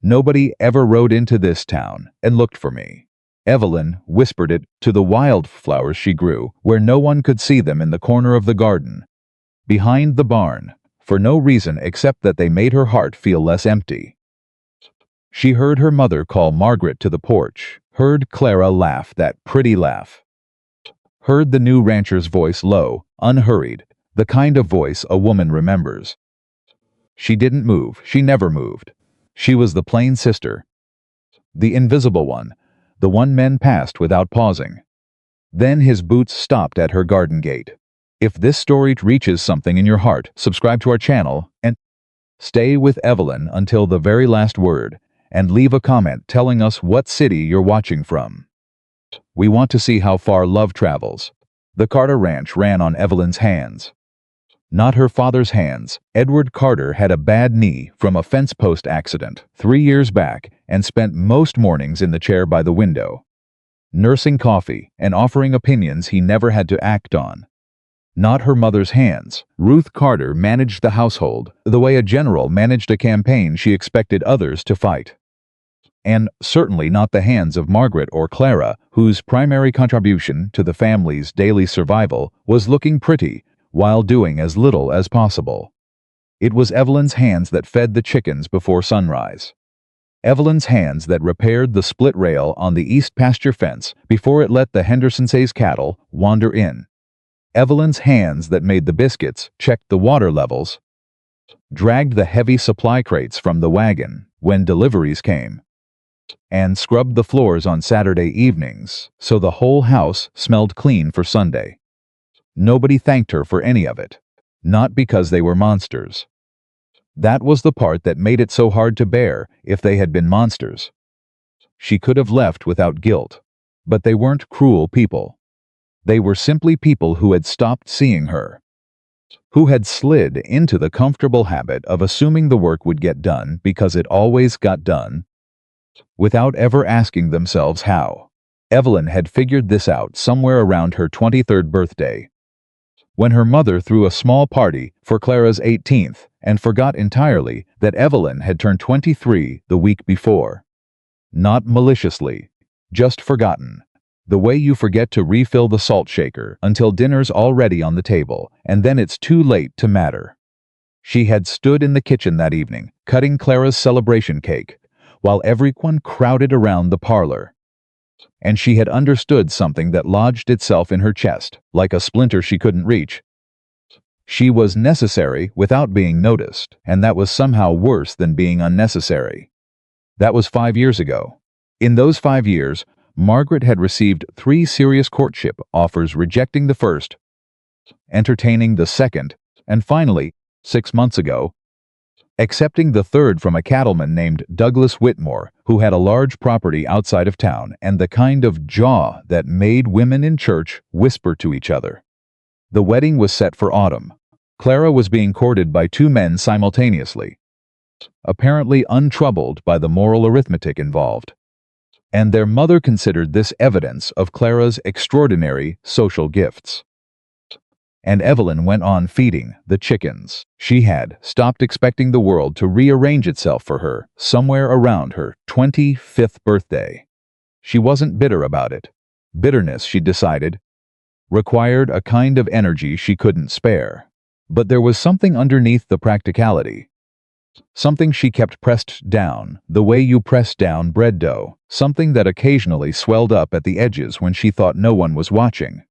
Nobody ever rode into this town and looked for me. Evelyn whispered it to the wildflowers she grew, where no one could see them in the corner of the garden, behind the barn, for no reason except that they made her heart feel less empty. She heard her mother call Margaret to the porch, heard Clara laugh that pretty laugh, heard the new rancher's voice low, unhurried, the kind of voice a woman remembers. She didn't move, she never moved. She was the plain sister, the invisible one, the one men passed without pausing. Then his boots stopped at her garden gate. If this story reaches something in your heart, subscribe to our channel and stay with Evelyn until the very last word, and leave a comment telling us what city you're watching from. We want to see how far love travels. The Carter Ranch ran on Evelyn's hands. Not her father's hands. Edward Carter had a bad knee from a fence post accident 3 years back and spent most mornings in the chair by the window, nursing coffee and offering opinions he never had to act on. Not her mother's hands. Ruth Carter managed the household the way a general managed a campaign she expected others to fight. And certainly not the hands of Margaret or Clara, whose primary contribution to the family's daily survival was looking pretty while doing as little as possible. It was Evelyn's hands that fed the chickens before sunrise. Evelyn's hands that repaired the split rail on the east pasture fence before it let the Henderson's cattle wander in. Evelyn's hands that made the biscuits, checked the water levels, dragged the heavy supply crates from the wagon when deliveries came, and scrubbed the floors on Saturday evenings so the whole house smelled clean for Sunday. Nobody thanked her for any of it, not because they were monsters. That was the part that made it so hard to bear. If they had been monsters, she could have left without guilt. But they weren't cruel people. They were simply people who had stopped seeing her, who had slid into the comfortable habit of assuming the work would get done because it always got done, without ever asking themselves how. Evelyn had figured this out somewhere around her 23rd birthday, when her mother threw a small party for Clara's 18th and forgot entirely that Evelyn had turned 23 the week before. Not maliciously, just forgotten. The way you forget to refill the salt shaker until dinner's already on the table, and then it's too late to matter. She had stood in the kitchen that evening, cutting Clara's celebration cake, while everyone crowded around the parlor. And she had understood something that lodged itself in her chest, like a splinter she couldn't reach. She was necessary without being noticed, and that was somehow worse than being unnecessary. That was 5 years ago. In those 5 years, Margaret had received 3 serious courtship offers, rejecting the first, entertaining the second, and finally, 6 months ago, accepting the third from a cattleman named Douglas Whitmore, who had a large property outside of town and the kind of jaw that made women in church whisper to each other. The wedding was set for autumn. Clara was being courted by 2 men simultaneously, apparently untroubled by the moral arithmetic involved. And their mother considered this evidence of Clara's extraordinary social gifts. And Evelyn went on feeding the chickens. She had stopped expecting the world to rearrange itself for her somewhere around her 25th birthday. She wasn't bitter about it. Bitterness, she decided, required a kind of energy she couldn't spare. But there was something underneath the practicality. Something she kept pressed down, the way you press down bread dough, something that occasionally swelled up at the edges when she thought no one was watching.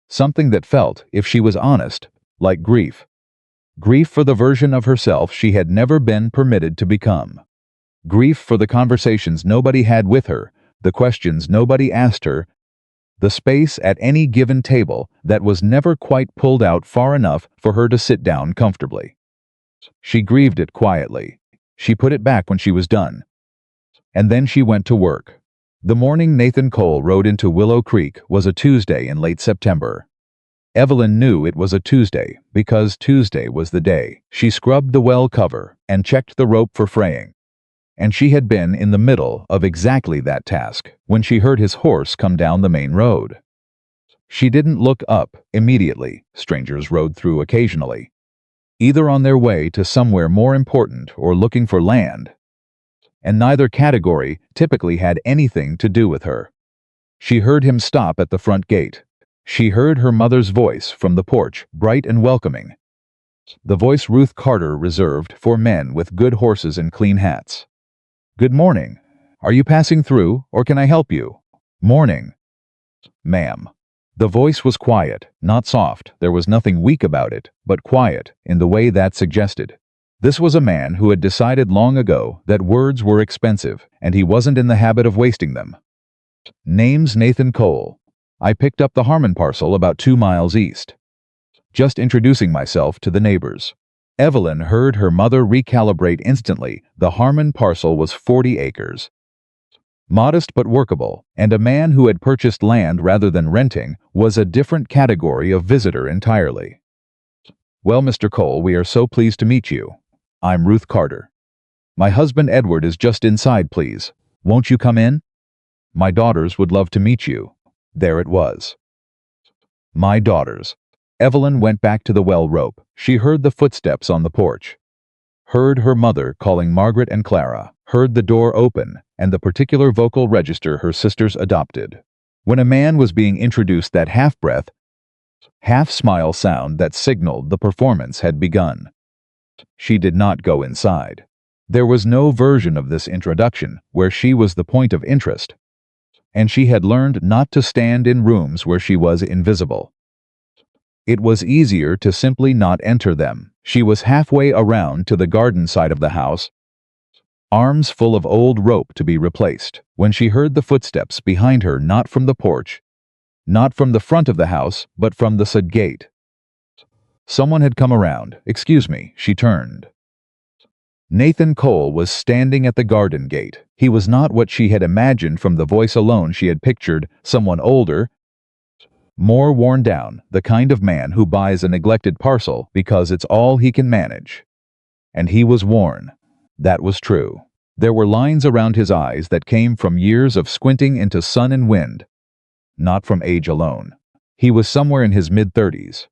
Something that felt, if she was honest, like grief. Grief for the version of herself she had never been permitted to become. Grief for the conversations nobody had with her, the questions nobody asked her, the space at any given table that was never quite pulled out far enough for her to sit down comfortably. She grieved it quietly. She put it back when she was done. And then she went to work. The morning Nathan Cole rode into Willow Creek was a Tuesday in late September. Evelyn knew it was a Tuesday because Tuesday was the day. She scrubbed the well cover and checked the rope for fraying. And she had been in the middle of exactly that task when she heard his horse come down the main road. She didn't look up immediately. Strangers rode through occasionally, either on their way to somewhere more important or looking for land. and neither category typically had anything to do with her. She heard him stop at the front gate. She heard her mother's voice from the porch, bright and welcoming. The voice Ruth Carter reserved for men with good horses and clean hats. "Good morning. Are you passing through, or can I help you?" "Morning, ma'am." The voice was quiet, not soft. There was nothing weak about it, but quiet in the way that suggested. This was a man who had decided long ago that words were expensive, and he wasn't in the habit of wasting them. "Name's Nathan Cole. I picked up the Harmon parcel about 2 miles east. Just introducing myself to the neighbors." Evelyn heard her mother recalibrate instantly. The Harmon parcel was 40 acres. Modest but workable, and a man who had purchased land rather than renting was a different category of visitor entirely. "Well, Mr. Cole, we are so pleased to meet you. I'm Ruth Carter. My husband Edward is just inside, please. Won't you come in? My daughters would love to meet you." There it was. My daughters. Evelyn went back to the well rope. She heard the footsteps on the porch. Heard her mother calling Margaret and Clara. Heard the door open, and the particular vocal register her sisters adopted. When a man was being introduced, that half-breath, half-smile sound that signaled the performance had begun. She did not go inside. There was no version of this introduction where she was the point of interest, and she had learned not to stand in rooms where she was invisible. It was easier to simply not enter them. She was halfway around to the garden side of the house, arms full of old rope to be replaced, when she heard the footsteps behind her, not from the porch, not from the front of the house, but from the side gate. Someone had come around. "Excuse me," she turned. Nathan Cole was standing at the garden gate. He was not what she had imagined. From the voice alone she had pictured someone older, more worn down, the kind of man who buys a neglected parcel because it's all he can manage. And he was worn. That was true. There were lines around his eyes that came from years of squinting into sun and wind, not from age alone. He was somewhere in his mid-30s.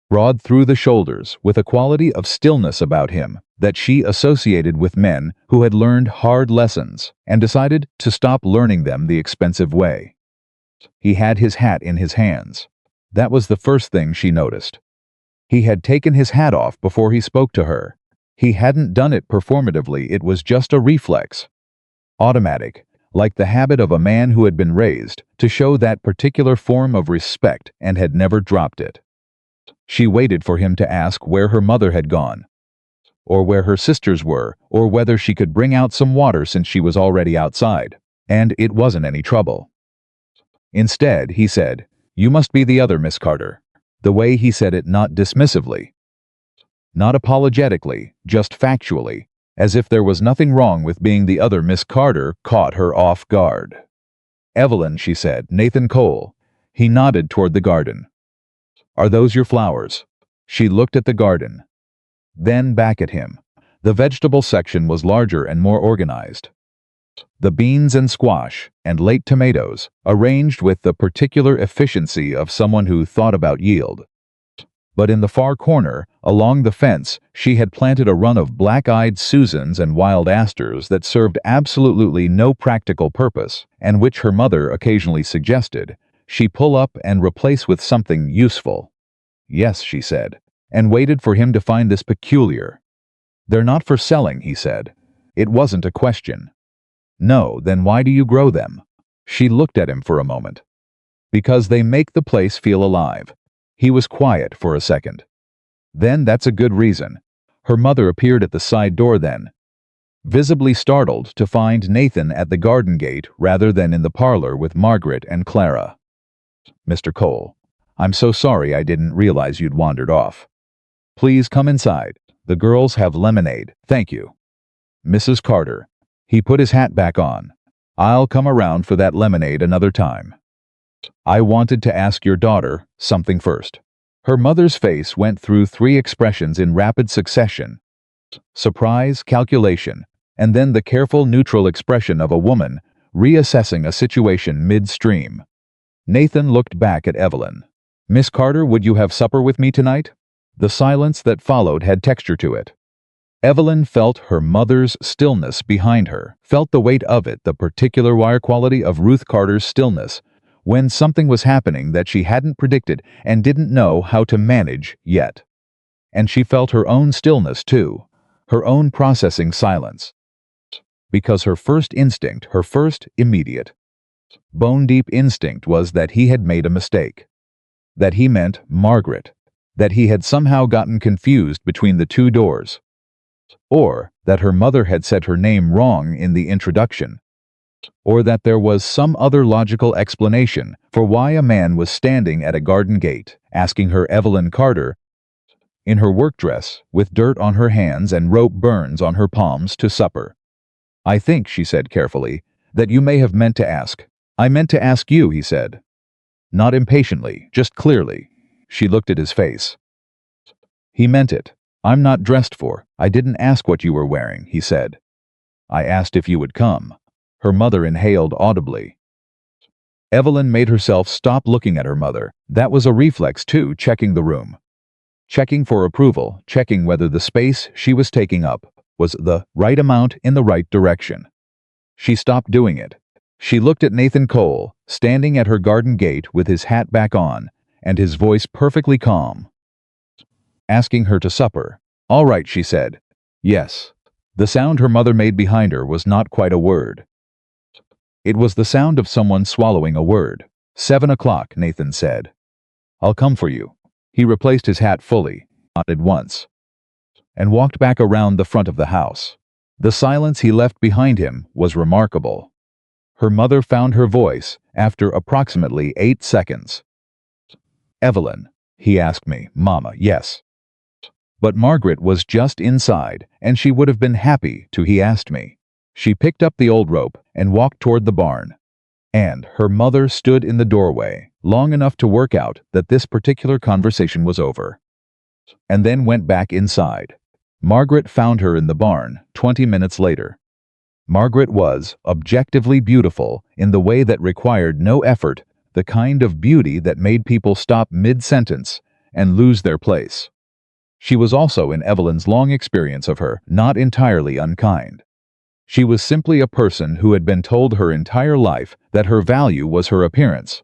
Broad through the shoulders, with a quality of stillness about him that she associated with men who had learned hard lessons and decided to stop learning them the expensive way. He had his hat in his hands. That was the first thing she noticed. He had taken his hat off before he spoke to her. He hadn't done it performatively. It was just a reflex. Automatic, like the habit of a man who had been raised to show that particular form of respect and had never dropped it. She waited for him to ask where her mother had gone, or where her sisters were, or whether she could bring out some water since she was already outside, and it wasn't any trouble. Instead, he said, "You must be the other Miss Carter." The way he said it, not dismissively, not apologetically, just factually, as if there was nothing wrong with being the other Miss Carter, caught her off guard. "Evelyn," she said, "Nathan Cole." He nodded toward the garden. "Are those your flowers?" She looked at the garden, then back at him. The vegetable section was larger and more organized. The beans and squash and late tomatoes, arranged with the particular efficiency of someone who thought about yield. But in the far corner, along the fence, she had planted a run of black-eyed Susans and wild asters that served absolutely no practical purpose, and which her mother occasionally suggested she pull up and replace with something useful. "Yes," she said, and waited for him to find this peculiar. "They're not for selling," he said. It wasn't a question. "No, then why do you grow them?" She looked at him for a moment. "Because they make the place feel alive." He was quiet for a second. "Then that's a good reason." Her mother appeared at the side door then, visibly startled to find Nathan at the garden gate rather than in the parlor with Margaret and Clara. "Mr. Cole, I'm so sorry, I didn't realize you'd wandered off. Please come inside. The girls have lemonade." "Thank you, Mrs. Carter." He put his hat back on. "I'll come around for that lemonade another time. I wanted to ask your daughter something first." Her mother's face went through 3 expressions in rapid succession: surprise, calculation, and then the careful neutral expression of a woman reassessing a situation midstream. Nathan looked back at Evelyn. "Miss Carter, would you have supper with me tonight?" The silence that followed had texture to it. Evelyn felt her mother's stillness behind her, felt the weight of it, the particular wire quality of Ruth Carter's stillness, when something was happening that she hadn't predicted and didn't know how to manage yet. And she felt her own stillness too, her own processing silence. Because her first instinct, her first immediate, bone-deep instinct was that he had made a mistake. That he meant Margaret. That he had somehow gotten confused between the two doors. Or that her mother had said her name wrong in the introduction. Or that there was some other logical explanation for why a man was standing at a garden gate, asking her Evelyn Carter, in her work dress, with dirt on her hands and rope burns on her palms, to supper. "I think," she said carefully, "that you may have meant to ask." "I meant to ask you," he said. Not impatiently, just clearly. She looked at his face. He meant it. "I'm not dressed for. I didn't ask what you were wearing," he said. "I asked if you would come." Her mother inhaled audibly. Evelyn made herself stop looking at her mother. That was a reflex too, checking the room. Checking for approval, checking whether the space she was taking up was the right amount in the right direction. She stopped doing it. She looked at Nathan Cole, standing at her garden gate with his hat back on, and his voice perfectly calm. Asking her to supper. "All right," she said. "Yes." The sound her mother made behind her was not quite a word. It was the sound of someone swallowing a word. 7 o'clock, Nathan said. "I'll come for you." He replaced his hat fully, nodded once, and walked back around the front of the house. The silence he left behind him was remarkable. Her mother found her voice after approximately 8 seconds. "Evelyn," he asked me. "Mama, yes." But Margaret was just inside, and she would have been happy to he asked me. She picked up the old rope and walked toward the barn. And her mother stood in the doorway, long enough to work out that this particular conversation was over. And then went back inside. Margaret found her in the barn 20 minutes later. Margaret was objectively beautiful in the way that required no effort, the kind of beauty that made people stop mid-sentence and lose their place. She was also, in Evelyn's long experience of her, not entirely unkind. She was simply a person who had been told her entire life that her value was her appearance,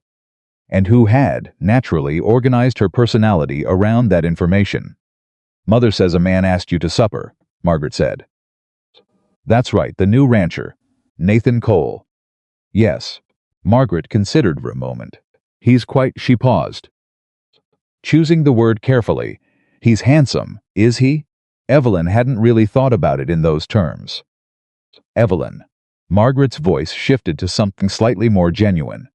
and who had, naturally, organized her personality around that information. "Mother says a man asked you to supper," Margaret said. "That's right, the new rancher, Nathan Cole." "Yes." Margaret considered for a moment. She paused, choosing the word carefully. "He's handsome, is he?" Evelyn hadn't really thought about it in those terms. "Evelyn." Margaret's voice shifted to something slightly more genuine,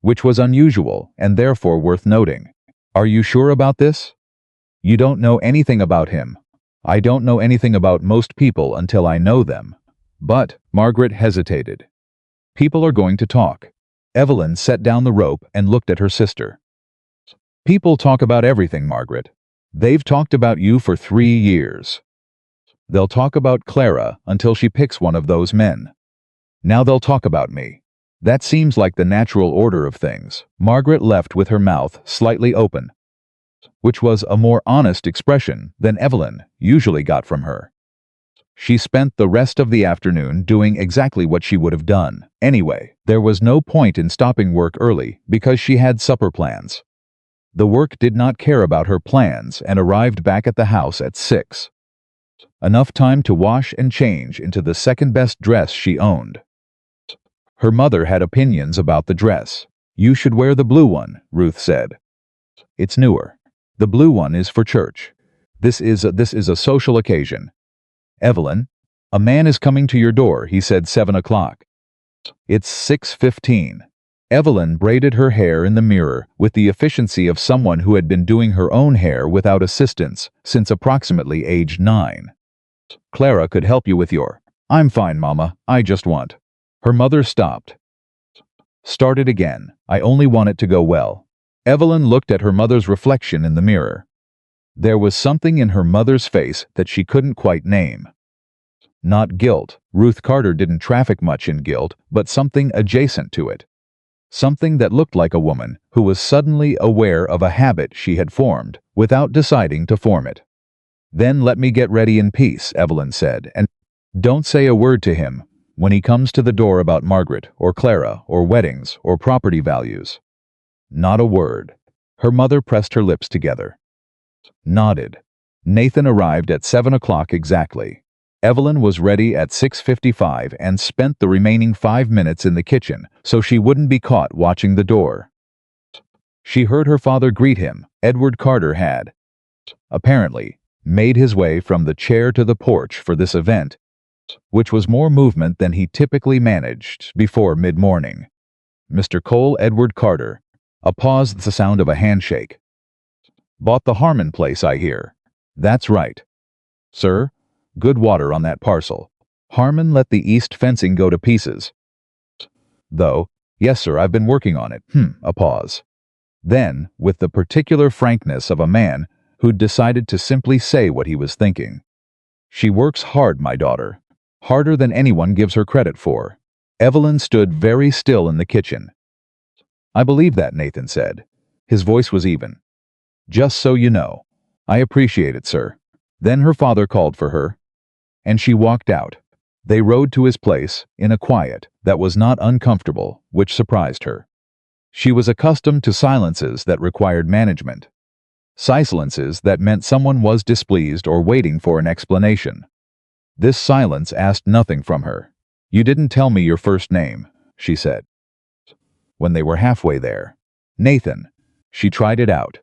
which was unusual and therefore worth noting. "Are you sure about this? You don't know anything about him." "I don't know anything about most people until I know them." "But," Margaret hesitated. "People are going to talk." Evelyn set down the rope and looked at her sister. "People talk about everything, Margaret. They've talked about you for 3 years. They'll talk about Clara until she picks one of those men. Now they'll talk about me. That seems like the natural order of things." Margaret left with her mouth slightly open, which was a more honest expression than Evelyn usually got from her. She spent the rest of the afternoon doing exactly what she would have done anyway. There was no point in stopping work early because she had supper plans. The work did not care about her plans and arrived back at the house at 6. Enough time to wash and change into the second-best dress she owned. Her mother had opinions about the dress. "You should wear the blue one," Ruth said. "It's newer. The blue one is for church. This is a social occasion." "Evelyn, a man is coming to your door," he said. 7 o'clock. "It's 6:15. Evelyn braided her hair in the mirror with the efficiency of someone who had been doing her own hair without assistance since approximately age 9. "Clara could help you with your—" "I'm fine, Mama. I just want—" Her mother stopped. Started again. "I only want it to go well." Evelyn looked at her mother's reflection in the mirror. There was something in her mother's face that she couldn't quite name. Not guilt. Ruth Carter didn't traffic much in guilt, but something adjacent to it. Something that looked like a woman who was suddenly aware of a habit she had formed without deciding to form it. Then let me get ready in peace, Evelyn said, and don't say a word to him when he comes to the door about Margaret or Clara or weddings or property values. Not a word. Her mother pressed her lips together. Nodded. Nathan arrived at 7 o'clock exactly. Evelyn was ready at 6:55 and spent the remaining 5 minutes in the kitchen so she wouldn't be caught watching the door. She heard her father greet him. Edward Carter had, apparently, made his way from the chair to the porch for this event, which was more movement than he typically managed before mid-morning. Mr. Cole Edward Carter. A pause, the sound of a handshake. Bought the Harmon place, I hear. That's right. Sir, good water on that parcel. Harmon let the east fencing go to pieces. Though, yes sir, I've been working on it. A pause. Then, with the particular frankness of a man who'd decided to simply say what he was thinking. She works hard, my daughter. Harder than anyone gives her credit for. Evelyn stood very still in the kitchen. I believe that, Nathan said. His voice was even. Just so you know. I appreciate it, sir. Then her father called for her, and she walked out. They rode to his place in a quiet that was not uncomfortable, which surprised her. She was accustomed to silences that required management. Silences that meant someone was displeased or waiting for an explanation. This silence asked nothing from her. You didn't tell me your first name, she said. When they were halfway there. Nathan. She tried it out.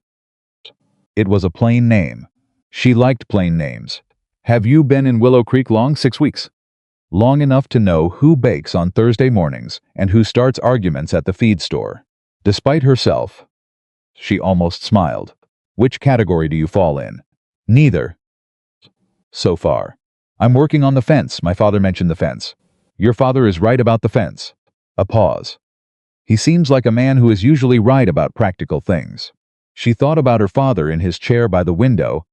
It was a plain name. She liked plain names. Have you been in Willow Creek long? 6 weeks. Long enough to know who bakes on Thursday mornings and who starts arguments at the feed store. Despite herself, she almost smiled. Which category do you fall in? Neither. So far. I'm working on the fence. My father mentioned the fence. Your father is right about the fence. A pause. He seems like a man who is usually right about practical things. She thought about her father in his chair by the window,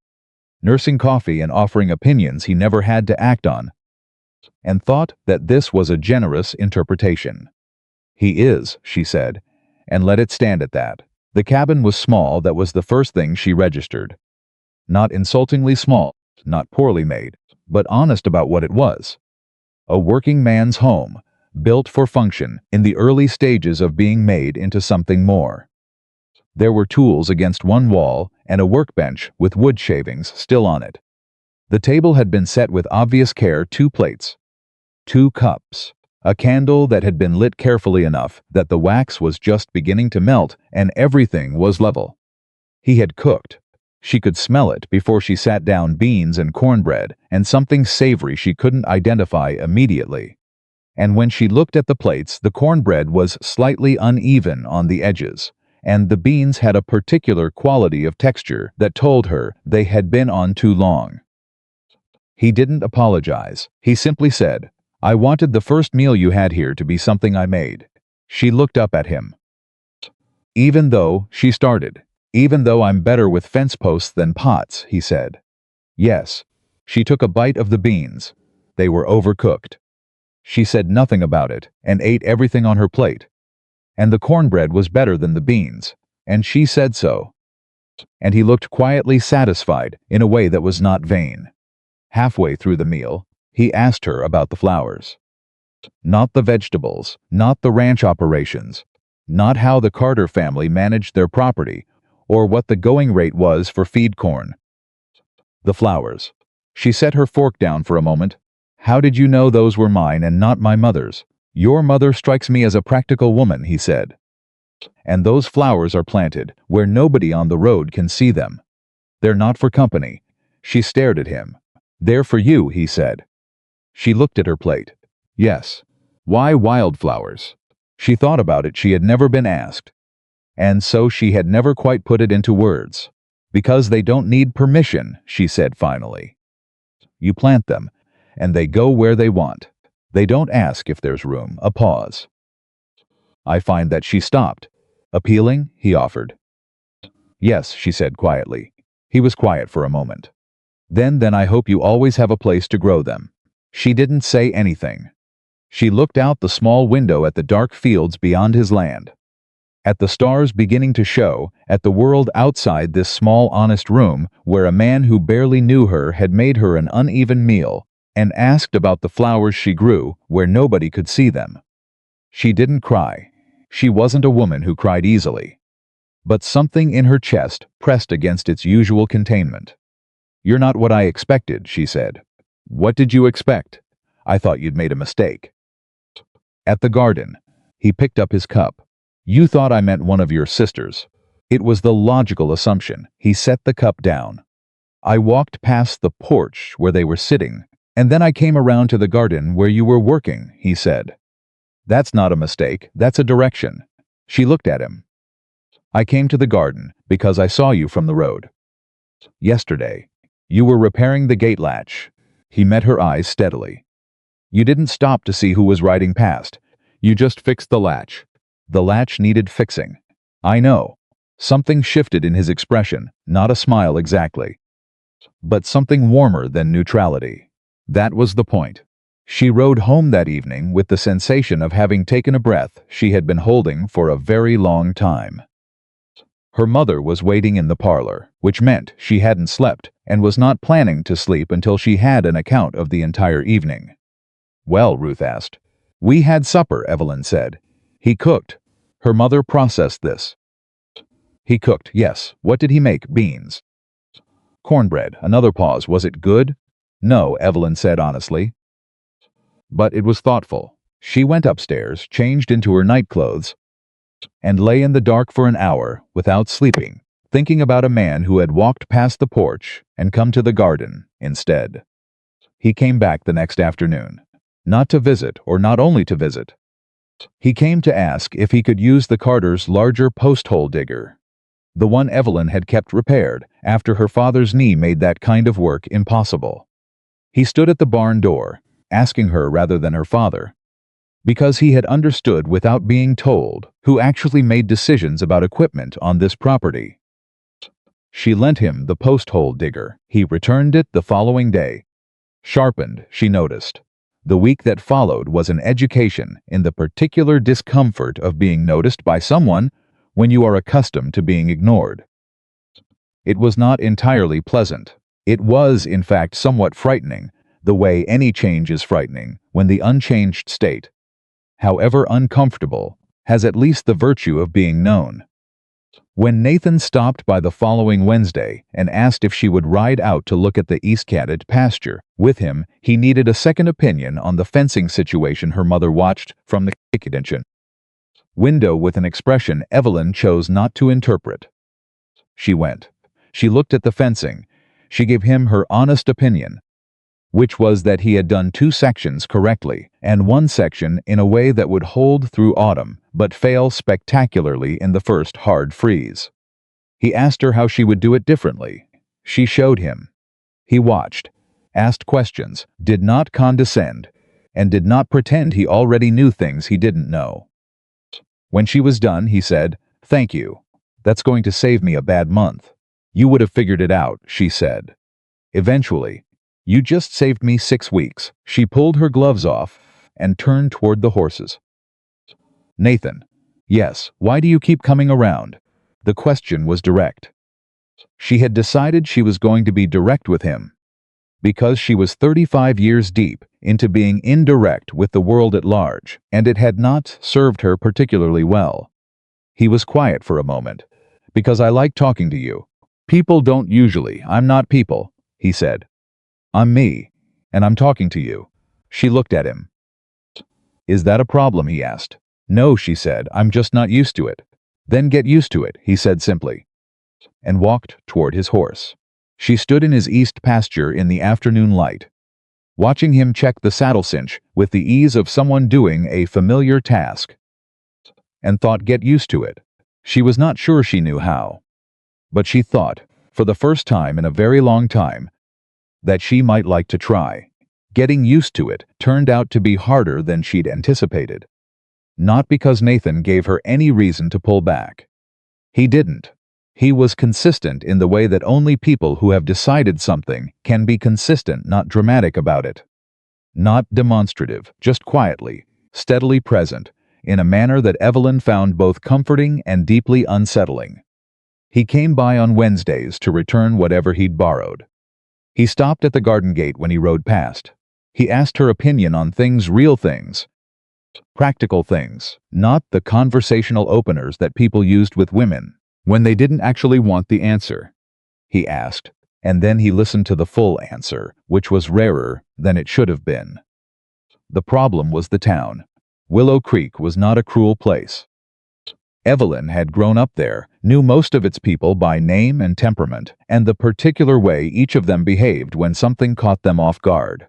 nursing coffee and offering opinions he never had to act on, and thought that this was a generous interpretation. He is, she said, and let it stand at that. The cabin was small. That was the first thing she registered. Not insultingly small, not poorly made, but honest about what it was. A working man's home, built for function in the early stages of being made into something more. There were tools against one wall and a workbench with wood shavings still on it. The table had been set with obvious care, 2 plates, 2 cups, a candle that had been lit carefully enough that the wax was just beginning to melt and everything was level. He had cooked. She could smell it before she sat down, beans and cornbread and something savory she couldn't identify immediately. And when she looked at the plates, the cornbread was slightly uneven on the edges, and the beans had a particular quality of texture that told her they had been on too long. He didn't apologize. He simply said, I wanted the first meal you had here to be something I made. She looked up at him. Even though, she started, even though I'm better with fence posts than pots, he said. Yes. She took a bite of the beans. They were overcooked. She said nothing about it and ate everything on her plate. And the cornbread was better than the beans, and she said so. And he looked quietly satisfied in a way that was not vain. Halfway through the meal, he asked her about the flowers. Not the vegetables, not the ranch operations, not how the Carter family managed their property, or what the going rate was for feed corn. The flowers. She set her fork down for a moment. How did you know those were mine and not my mother's? Your mother strikes me as a practical woman, he said. And those flowers are planted where nobody on the road can see them. They're not for company. She stared at him. They're for you, he said. She looked at her plate. Yes. Why wildflowers? She thought about it. She had never been asked. And so she had never quite put it into words. Because they don't need permission, she said finally. You plant them, and they go where they want. They don't ask if there's room. A pause. I find that she stopped. Appealing, he offered. Yes, she said quietly. He was quiet for a moment. Then I hope you always have a place to grow them. She didn't say anything. She looked out the small window at the dark fields beyond his land. at the stars beginning to show, at the world outside this small honest room where a man who barely knew her had made her an uneven meal, and asked about the flowers she grew where nobody could see them. She didn't cry. She wasn't a woman who cried easily. But something in her chest pressed against its usual containment. "You're not what I expected," she said. "What did you expect? I thought you'd made a mistake." At the garden, he picked up his cup. "You thought I meant one of your sisters." It was the logical assumption. He set the cup down. "I walked past the porch where they were sitting, and then I came around to the garden where you were working," he said. "That's not a mistake, that's a direction." She looked at him. "I came to the garden because I saw you from the road. Yesterday, you were repairing the gate latch." He met her eyes steadily. "You didn't stop to see who was riding past. You just fixed the latch. The latch needed fixing." "I know." Something shifted in his expression, not a smile exactly, but something warmer than neutrality. That was the point. She rode home that evening with the sensation of having taken a breath she had been holding for a very long time. Her mother was waiting in the parlor, which meant she hadn't slept and was not planning to sleep until she had an account of the entire evening. "Well," Ruth asked. "We had supper," Evelyn said. "He cooked." Her mother processed this. "He cooked, yes. What did he make? Beans?" "Cornbread." Another pause. "Was it good?" "No," Evelyn said honestly. But it was thoughtful. She went upstairs, changed into her nightclothes, and lay in the dark for an hour without sleeping, thinking about a man who had walked past the porch and come to the garden instead. He came back the next afternoon. Not to visit, or not only to visit. He came to ask if he could use the Carters' larger post-hole digger, the one Evelyn had kept repaired after her father's knee made that kind of work impossible. He stood at the barn door, asking her rather than her father, because he had understood without being told who actually made decisions about equipment on this property. She lent him the post-hole digger. He returned it the following day. Sharpened, she noticed. The week that followed was an education in the particular discomfort of being noticed by someone when you are accustomed to being ignored. It was not entirely pleasant. It was, in fact, somewhat frightening, the way any change is frightening when the unchanged state, however uncomfortable, has at least the virtue of being known. When Nathan stopped by the following Wednesday and asked if she would ride out to look at the East-Catted pasture with him, he needed a second opinion on the fencing situation her mother watched from the kitchen window with an expression Evelyn chose not to interpret. She went. She looked at the fencing. She gave him her honest opinion, which was that he had done 2 sections correctly and 1 section in a way that would hold through autumn but fail spectacularly in the first hard freeze. He asked her how she would do it differently. She showed him. He watched, asked questions, did not condescend, and did not pretend he already knew things he didn't know. When she was done, he said, "Thank you. That's going to save me a bad month." "You would have figured it out," she said. "Eventually. You just saved me 6 weeks." She pulled her gloves off and turned toward the horses. "Nathan." "Yes, why do you keep coming around?" The question was direct. She had decided she was going to be direct with him, because she was 35 years deep into being indirect with the world at large, and it had not served her particularly well. He was quiet for a moment. "Because I like talking to you. People don't usually. I'm not people," he said. "I'm me, and I'm talking to you." She looked at him. "Is that a problem?" he asked. "No," she said. "I'm just not used to it." "Then get used to it," he said simply, and walked toward his horse. She stood in his east pasture in the afternoon light, watching him check the saddle cinch with the ease of someone doing a familiar task, and thought, get used to it. She was not sure she knew how, but she thought, for the first time in a very long time, that she might like to try. Getting used to it turned out to be harder than she'd anticipated. Not because Nathan gave her any reason to pull back. He didn't. He was consistent in the way that only people who have decided something can be consistent, not dramatic about it. Not demonstrative, just quietly, steadily present, in a manner that Evelyn found both comforting and deeply unsettling. He came by on Wednesdays to return whatever he'd borrowed. He stopped at the garden gate when he rode past. He asked her opinion on things, real things, practical things, not the conversational openers that people used with women when they didn't actually want the answer. He asked, and then he listened to the full answer, which was rarer than it should have been. The problem was the town. Willow Creek was not a cruel place. Evelyn had grown up there, knew most of its people by name and temperament, and the particular way each of them behaved when something caught them off guard.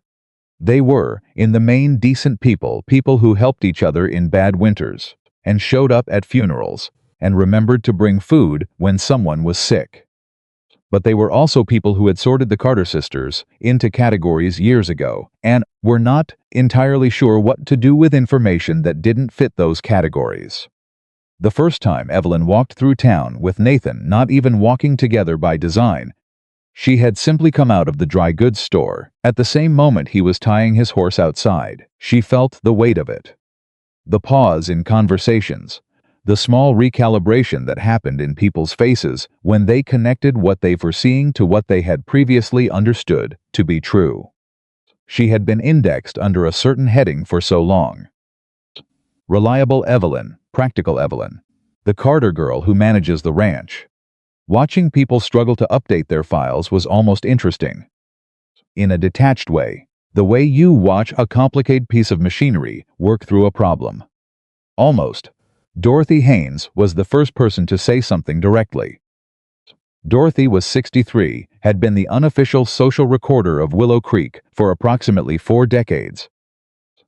They were, in the main, decent people who helped each other in bad winters, and showed up at funerals, and remembered to bring food when someone was sick. But they were also people who had sorted the Carter sisters into categories years ago, and were not entirely sure what to do with information that didn't fit those categories. The first time Evelyn walked through town with Nathan not even walking together by design, she had simply come out of the dry goods store. At the same moment he was tying his horse outside, she felt the weight of it. The pause in conversations, the small recalibration that happened in people's faces when they connected what they were seeing to what they had previously understood to be true. She had been indexed under a certain heading for so long. Reliable Evelyn, practical Evelyn, the Carter girl who manages the ranch. Watching people struggle to update their files was almost interesting. In a detached way, the way you watch a complicated piece of machinery work through a problem. Almost. Dorothy Haynes was the first person to say something directly. Dorothy was 63, had been the unofficial social recorder of Willow Creek for approximately 4 decades,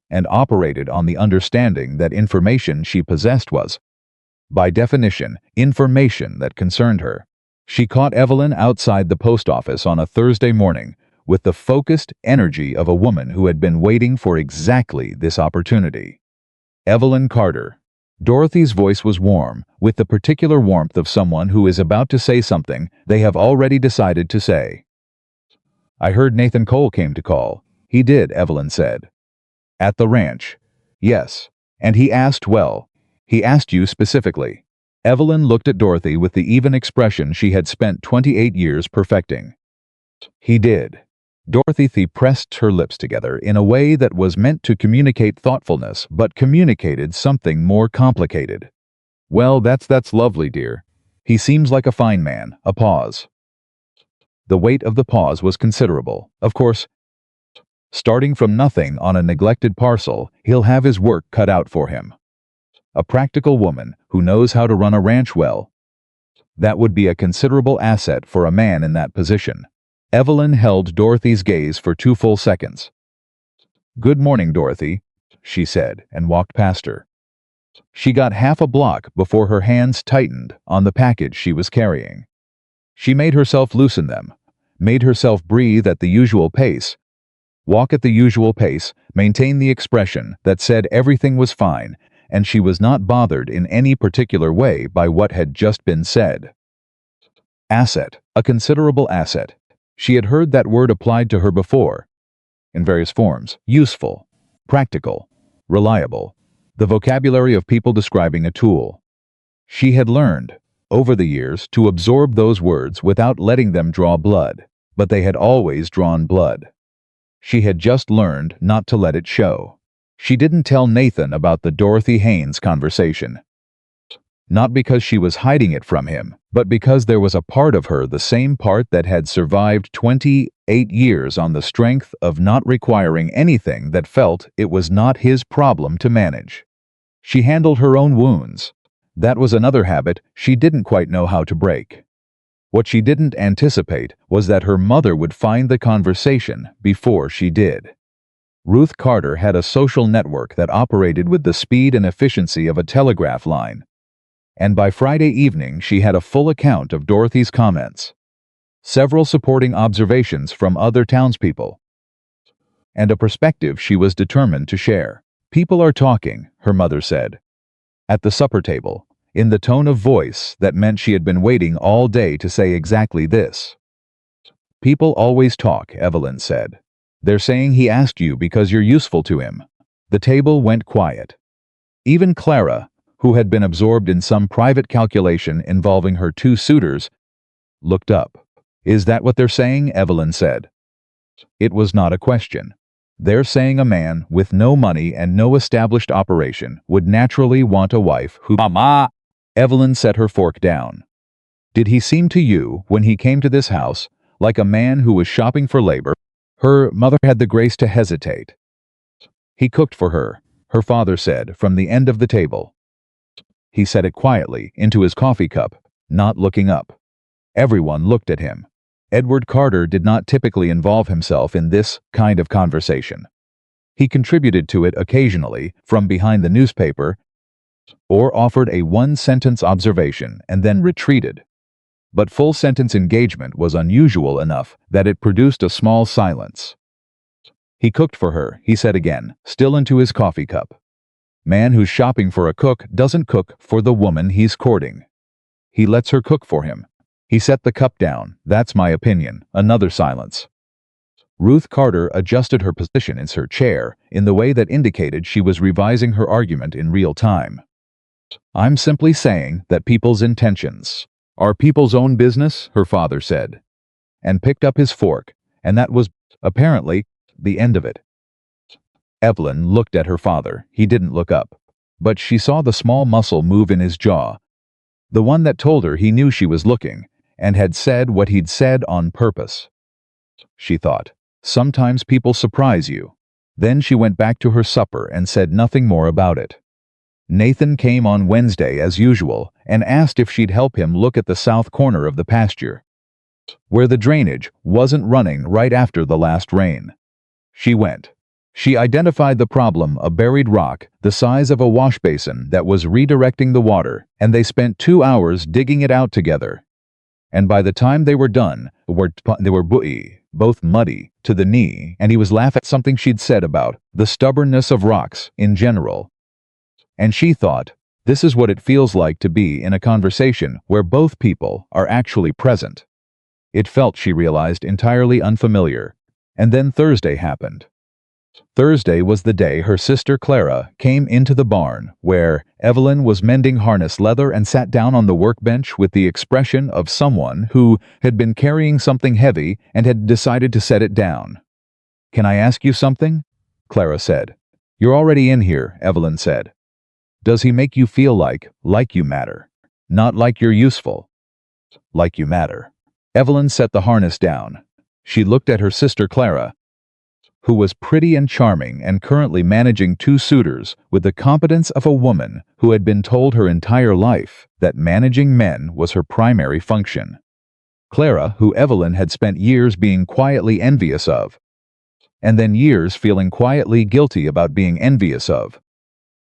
and operated on the understanding that information she possessed was, by definition, information that concerned her. She caught Evelyn outside the post office on a Thursday morning with the focused energy of a woman who had been waiting for exactly this opportunity. Evelyn Carter. Dorothy's voice was warm, with the particular warmth of someone who is about to say something they have already decided to say. "I heard Nathan Cole came to call." "He did," Evelyn said. "At the ranch?" "Yes. And he asked, well, he asked you specifically." Evelyn looked at Dorothy with the even expression she had spent 28 years perfecting. "He did." Dorothy pressed her lips together in a way that was meant to communicate thoughtfulness but communicated something more complicated. "Well, that's lovely, dear. He seems like a fine man." A pause. The weight of the pause was considerable. Of course, starting from nothing on a neglected parcel, he'll have his work cut out for him. A practical woman who knows how to run a ranch well. That would be a considerable asset for a man in that position. Evelyn held Dorothy's gaze for 2 full seconds. "Good morning, Dorothy," she said, and walked past her. She got half a block before her hands tightened on the package she was carrying. She made herself loosen them, made herself breathe at the usual pace, walk at the usual pace, maintain the expression that said everything was fine, and she was not bothered in any particular way by what had just been said. Asset, a considerable asset. She had heard that word applied to her before, in various forms: useful, practical, reliable, the vocabulary of people describing a tool. She had learned, over the years, to absorb those words without letting them draw blood, but they had always drawn blood. She had just learned not to let it show. She didn't tell Nathan about the Dorothy Haynes conversation. Not because she was hiding it from him, but because there was a part of her, the same part that had survived 28 years on the strength of not requiring anything, that felt it was not his problem to manage. She handled her own wounds. That was another habit she didn't quite know how to break. What she didn't anticipate was that her mother would find the conversation before she did. Ruth Carter had a social network that operated with the speed and efficiency of a telegraph line. And by Friday evening she had a full account of Dorothy's comments, several supporting observations from other townspeople, and a perspective she was determined to share. "People are talking," her mother said, at the supper table, in the tone of voice that meant she had been waiting all day to say exactly this. "People always talk," Evelyn said. "They're saying he asked you because you're useful to him." The table went quiet. Even Clara, who had been absorbed in some private calculation involving her two suitors, looked up. "Is that what they're saying?" Evelyn said. It was not a question. They're saying a man with no money and no established operation would naturally want a wife who— Mama! Evelyn set her fork down. "Did he seem to you, when he came to this house, like a man who was shopping for labor?" Her mother had the grace to hesitate. "He cooked for her," her father said from the end of the table. He said it quietly into his coffee cup, not looking up. Everyone looked at him. Edward Carter did not typically involve himself in this kind of conversation. He contributed to it occasionally from behind the newspaper, or offered a one-sentence observation and then retreated. But full-sentence engagement was unusual enough that it produced a small silence. "He cooked for her," he said again, still into his coffee cup. "Man who's shopping for a cook doesn't cook for the woman he's courting. He lets her cook for him." He set the cup down. "That's my opinion." Another silence. Ruth Carter adjusted her position in her chair in the way that indicated she was revising her argument in real time. "I'm simply saying that people's intentions are people's own business," her father said, and picked up his fork, and that was, apparently, the end of it. Evelyn looked at her father. He didn't look up, but she saw the small muscle move in his jaw, the one that told her he knew she was looking, and had said what he'd said on purpose. She thought, sometimes people surprise you. Then she went back to her supper and said nothing more about it. Nathan came on Wednesday as usual and asked if she'd help him look at the south corner of the pasture, where the drainage wasn't running right after the last rain. She went. She identified the problem, a buried rock the size of a wash basin that was redirecting the water, and they spent 2 hours digging it out together. And by the time they were done, they were both muddy to the knee, and he was laughing at something she'd said about the stubbornness of rocks in general. And she thought, this is what it feels like to be in a conversation where both people are actually present. It felt, she realized, entirely unfamiliar. And then Thursday happened. Thursday was the day her sister Clara came into the barn, where Evelyn was mending harness leather and sat down on the workbench with the expression of someone who had been carrying something heavy and had decided to set it down. "Can I ask you something?" Clara said. "You're already in here," Evelyn said. "Does he make you feel like you matter? Not like you're useful. Like you matter." Evelyn set the harness down. She looked at her sister Clara, who was pretty and charming and currently managing 2 suitors with the competence of a woman who had been told her entire life that managing men was her primary function. Clara, who Evelyn had spent years being quietly envious of, and then years feeling quietly guilty about being envious of,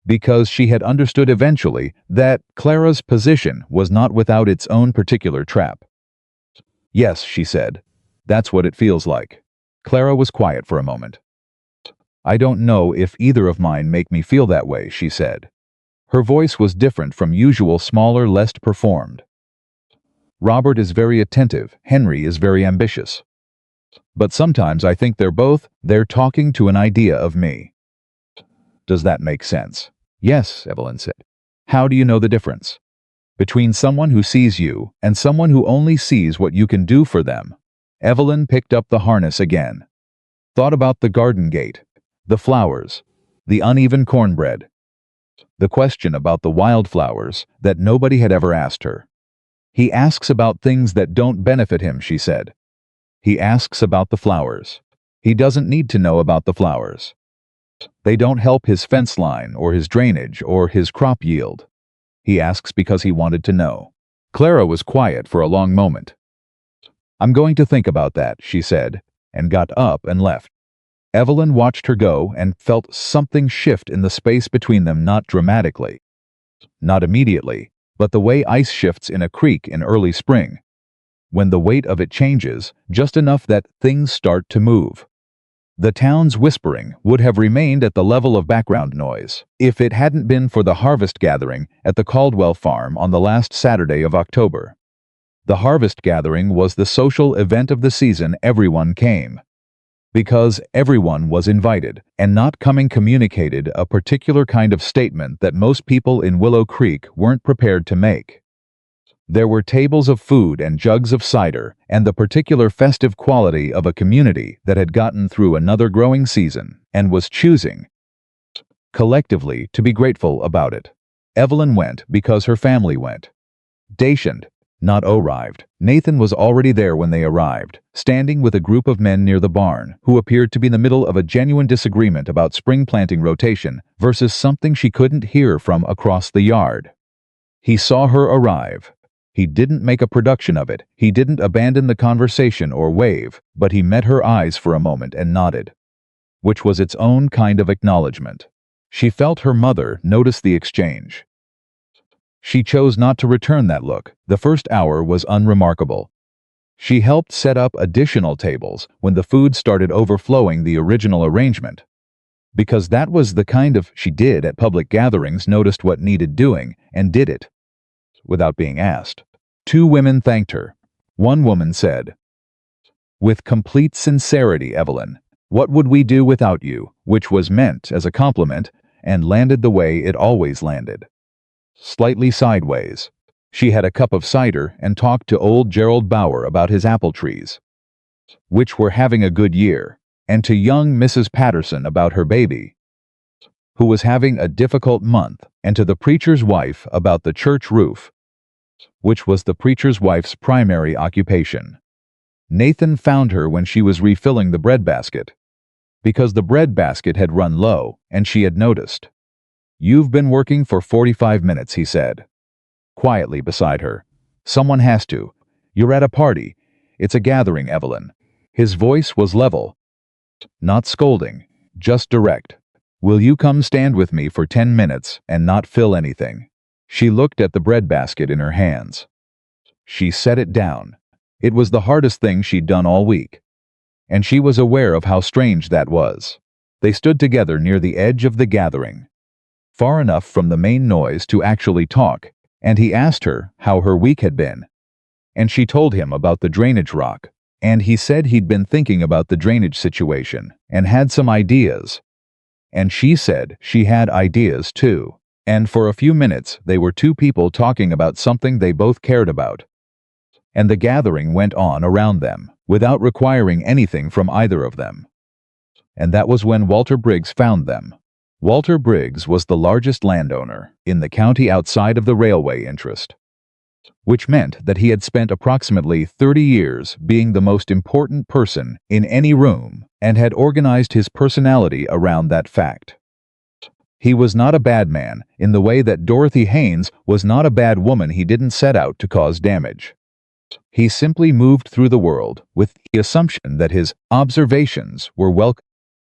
because she had understood eventually that Clara's position was not without its own particular trap. "Yes," she said. "That's what it feels like." Clara was quiet for a moment. "I don't know if either of mine make me feel that way," she said. Her voice was different from usual, smaller, less performed. "Robert is very attentive. Henry is very ambitious. But sometimes I think they're talking to an idea of me." "Does that make sense?" "Yes," Evelyn said. "How do you know the difference between someone who sees you and someone who only sees what you can do for them?" Evelyn picked up the harness again. Thought about the garden gate, the flowers, the uneven cornbread, the question about the wildflowers that nobody had ever asked her. "He asks about things that don't benefit him," she said. "He asks about the flowers. He doesn't need to know about the flowers. They don't help his fence line or his drainage or his crop yield. He asks because he wanted to know." Clara was quiet for a long moment. "I'm going to think about that," she said, and got up and left. Evelyn watched her go and felt something shift in the space between them, not dramatically, not immediately, but the way ice shifts in a creek in early spring, when the weight of it changes just enough that things start to move. The town's whispering would have remained at the level of background noise if it hadn't been for the harvest gathering at the Caldwell farm on the last Saturday of October. The harvest gathering was the social event of the season. Everyone came. Because everyone was invited, and not coming communicated a particular kind of statement that most people in Willow Creek weren't prepared to make. There were tables of food and jugs of cider, and the particular festive quality of a community that had gotten through another growing season and was choosing, collectively, to be grateful about it. Evelyn went because her family went. Dacian, not arrived. Nathan was already there when they arrived, standing with a group of men near the barn, who appeared to be in the middle of a genuine disagreement about spring planting rotation versus something she couldn't hear from across the yard. He saw her arrive. He didn't make a production of it, he didn't abandon the conversation or wave, but he met her eyes for a moment and nodded, which was its own kind of acknowledgement. She felt her mother notice the exchange. She chose not to return that look. The first hour was unremarkable. She helped set up additional tables when the food started overflowing the original arrangement. Because that was the kind of she did at public gatherings, noticed what needed doing, and did it without being asked. 2 women thanked her. One woman said, "With complete sincerity, Evelyn, what would we do without you?" which was meant as a compliment and landed the way it always landed. Slightly sideways. She had a cup of cider and talked to old Gerald Bauer about his apple trees, which were having a good year, and to young Mrs. Patterson about her baby, who was having a difficult month, and to the preacher's wife about the church roof, which was the preacher's wife's primary occupation. Nathan found her when she was refilling the breadbasket, because the breadbasket had run low, and she had noticed. "You've been working for 45 minutes, he said, quietly beside her. "Someone has to. You're at a party. It's a gathering, Evelyn." His voice was level, not scolding, just direct. "Will you come stand with me for 10 minutes and not fill anything?" She looked at the breadbasket in her hands. She set it down. It was the hardest thing she'd done all week, and she was aware of how strange that was. They stood together near the edge of the gathering, far enough from the main noise to actually talk, and he asked her how her week had been. And she told him about the drainage rock, and he said he'd been thinking about the drainage situation and had some ideas. And she said she had ideas too. And for a few minutes they were 2 people talking about something they both cared about. And the gathering went on around them, without requiring anything from either of them. And that was when Walter Briggs found them. Walter Briggs was the largest landowner in the county outside of the railway interest, which meant that he had spent approximately 30 years being the most important person in any room and had organized his personality around that fact. He was not a bad man in the way that Dorothy Haynes was not a bad woman. He didn't set out to cause damage. He simply moved through the world with the assumption that his observations were welcome,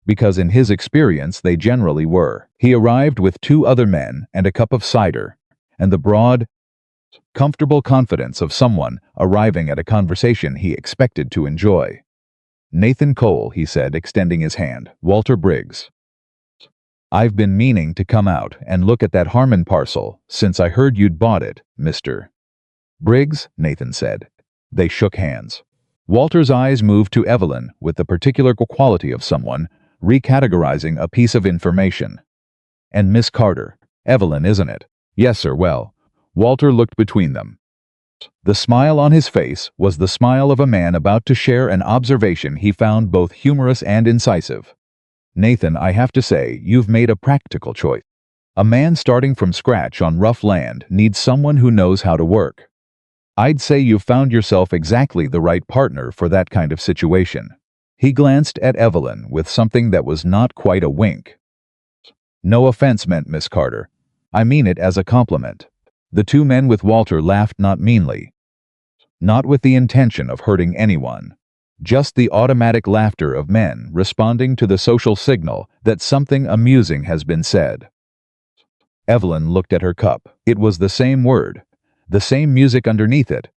because in his experience they generally were. He arrived with 2 other men and a cup of cider, and the broad, comfortable confidence of someone arriving at a conversation he expected to enjoy. "Nathan Cole," he said, extending his hand. "Walter Briggs. I've been meaning to come out and look at that Harmon parcel since I heard you'd bought it, Mr. Briggs," Nathan said. They shook hands. Walter's eyes moved to Evelyn with the particular quality of someone recategorizing a piece of information. "And Miss Carter. Evelyn, isn't it?" "Yes, sir." "Well." Walter looked between them. The smile on his face was the smile of a man about to share an observation he found both humorous and incisive. "Nathan, I have to say, you've made a practical choice. A man starting from scratch on rough land needs someone who knows how to work. I'd say you've found yourself exactly the right partner for that kind of situation." He glanced at Evelyn with something that was not quite a wink. "No offense meant, Miss Carter. I mean it as a compliment." The 2 men with Walter laughed, not meanly, not with the intention of hurting anyone. Just the automatic laughter of men responding to the social signal that something amusing has been said. Evelyn looked at her cup. It was the same word, the same music underneath it.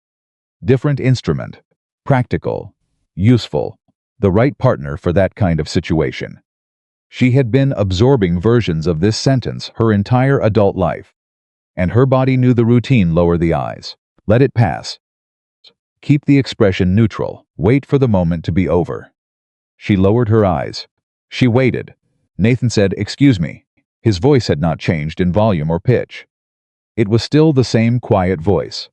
Different instrument. Practical. Useful. The right partner for that kind of situation. She had been absorbing versions of this sentence her entire adult life, and her body knew the routine. Lower the eyes. Let it pass. Keep the expression neutral. Wait for the moment to be over. She lowered her eyes. She waited. Nathan said, "Excuse me." His voice had not changed in volume or pitch. It was still the same quiet voice,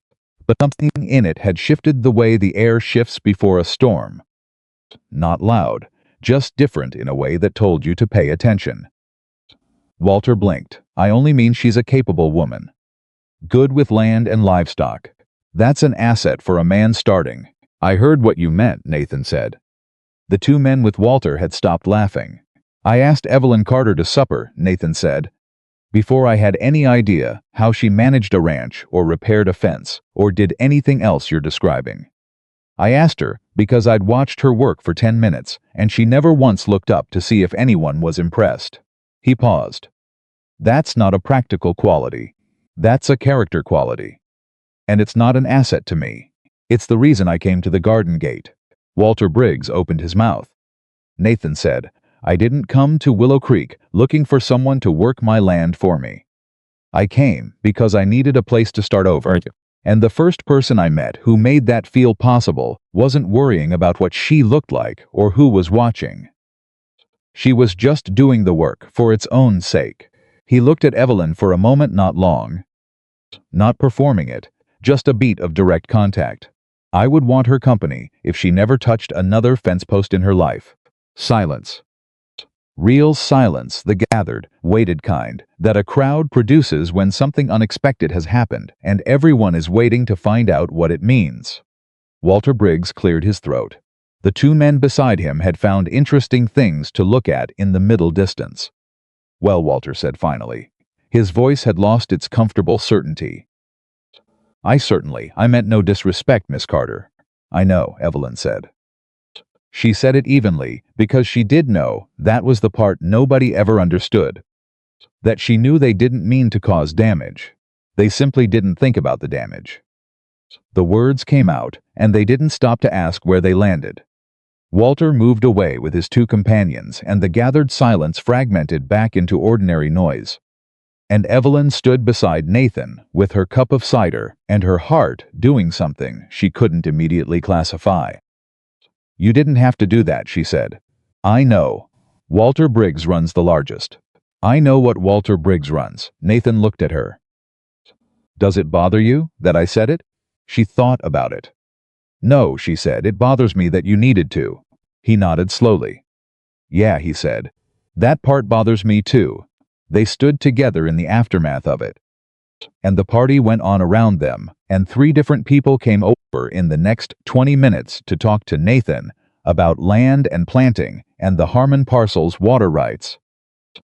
but something in it had shifted the way the air shifts before a storm. Not loud, just different in a way that told you to pay attention. Walter blinked. "I only mean she's a capable woman. Good with land and livestock. That's an asset for a man starting." "I heard what you meant," Nathan said. The two men with Walter had stopped laughing. "I asked Evelyn Carter to supper," Nathan said, "before I had any idea how she managed a ranch or repaired a fence or did anything else you're describing. I asked her because I'd watched her work for 10 minutes, and she never once looked up to see if anyone was impressed." He paused. "That's not a practical quality. That's a character quality. And it's not an asset to me. It's the reason I came to the garden gate." Walter Briggs opened his mouth. Nathan said, "I didn't come to Willow Creek looking for someone to work my land for me. I came because I needed a place to start over. And the first person I met who made that feel possible wasn't worrying about what she looked like or who was watching. She was just doing the work for its own sake." He looked at Evelyn for a moment, not long. "Not performing it, just a beat of direct contact. I would want her company if she never touched another fence post in her life." Silence. Real silence, the gathered, weighted kind, that a crowd produces when something unexpected has happened, and everyone is waiting to find out what it means. Walter Briggs cleared his throat. The two men beside him had found interesting things to look at in the middle distance. "Well," Walter said finally. His voice had lost its comfortable certainty. I meant no disrespect, Miss Carter." "I know," Evelyn said. She said it evenly because she did know that was the part nobody ever understood. That she knew they didn't mean to cause damage. They simply didn't think about the damage. The words came out, and they didn't stop to ask where they landed. Walter moved away with his two companions, and the gathered silence fragmented back into ordinary noise. And Evelyn stood beside Nathan with her cup of cider and her heart doing something she couldn't immediately classify. "You didn't have to do that," she said. "I know. Walter Briggs runs the largest." "I know what Walter Briggs runs." Nathan looked at her. "Does it bother you that I said it?" She thought about it. "No," she said, "it bothers me that you needed to." He nodded slowly. "Yeah," he said. "That part bothers me too." They stood together in the aftermath of it. And the party went on around them, and 3 different people came over in the next 20 minutes to talk to Nathan about land and planting and the Harmon parcel's water rights.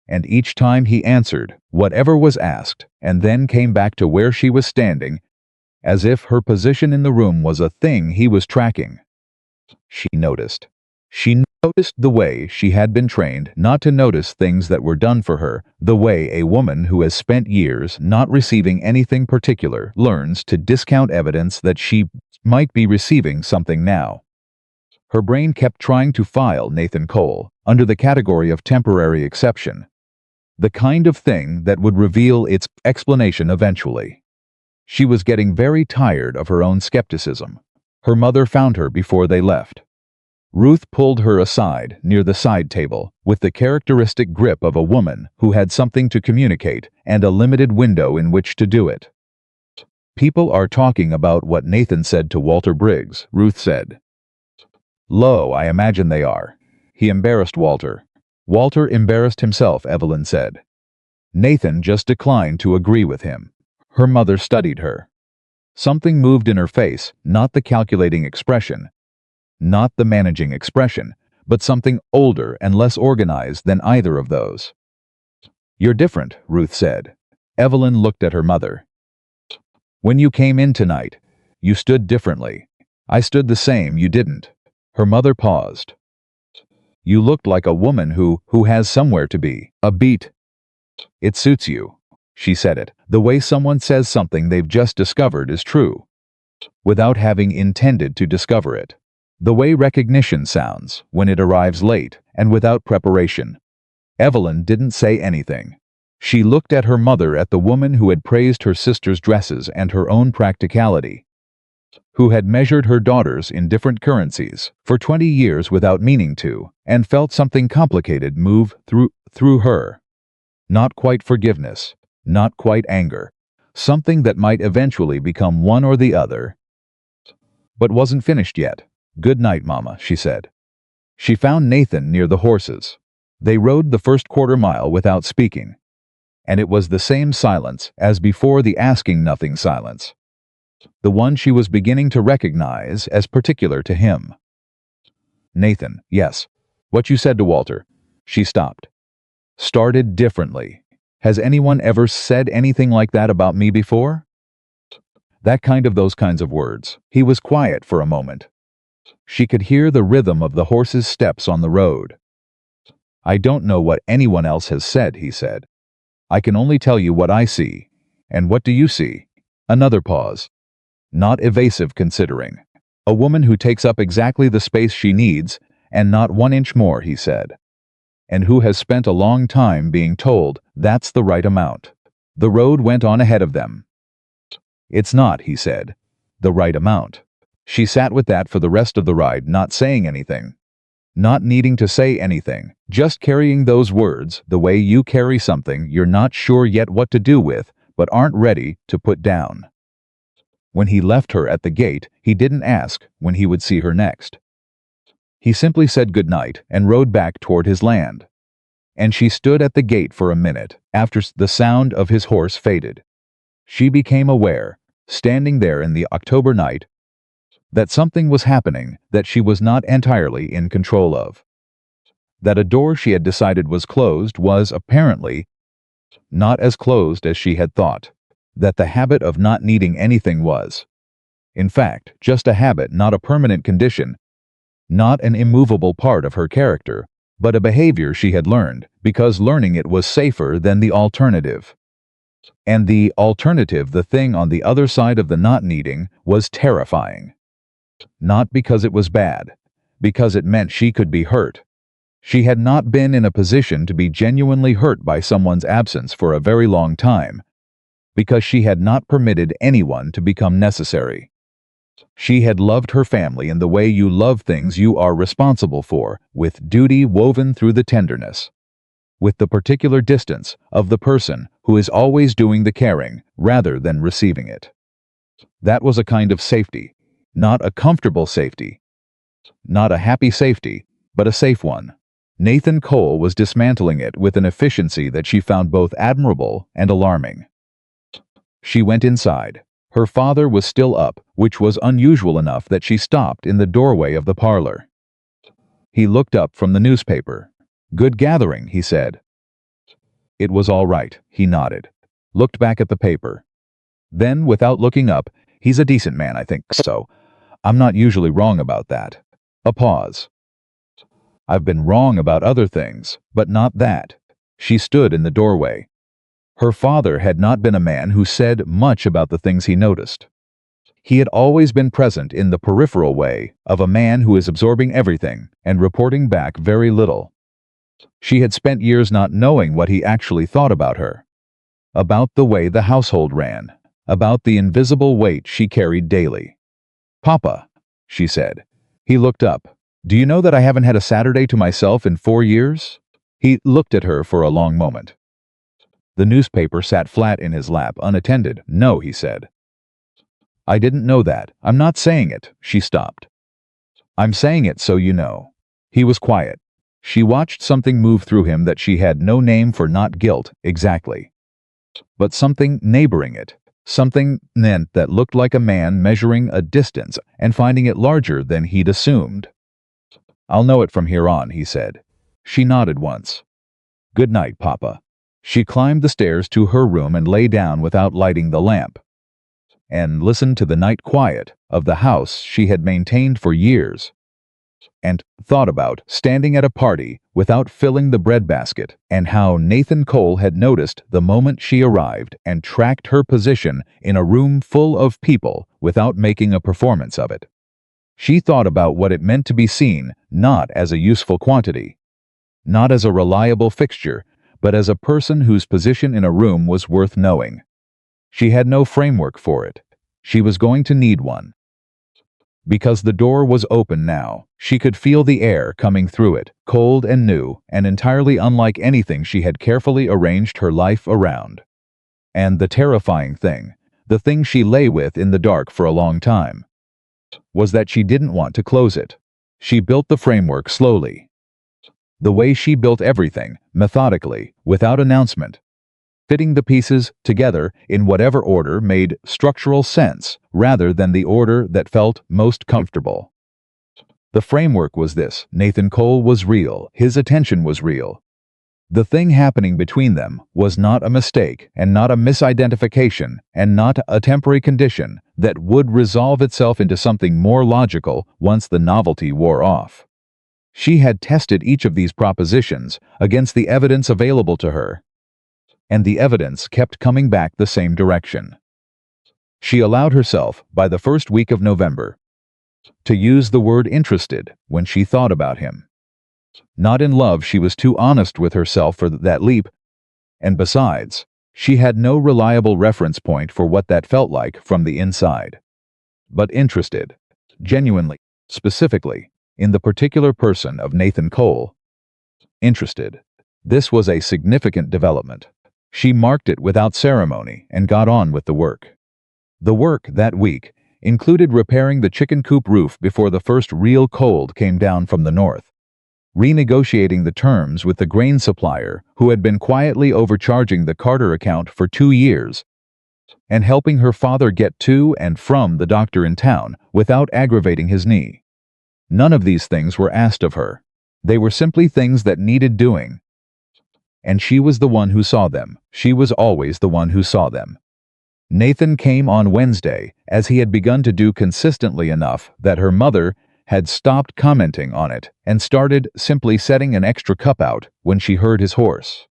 And each time he answered whatever was asked and then came back to where she was standing, as if her position in the room was a thing he was tracking. She noticed. She noticed the way she had been trained not to notice things that were done for her, the way a woman who has spent years not receiving anything particular learns to discount evidence that she might be receiving something now. Her brain kept trying to file Nathan Cole under the category of temporary exception, the kind of thing that would reveal its explanation eventually. She was getting very tired of her own skepticism. Her mother found her before they left. Ruth pulled her aside near the side table with the characteristic grip of a woman who had something to communicate and a limited window in which to do it. "People are talking about what Nathan said to Walter Briggs," Ruth said. "Lo, I imagine they are. He embarrassed Walter." "Walter embarrassed himself," Evelyn said. "Nathan just declined to agree with him." Her mother studied her. Something moved in her face, not the calculating expression, not the managing expression, but something older and less organized than either of those. "You're different," Ruth said. Evelyn looked at her mother. "When you came in tonight, you stood differently. I stood the same, you didn't." Her mother paused. "You looked like a woman who has somewhere to be, a beat." "It suits you." She said it, the way someone says something they've just discovered is true, without having intended to discover it. The way recognition sounds when it arrives late and without preparation. Evelyn didn't say anything. She looked at her mother, at the woman who had praised her sister's dresses and her own practicality. who had measured her daughters in different currencies for 20 years without meaning to, and felt something complicated move through her. Not quite forgiveness, not quite anger, something that might eventually become one or the other, but wasn't finished yet. "Good night, Mama," she said. She found Nathan near the horses. They rode the first quarter mile without speaking, and it was the same silence as before, the asking nothing silence, the one she was beginning to recognize as particular to him. "Nathan, yes. What you said to Walter." She stopped. "Started differently. Has anyone ever said anything like that about me before?" Those kinds of words. He was quiet for a moment. She could hear the rhythm of the horses' steps on the road. "I don't know what anyone else has said," he said. "I can only tell you what I see." "And what do you see?" Another pause. Not evasive, considering. "A woman who takes up exactly the space she needs, and not 1 inch more," he said. "And who has spent a long time being told that's the right amount." The road went on ahead of them. "It's not," he said, "the right amount." She sat with that for the rest of the ride, not saying anything. Not needing to say anything, just carrying those words the way you carry something you're not sure yet what to do with, but aren't ready to put down. When he left her at the gate, he didn't ask when he would see her next. He simply said goodnight and rode back toward his land. And she stood at the gate for a minute after the sound of his horse faded. She became aware, standing there in the October night, that something was happening that she was not entirely in control of. That a door she had decided was closed was apparently not as closed as she had thought. That the habit of not needing anything was, in fact, just a habit, not a permanent condition, not an immovable part of her character, but a behavior she had learned because learning it was safer than the alternative. And the alternative, the thing on the other side of the not needing, was terrifying. Not because it was bad, because it meant she could be hurt. She had not been in a position to be genuinely hurt by someone's absence for a very long time, because she had not permitted anyone to become necessary. She had loved her family in the way you love things you are responsible for, with duty woven through the tenderness, with the particular distance of the person who is always doing the caring rather than receiving it. That was a kind of safety, not a comfortable safety, not a happy safety, but a safe one. Nathan Cole was dismantling it with an efficiency that she found both admirable and alarming. She went inside. Her father was still up, which was unusual enough that she stopped in the doorway of the parlor. He looked up from the newspaper. "Good gathering," he said. "It was all right," he nodded, looked back at the paper. Then, without looking up, "He's a decent man, I think so. I'm not usually wrong about that." A pause. "I've been wrong about other things, but not that." She stood in the doorway. Her father had not been a man who said much about the things he noticed. He had always been present in the peripheral way of a man who is absorbing everything and reporting back very little. She had spent years not knowing what he actually thought about her, about the way the household ran, about the invisible weight she carried daily. "Papa," she said. He looked up. "Do you know that I haven't had a Saturday to myself in 4 years?" He looked at her for a long moment. The newspaper sat flat in his lap, unattended. "No," he said. "I didn't know that. I'm not saying it." She stopped. "I'm saying it so you know." He was quiet. She watched something move through him that she had no name for, not guilt, exactly, but something neighboring it. Something that looked like a man measuring a distance and finding it larger than he'd assumed. "I'll know it from here on," he said. She nodded once. "Good night, Papa." She climbed the stairs to her room and lay down without lighting the lamp, and listened to the night quiet of the house she had maintained for years, and thought about standing at a party without filling the breadbasket, and how Nathan Cole had noticed the moment she arrived and tracked her position in a room full of people without making a performance of it. She thought about what it meant to be seen, not as a useful quantity, not as a reliable fixture, but as a person whose position in a room was worth knowing. She had no framework for it. She was going to need one. Because the door was open now, she could feel the air coming through it, cold and new, and entirely unlike anything she had carefully arranged her life around. And the terrifying thing, the thing she lay with in the dark for a long time, was that she didn't want to close it. She built the framework slowly. The way she built everything, methodically, without announcement. Fitting the pieces together in whatever order made structural sense rather than the order that felt most comfortable. The framework was this: Nathan Cole was real, his attention was real. The thing happening between them was not a mistake and not a misidentification and not a temporary condition that would resolve itself into something more logical once the novelty wore off. She had tested each of these propositions against the evidence available to her, and the evidence kept coming back the same direction. She allowed herself, by the first week of November, to use the word interested when she thought about him. Not in love, she was too honest with herself for that leap, and besides, she had no reliable reference point for what that felt like from the inside. But interested, genuinely, specifically, in the particular person of Nathan Cole. Interested. This was a significant development. She marked it without ceremony and got on with the work. The work that week included repairing the chicken coop roof before the first real cold came down from the north, renegotiating the terms with the grain supplier who had been quietly overcharging the Carter account for 2 years, and helping her father get to and from the doctor in town without aggravating his knee. None of these things were asked of her. They were simply things that needed doing. And she was the one who saw them. She was always the one who saw them. Nathan came on Wednesday, as he had begun to do consistently enough that her mother had stopped commenting on it and started simply setting an extra cup out when she heard his horse.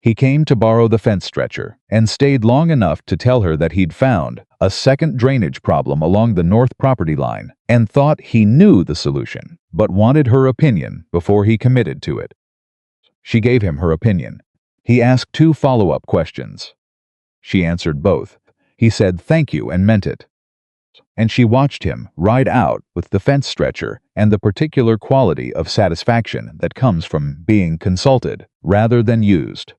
He came to borrow the fence stretcher and stayed long enough to tell her that he'd found a second drainage problem along the north property line and thought he knew the solution, but wanted her opinion before he committed to it. She gave him her opinion. He asked 2 follow-up questions. She answered both. He said thank you and meant it. And she watched him ride out with the fence stretcher and the particular quality of satisfaction that comes from being consulted rather than used.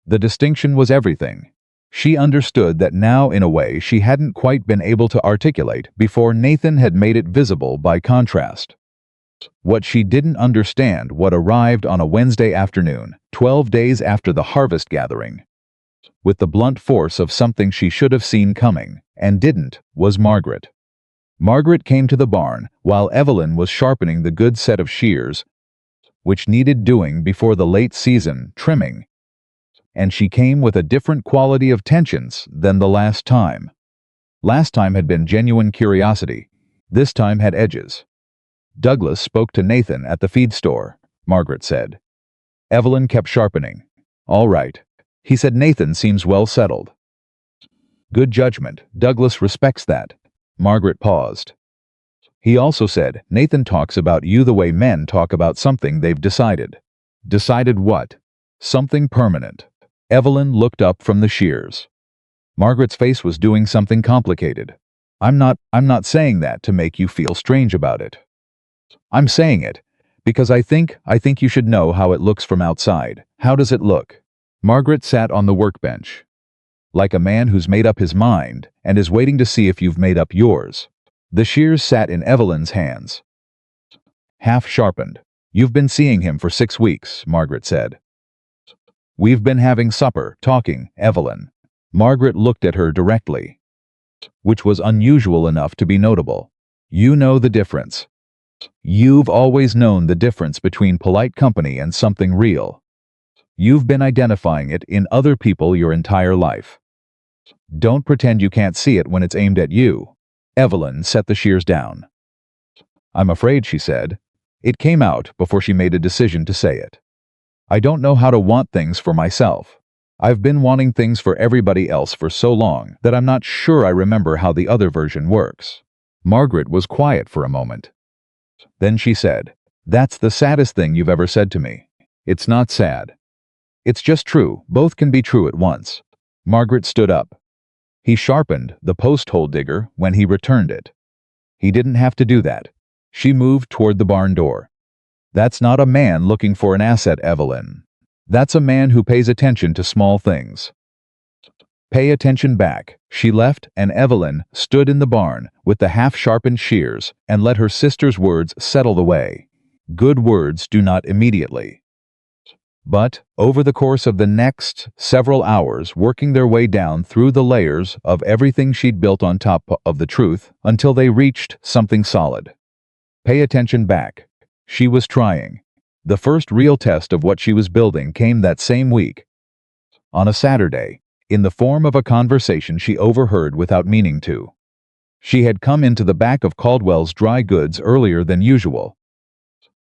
The distinction was everything. She understood that now in a way she hadn't quite been able to articulate before Nathan had made it visible by contrast. What she didn't understand, what arrived on a Wednesday afternoon, 12 days after the harvest gathering, with the blunt force of something she should have seen coming, and didn't, was Margaret. Margaret came to the barn while Evelyn was sharpening the good set of shears, which needed doing before the late season trimming, and she came with a different quality of tensions than the last time. Last time had been genuine curiosity. This time had edges. Douglas spoke to Nathan at the feed store, Margaret said. Evelyn kept sharpening. All right. He said Nathan seems well settled. Good judgment. Douglas respects that. Margaret paused. He also said, Nathan talks about you the way men talk about something they've decided. Decided what? Something permanent. Evelyn looked up from the shears. Margaret's face was doing something complicated. I'm not saying that to make you feel strange about it. I'm saying it because I think you should know how it looks from outside. How does it look? Margaret sat on the workbench, like a man who's made up his mind and is waiting to see if you've made up yours. The shears sat in Evelyn's hands, half sharpened. You've been seeing him for 6 weeks, Margaret said. We've been having supper, talking, Evelyn. Margaret looked at her directly, which was unusual enough to be notable. You know the difference. You've always known the difference between polite company and something real. You've been identifying it in other people your entire life. Don't pretend you can't see it when it's aimed at you. Evelyn set the shears down. I'm afraid, she said. It came out before she made a decision to say it. I don't know how to want things for myself. I've been wanting things for everybody else for so long that I'm not sure I remember how the other version works. Margaret was quiet for a moment. Then she said, That's the saddest thing you've ever said to me. It's not sad. It's just true. Both can be true at once. Margaret stood up. He sharpened the post hole digger when he returned it. He didn't have to do that. She moved toward the barn door. That's not a man looking for an asset, Evelyn. That's a man who pays attention to small things. Pay attention back. She left, and Evelyn stood in the barn with the half-sharpened shears and let her sister's words settle the way. Good words do not immediately. But, over the course of the next several hours, working their way down through the layers of everything she'd built on top of the truth until they reached something solid. Pay attention back. She was trying. The first real test of what she was building came that same week. On a Saturday, in the form of a conversation she overheard without meaning to. She had come into the back of Caldwell's dry goods earlier than usual.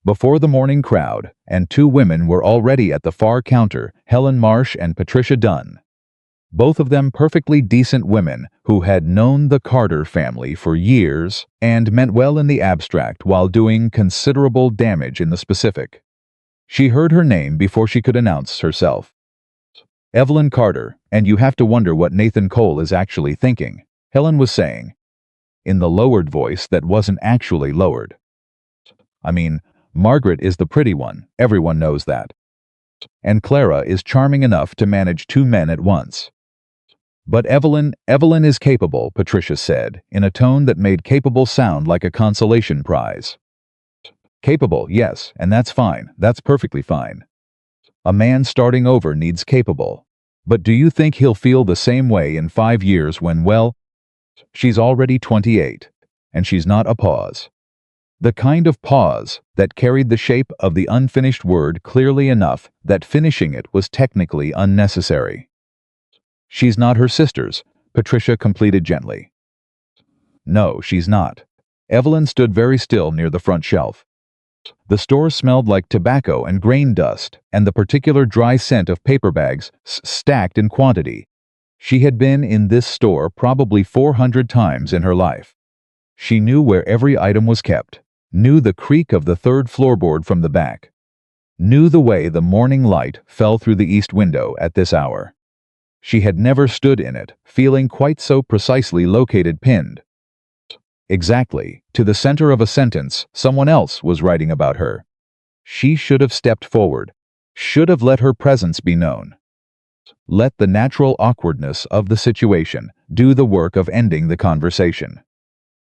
Before the morning crowd, and two women were already at the far counter, Helen Marsh and Patricia Dunn. Both of them perfectly decent women who had known the Carter family for years and meant well in the abstract while doing considerable damage in the specific. She heard her name before she could announce herself. Evelyn Carter, and you have to wonder what Nathan Cole is actually thinking, Helen was saying, in the lowered voice that wasn't actually lowered. I mean, Margaret is the pretty one, everyone knows that. And Clara is charming enough to manage two men at once. But Evelyn is capable, Patricia said, in a tone that made capable sound like a consolation prize. Capable, yes, and that's fine, that's perfectly fine. A man starting over needs capable. But do you think he'll feel the same way in 5 years when, well, she's already 28, and she's not a pause. The kind of pause that carried the shape of the unfinished word clearly enough that finishing it was technically unnecessary. She's not her sister's, Patricia completed gently. No, she's not. Evelyn stood very still near the front shelf. The store smelled like tobacco and grain dust, and the particular dry scent of paper bags stacked in quantity. She had been in this store probably 400 times in her life. She knew where every item was kept, knew the creak of the third floorboard from the back, knew the way the morning light fell through the east window at this hour. She had never stood in it, feeling quite so precisely located pinned. Exactly, to the center of a sentence, someone else was writing about her. She should have stepped forward, should have let her presence be known. Let the natural awkwardness of the situation do the work of ending the conversation.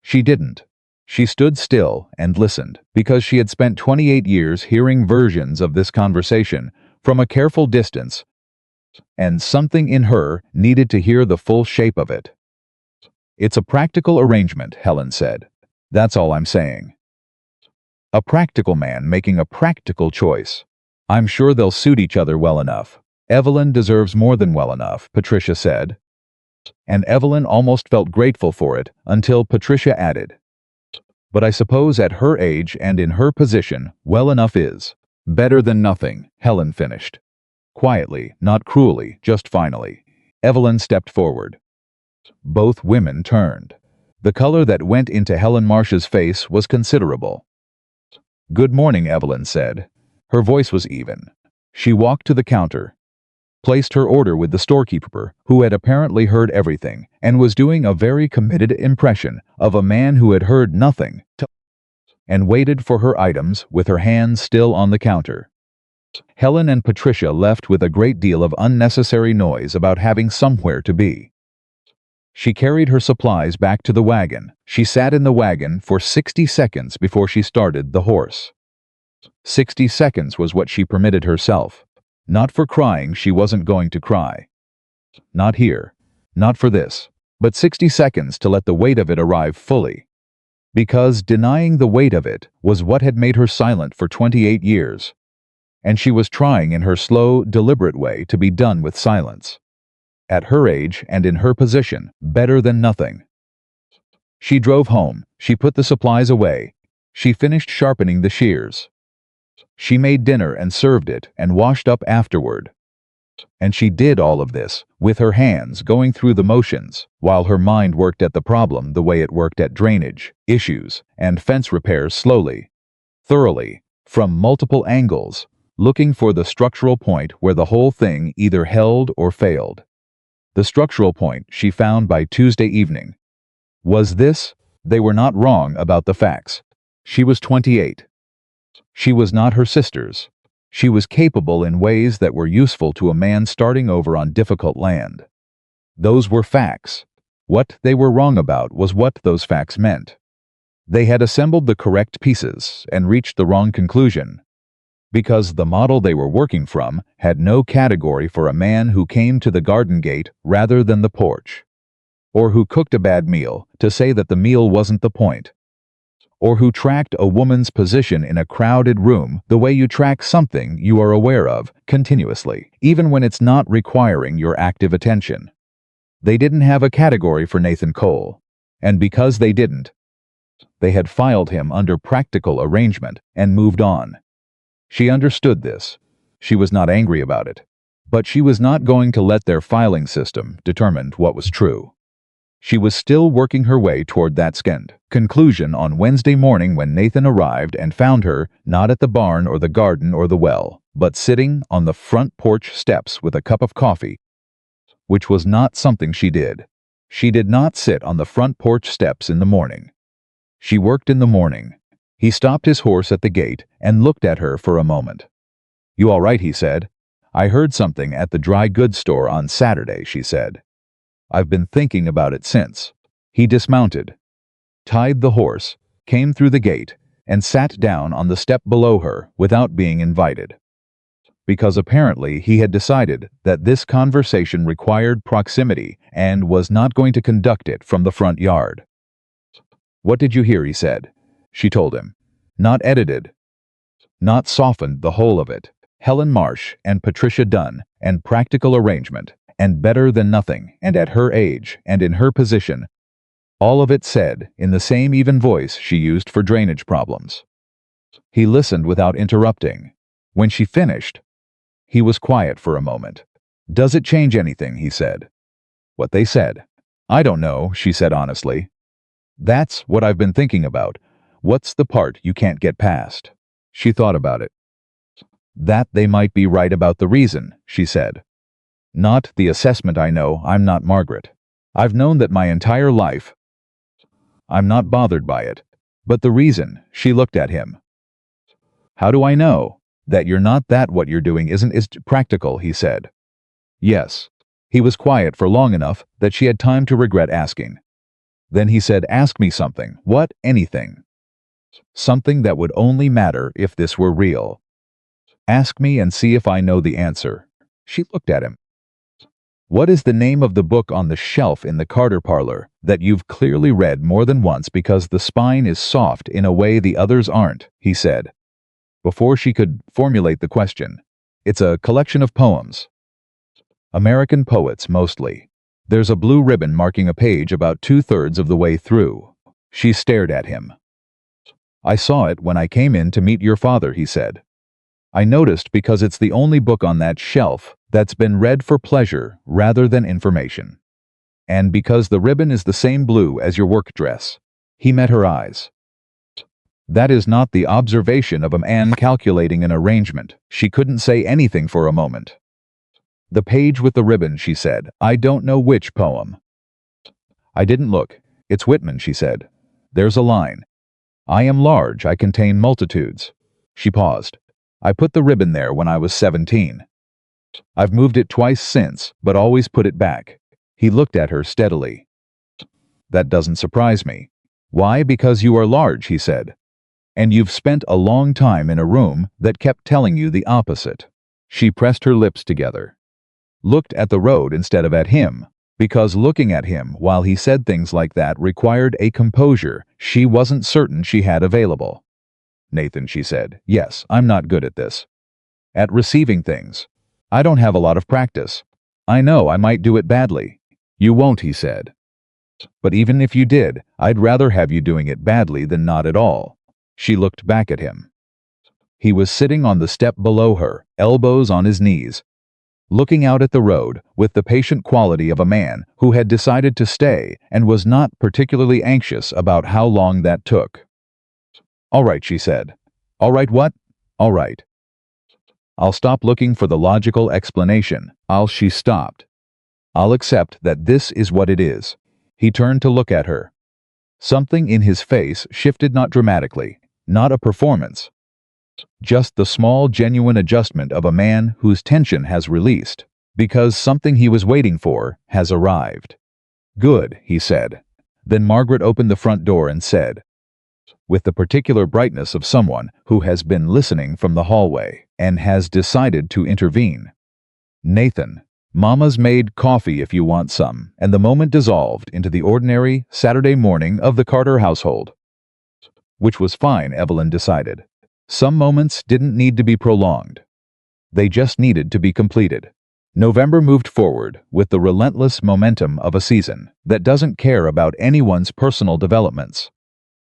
She didn't. She stood still and listened, because she had spent 28 years hearing versions of this conversation from a careful distance, and something in her needed to hear the full shape of it. It's a practical arrangement, Helen said. That's all I'm saying. A practical man making a practical choice. I'm sure they'll suit each other well enough. Evelyn deserves more than well enough, Patricia said. And Evelyn almost felt grateful for it until Patricia added, but I suppose at her age and in her position, well enough is better than nothing, Helen finished. Quietly, not cruelly, just finally. Evelyn stepped forward. Both women turned. The color that went into Helen Marsh's face was considerable. Good morning, Evelyn said. Her voice was even. She walked to the counter, placed her order with the storekeeper, who had apparently heard everything, and was doing a very committed impression of a man who had heard nothing, and waited for her items with her hands still on the counter. Helen and Patricia left with a great deal of unnecessary noise about having somewhere to be. She carried her supplies back to the wagon. She sat in the wagon for 60 seconds before she started the horse. 60 seconds was what she permitted herself. Not for crying, she wasn't going to cry. Not here. Not for this. But 60 seconds to let the weight of it arrive fully. Because denying the weight of it was what had made her silent for 28 years. And she was trying in her slow, deliberate way to be done with silence. At her age and in her position, better than nothing. She drove home. She put the supplies away. She finished sharpening the shears. She made dinner and served it and washed up afterward. And she did all of this, with her hands going through the motions, while her mind worked at the problem the way it worked at drainage, issues, and fence repairs slowly, thoroughly, from multiple angles, looking for the structural point where the whole thing either held or failed. The structural point she found by Tuesday evening. Was this, They were not wrong about the facts. She was 28. She was not her sisters. She was capable in ways that were useful to a man starting over on difficult land. Those were facts. What they were wrong about was what those facts meant. They had assembled the correct pieces and reached the wrong conclusion, because the model they were working from had no category for a man who came to the garden gate rather than the porch, or who cooked a bad meal to say that the meal wasn't the point, or who tracked a woman's position in a crowded room the way you track something you are aware of continuously, even when it's not requiring your active attention. They didn't have a category for Nathan Cole, and because they didn't, they had filed him under practical arrangement and moved on. She understood this. She was not angry about it, but she was not going to let their filing system determine what was true. She was still working her way toward that skinned conclusion on Wednesday morning when Nathan arrived and found her not at the barn or the garden or the well, but sitting on the front porch steps with a cup of coffee, which was not something she did. She did not sit on the front porch steps in the morning. She worked in the morning. He stopped his horse at the gate and looked at her for a moment. "You all right?" he said. "I heard something at the dry goods store on Saturday," she said. "I've been thinking about it since." He dismounted, tied the horse, came through the gate, and sat down on the step below her without being invited, because apparently he had decided that this conversation required proximity and was not going to conduct it from the front yard. "What did you hear?" he said. She told him. Not edited, not softened, the whole of it. Helen Marsh and Patricia Dunn, and practical arrangement, and better than nothing, and at her age, and in her position. All of it said, in the same even voice she used for drainage problems. He listened without interrupting. When she finished, he was quiet for a moment. "Does it change anything?" he said. "What they said?" "I don't know," she said honestly. "That's what I've been thinking about. What's the part you can't get past?" She thought about it. "That they might be right about the reason," she said. "Not the assessment. I know I'm not Margaret. I've known that my entire life. I'm not bothered by it. But the reason," she looked at him. "How do I know that you're not, that what you're doing isn't is practical?" he said. "Yes." He was quiet for long enough that she had time to regret asking. Then he said, "Ask me something." "What?" "Anything. Something that would only matter if this were real. Ask me and see if I know the answer." She looked at him. "What is the name of the book on the shelf in the Carter parlor that you've clearly read more than once because the spine is soft in a way the others aren't?" he said, before she could formulate the question. "It's a collection of poems. American poets, mostly. There's a blue ribbon marking a page about 2/3 of the way through." She stared at him. "I saw it when I came in to meet your father," he said. "I noticed because it's the only book on that shelf that's been read for pleasure rather than information. And because the ribbon is the same blue as your work dress." He met her eyes. "That is not the observation of a man calculating an arrangement." She couldn't say anything for a moment. "The page with the ribbon," she said. "I don't know which poem." "I didn't look. It's Whitman," she said. "There's a line. 'I am large, I contain multitudes.'" She paused. "I put the ribbon there when I was 17. I've moved it twice since, but always put it back." He looked at her steadily. "That doesn't surprise me." "Why? Because you are large," he said. "And you've spent a long time in a room that kept telling you the opposite." She pressed her lips together. Looked at the road instead of at him, because looking at him while he said things like that required a composure she wasn't certain she had available. "Nathan," she said, "yes, I'm not good at this. At receiving things. I don't have a lot of practice. I know I might do it badly." "You won't," he said. "But even if you did, I'd rather have you doing it badly than not at all." She looked back at him. He was sitting on the step below her, elbows on his knees, looking out at the road with the patient quality of a man who had decided to stay and was not particularly anxious about how long that took. "All right," she said. "All right what?" "All right. I'll stop looking for the logical explanation. She stopped. "I'll accept that this is what it is." He turned to look at her. Something in his face shifted, not dramatically, not a performance, just the small, genuine adjustment of a man whose tension has released, because something he was waiting for has arrived. "Good," he said. Then Margaret opened the front door and said, with the particular brightness of someone who has been listening from the hallway and has decided to intervene, "Nathan, Mama's made coffee if you want some," and the moment dissolved into the ordinary Saturday morning of the Carter household. Which was fine, Evelyn decided. Some moments didn't need to be prolonged. They just needed to be completed. November moved forward with the relentless momentum of a season that doesn't care about anyone's personal developments.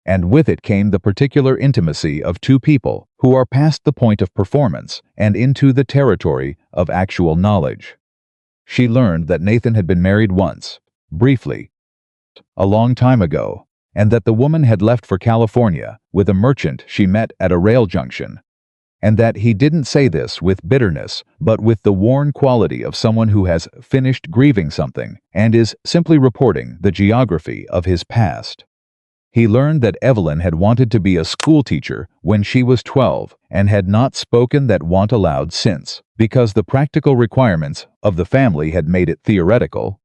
And with it came the particular intimacy of two people who are past the point of performance and into the territory of actual knowledge. She learned that Nathan had been married once, briefly, a long time ago, and that the woman had left for California with a merchant she met at a rail junction, and that he didn't say this with bitterness, but with the worn quality of someone who has finished grieving something and is simply reporting the geography of his past. He learned that Evelyn had wanted to be a schoolteacher when she was 12 and had not spoken that want aloud since, because the practical requirements of the family had made it theoretical,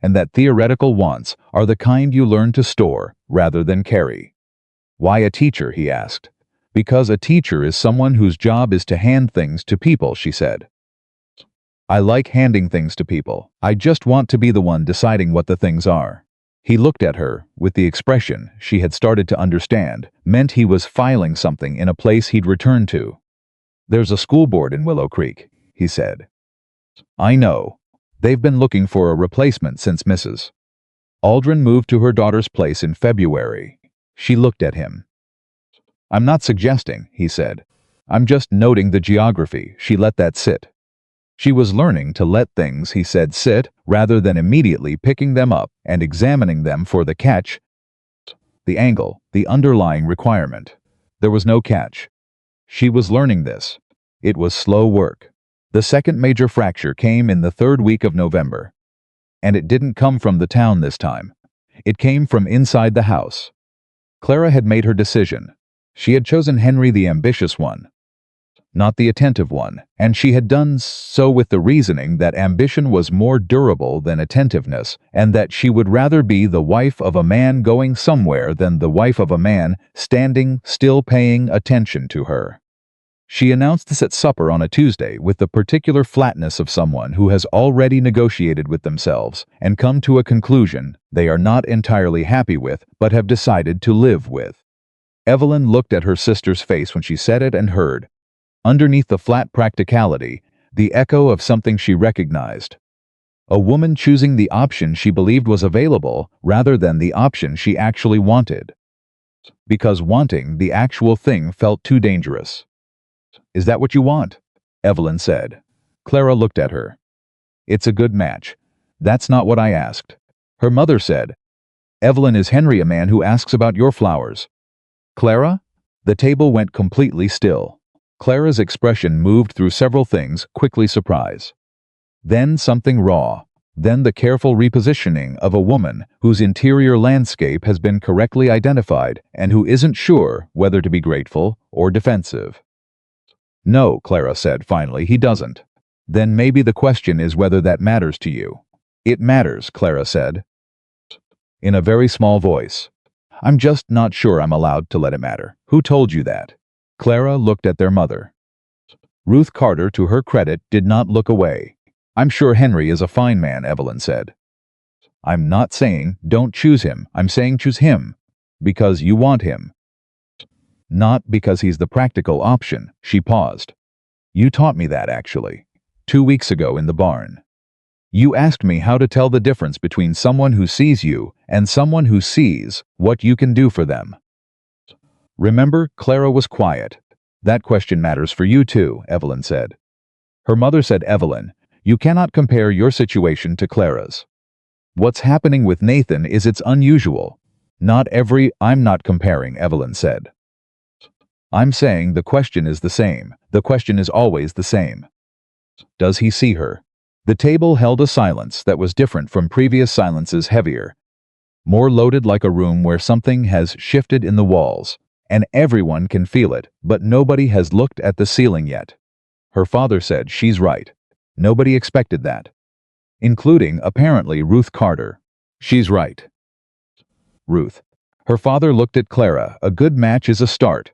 and that theoretical wants are the kind you learn to store rather than carry. "Why a teacher?" he asked. "Because a teacher is someone whose job is to hand things to people," she said. "I like handing things to people. I just want to be the one deciding what the things are." He looked at her with the expression she had started to understand meant he was filing something in a place he'd return to. "There's a school board in Willow Creek," he said. "I know. They've been looking for a replacement since Mrs. Aldrin moved to her daughter's place in February." She looked at him. "I'm not suggesting," he said. "I'm just noting the geography." She let that sit. She was learning to let things, he said, sit, rather than immediately picking them up and examining them for the catch, the angle, the underlying requirement. There was no catch. She was learning this. It was slow work. The second major fracture came in the third week of November. And it didn't come from the town this time. It came from inside the house. Clara had made her decision. She had chosen Henry, the ambitious one, not the attentive one, and she had done so with the reasoning that ambition was more durable than attentiveness, and that she would rather be the wife of a man going somewhere than the wife of a man standing still paying attention to her. She announced this at supper on a Tuesday with the particular flatness of someone who has already negotiated with themselves and come to a conclusion they are not entirely happy with but have decided to live with. Evelyn looked at her sister's face when she said it and heard, underneath the flat practicality, the echo of something she recognized. A woman choosing the option she believed was available rather than the option she actually wanted. Because wanting the actual thing felt too dangerous. "Is that what you want?" Evelyn said. Clara looked at her. "It's a good match. That's not what I asked." Her mother said, "Evelyn, is Henry a man who asks about your flowers?" "Clara?" The table went completely still. Clara's expression moved through several things, quickly surprise. Then something raw. Then the careful repositioning of a woman whose interior landscape has been correctly identified and who isn't sure whether to be grateful or defensive. "No," Clara said finally, "he doesn't." "Then maybe the question is whether that matters to you." "It matters," Clara said, in a very small voice. "I'm just not sure I'm allowed to let it matter." "Who told you that?" Clara looked at their mother. Ruth Carter, to her credit, did not look away. "I'm sure Henry is a fine man," Evelyn said. "I'm not saying don't choose him. I'm saying choose him because you want him. Not because he's the practical option." She paused. "You taught me that, actually, 2 weeks ago in the barn. You asked me how to tell the difference between someone who sees you and someone who sees what you can do for them." Remember, Clara was quiet. "That question matters for you too," Evelyn said. Her mother said, "Evelyn, you cannot compare your situation to Clara's. What's happening with Nathan is it's unusual. I'm not comparing," Evelyn said. "I'm saying the question is the same. The question is always the same. Does he see her?" The table held a silence that was different from previous silences, heavier. more loaded, like a room where something has shifted in the walls, and everyone can feel it, but nobody has looked at the ceiling yet. Her father said, "She's right." Nobody expected that, including, apparently, Ruth Carter. "She's right." Ruth. Her father looked at Clara. "A good match is a start."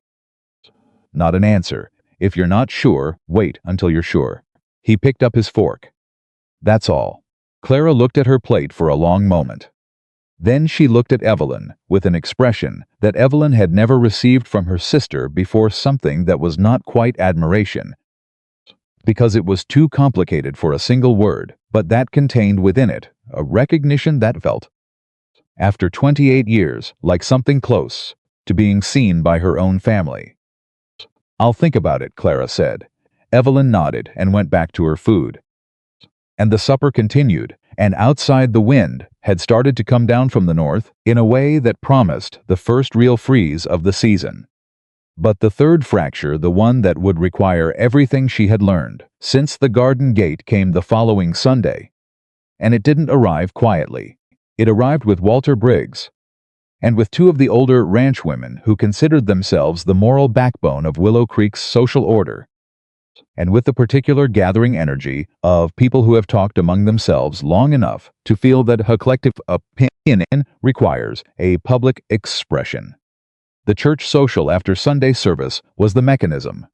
Not an answer. "If you're not sure, wait until you're sure." He picked up his fork. "That's all." Clara looked at her plate for a long moment. Then she looked at Evelyn, with an expression that Evelyn had never received from her sister before, something that was not quite admiration, because it was too complicated for a single word, but that contained within it a recognition that felt, after 28 years, like something close to being seen by her own family. "I'll think about it," Clara said. Evelyn nodded and went back to her food. And the supper continued, and outside the wind had started to come down from the north in a way that promised the first real freeze of the season. But the third fracture, the one that would require everything she had learned since the garden gate, came the following Sunday. And it didn't arrive quietly. It arrived with Walter Briggs, and with two of the older ranch women who considered themselves the moral backbone of Willow Creek's social order, and with the particular gathering energy of people who have talked among themselves long enough to feel that a collective opinion requires a public expression. The church social after Sunday service was the mechanism.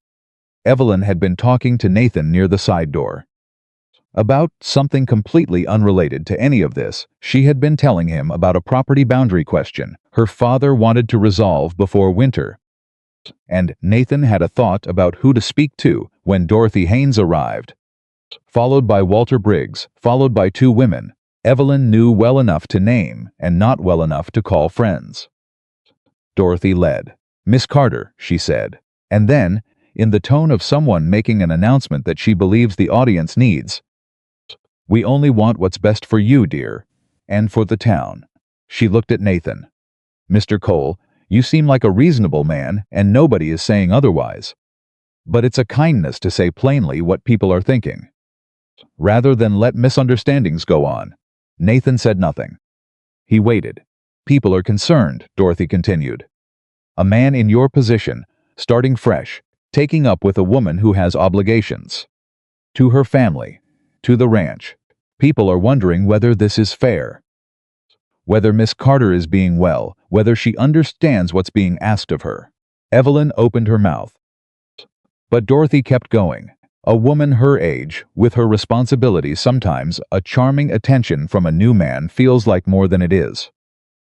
Evelyn had been talking to Nathan near the side door about something completely unrelated to any of this. She had been telling him about a property boundary question her father wanted to resolve before winter. And Nathan had a thought about who to speak to when Dorothy Haynes arrived, followed by Walter Briggs, followed by two women Evelyn knew well enough to name and not well enough to call friends. Dorothy led. "Miss Carter," she said, and then, in the tone of someone making an announcement that she believes the audience needs, "We only want what's best for you, dear, and for the town." She looked at Nathan. "Mr. Cole, you seem like a reasonable man, and nobody is saying otherwise. But it's a kindness to say plainly what people are thinking, rather than let misunderstandings go on." Nathan said nothing. He waited. "People are concerned," Dorothy continued. "A man in your position, starting fresh, taking up with a woman who has obligations to her family, to the ranch. People are wondering whether this is fair, whether Miss Carter is being well, whether she understands what's being asked of her." Evelyn opened her mouth, but Dorothy kept going. "A woman her age, with her responsibilities, sometimes a charming attention from a new man feels like more than it is.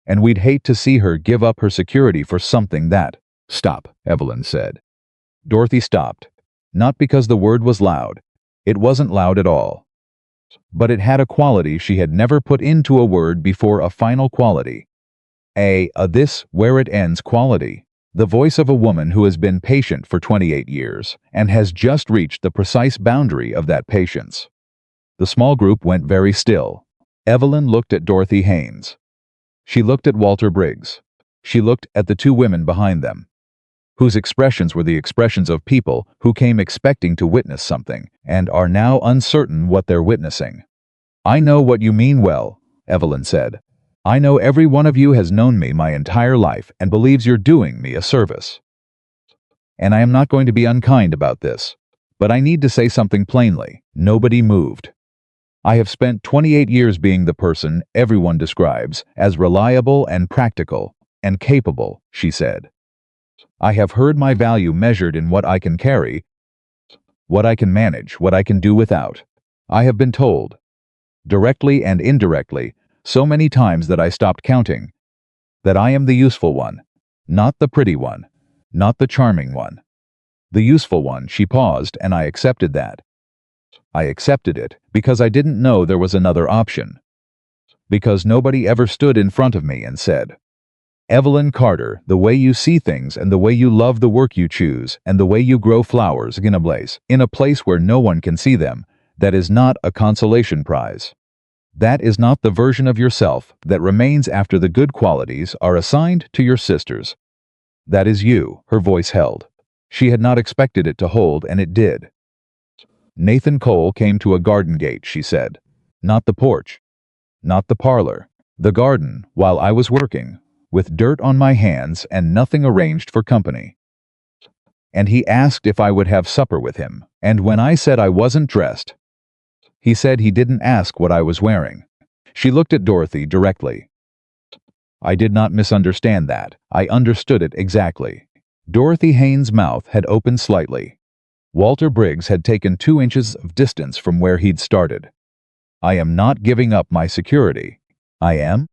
And we'd hate to see her give up her security for something that—" "Stop," Evelyn said. Dorothy stopped. Not because the word was loud. It wasn't loud at all. But it had a quality she had never put into a word before, a final quality. A this where it ends quality. The voice of a woman who has been patient for 28 years and has just reached the precise boundary of that patience. The small group went very still. Evelyn looked at Dorothy Haynes. She looked at Walter Briggs. She looked at the two women behind them, whose expressions were the expressions of people who came expecting to witness something and are now uncertain what they're witnessing. "I know what you mean well," Evelyn said. "I know every one of you has known me my entire life and believes you're doing me a service. And I am not going to be unkind about this, but I need to say something plainly." Nobody moved. "I have spent 28 years being the person everyone describes as reliable and practical and capable," she said. "I have heard my value measured in what I can carry, what I can manage, what I can do without. I have been told, directly and indirectly, so many times that I stopped counting, that I am the useful one, not the pretty one, not the charming one. The useful one." She paused, and I accepted that. I accepted it because I didn't know there was another option. Because nobody ever stood in front of me and said, "Evelyn Carter, the way you see things and the way you love the work you choose and the way you grow flowers in a place where no one can see them, that is not a consolation prize. That is not the version of yourself that remains after the good qualities are assigned to your sisters. That is you." Her voice held. She had not expected it to hold, and it did. "Nathan Cole came to a garden gate," she said. "Not the porch. Not the parlor. The garden, while I was working, with dirt on my hands and nothing arranged for company. And he asked if I would have supper with him, and when I said I wasn't dressed, he said he didn't ask what I was wearing. She looked at Dorothy directly. I did not misunderstand that. I understood it exactly. Dorothy Haynes' mouth had opened slightly. Walter Briggs had taken 2 inches of distance from where he'd started. I am not giving up my security. I am,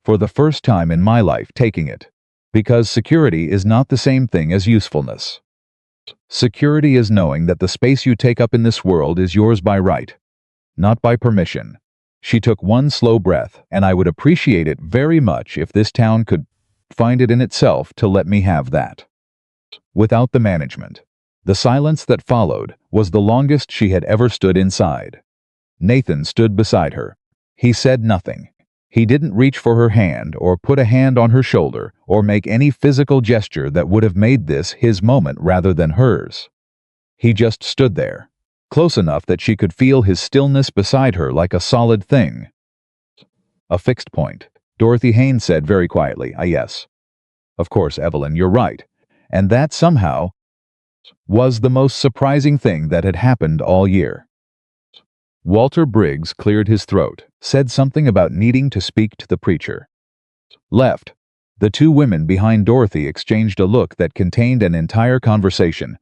for the first time in my life, taking it. Because security is not the same thing as usefulness. Security is knowing that the space you take up in this world is yours by right, not by permission. She took one slow breath, and I would appreciate it very much if this town could find it in itself to let me have that. Without the management. The silence that followed was the longest she had ever stood inside. Nathan stood beside her. He said nothing. He didn't reach for her hand or put a hand on her shoulder or make any physical gesture that would have made this his moment rather than hers. He just stood there, close enough that she could feel his stillness beside her like a solid thing. A fixed point. Dorothy Haynes said very quietly, yes. Of course, Evelyn, you're right. And that somehow was the most surprising thing that had happened all year. Walter Briggs cleared his throat, said something about needing to speak to the preacher. Left. The 2 women behind Dorothy exchanged a look that contained an entire conversation.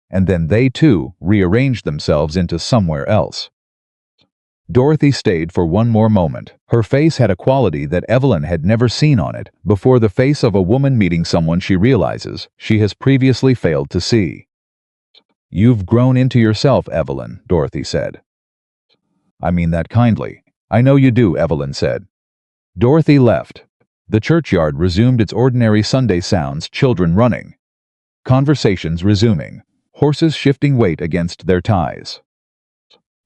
And then they too rearranged themselves into somewhere else. Dorothy stayed for one more moment. Her face had a quality that Evelyn had never seen on it before, the face of a woman meeting someone she realizes she has previously failed to see. You've grown into yourself, Evelyn, Dorothy said. I mean that kindly. I know you do, Evelyn said. Dorothy left. The churchyard resumed its ordinary Sunday sounds, children running, conversations resuming, horses shifting weight against their ties.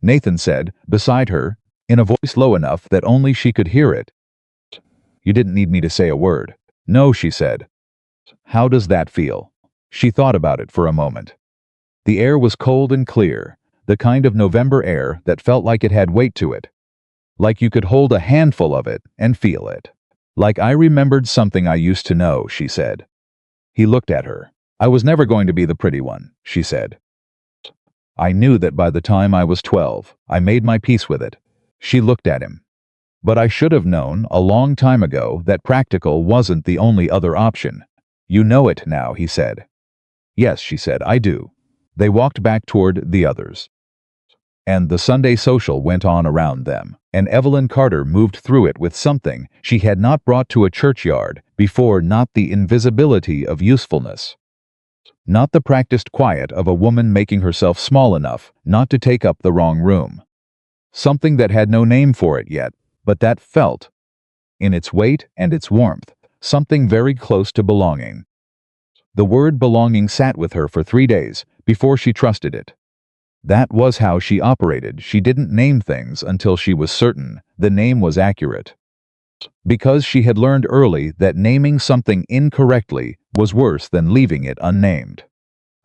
Nathan said, beside her, in a voice low enough that only she could hear it. You didn't need me to say a word. No, she said. How does that feel? She thought about it for a moment. The air was cold and clear, the kind of November air that felt like it had weight to it. Like you could hold a handful of it and feel it. Like I remembered something I used to know, she said. He looked at her. I was never going to be the pretty one, she said. I knew that by the time I was 12, I made my peace with it. She looked at him. But I should have known a long time ago that practical wasn't the only other option. You know it now, he said. Yes, she said, I do. They walked back toward the others. And the Sunday social went on around them, and Evelyn Carter moved through it with something she had not brought to a churchyard before, not the invisibility of usefulness. Not the practiced quiet of a woman making herself small enough not to take up the wrong room. Something that had no name for it yet, but that felt, in its weight and its warmth, something very close to belonging. The word belonging sat with her for 3 days before she trusted it. That was how she operated. She didn't name things until she was certain the name was accurate. Because she had learned early that naming something incorrectly was worse than leaving it unnamed.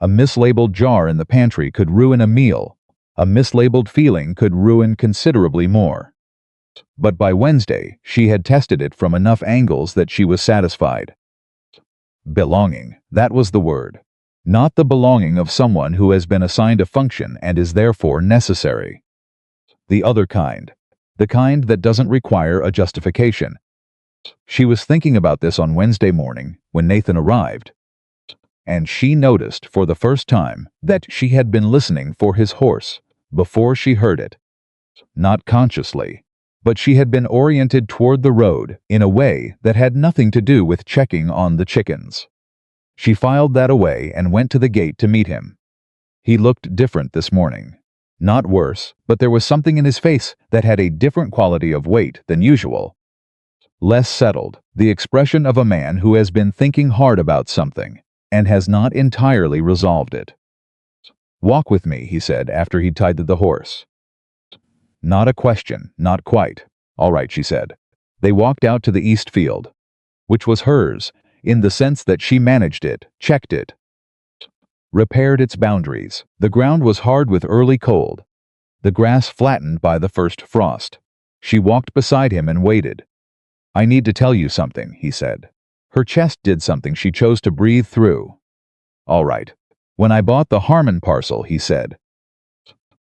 A mislabeled jar in the pantry could ruin a meal. A mislabeled feeling could ruin considerably more. But by Wednesday, she had tested it from enough angles that she was satisfied. Belonging, that was the word. Not the belonging of someone who has been assigned a function and is therefore necessary. The other kind. The kind that doesn't require a justification. She was thinking about this on Wednesday morning when Nathan arrived, and she noticed for the first time that she had been listening for his horse before she heard it. Not consciously, but she had been oriented toward the road in a way that had nothing to do with checking on the chickens. She filed that away and went to the gate to meet him. He looked different this morning. Not worse, but there was something in his face that had a different quality of weight than usual. Less settled, the expression of a man who has been thinking hard about something and has not entirely resolved it. Walk with me, he said after he'd tied the horse. Not a question, not quite. All right, she said. They walked out to the east field, which was hers, in the sense that she managed it, checked it, repaired its boundaries. The ground was hard with early cold, the grass flattened by the first frost. She walked beside him and waited. "I need to tell you something," he said. Her chest did something she chose to breathe through. "All right. When I bought the Harmon parcel," he said,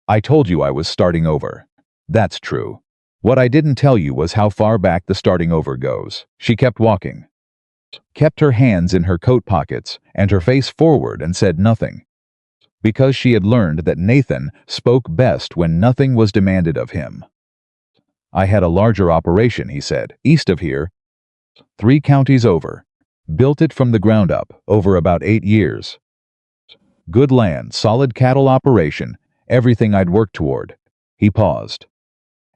"I told you I was starting over. That's true. What I didn't tell you was how far back the starting over goes." She kept walking, kept her hands in her coat pockets and her face forward and said nothing. Because she had learned that Nathan spoke best when nothing was demanded of him. "I had a larger operation," he said, "east of here, 3 counties over. Built it from the ground up, over about 8 years. Good land, solid cattle operation, everything I'd worked toward." He paused.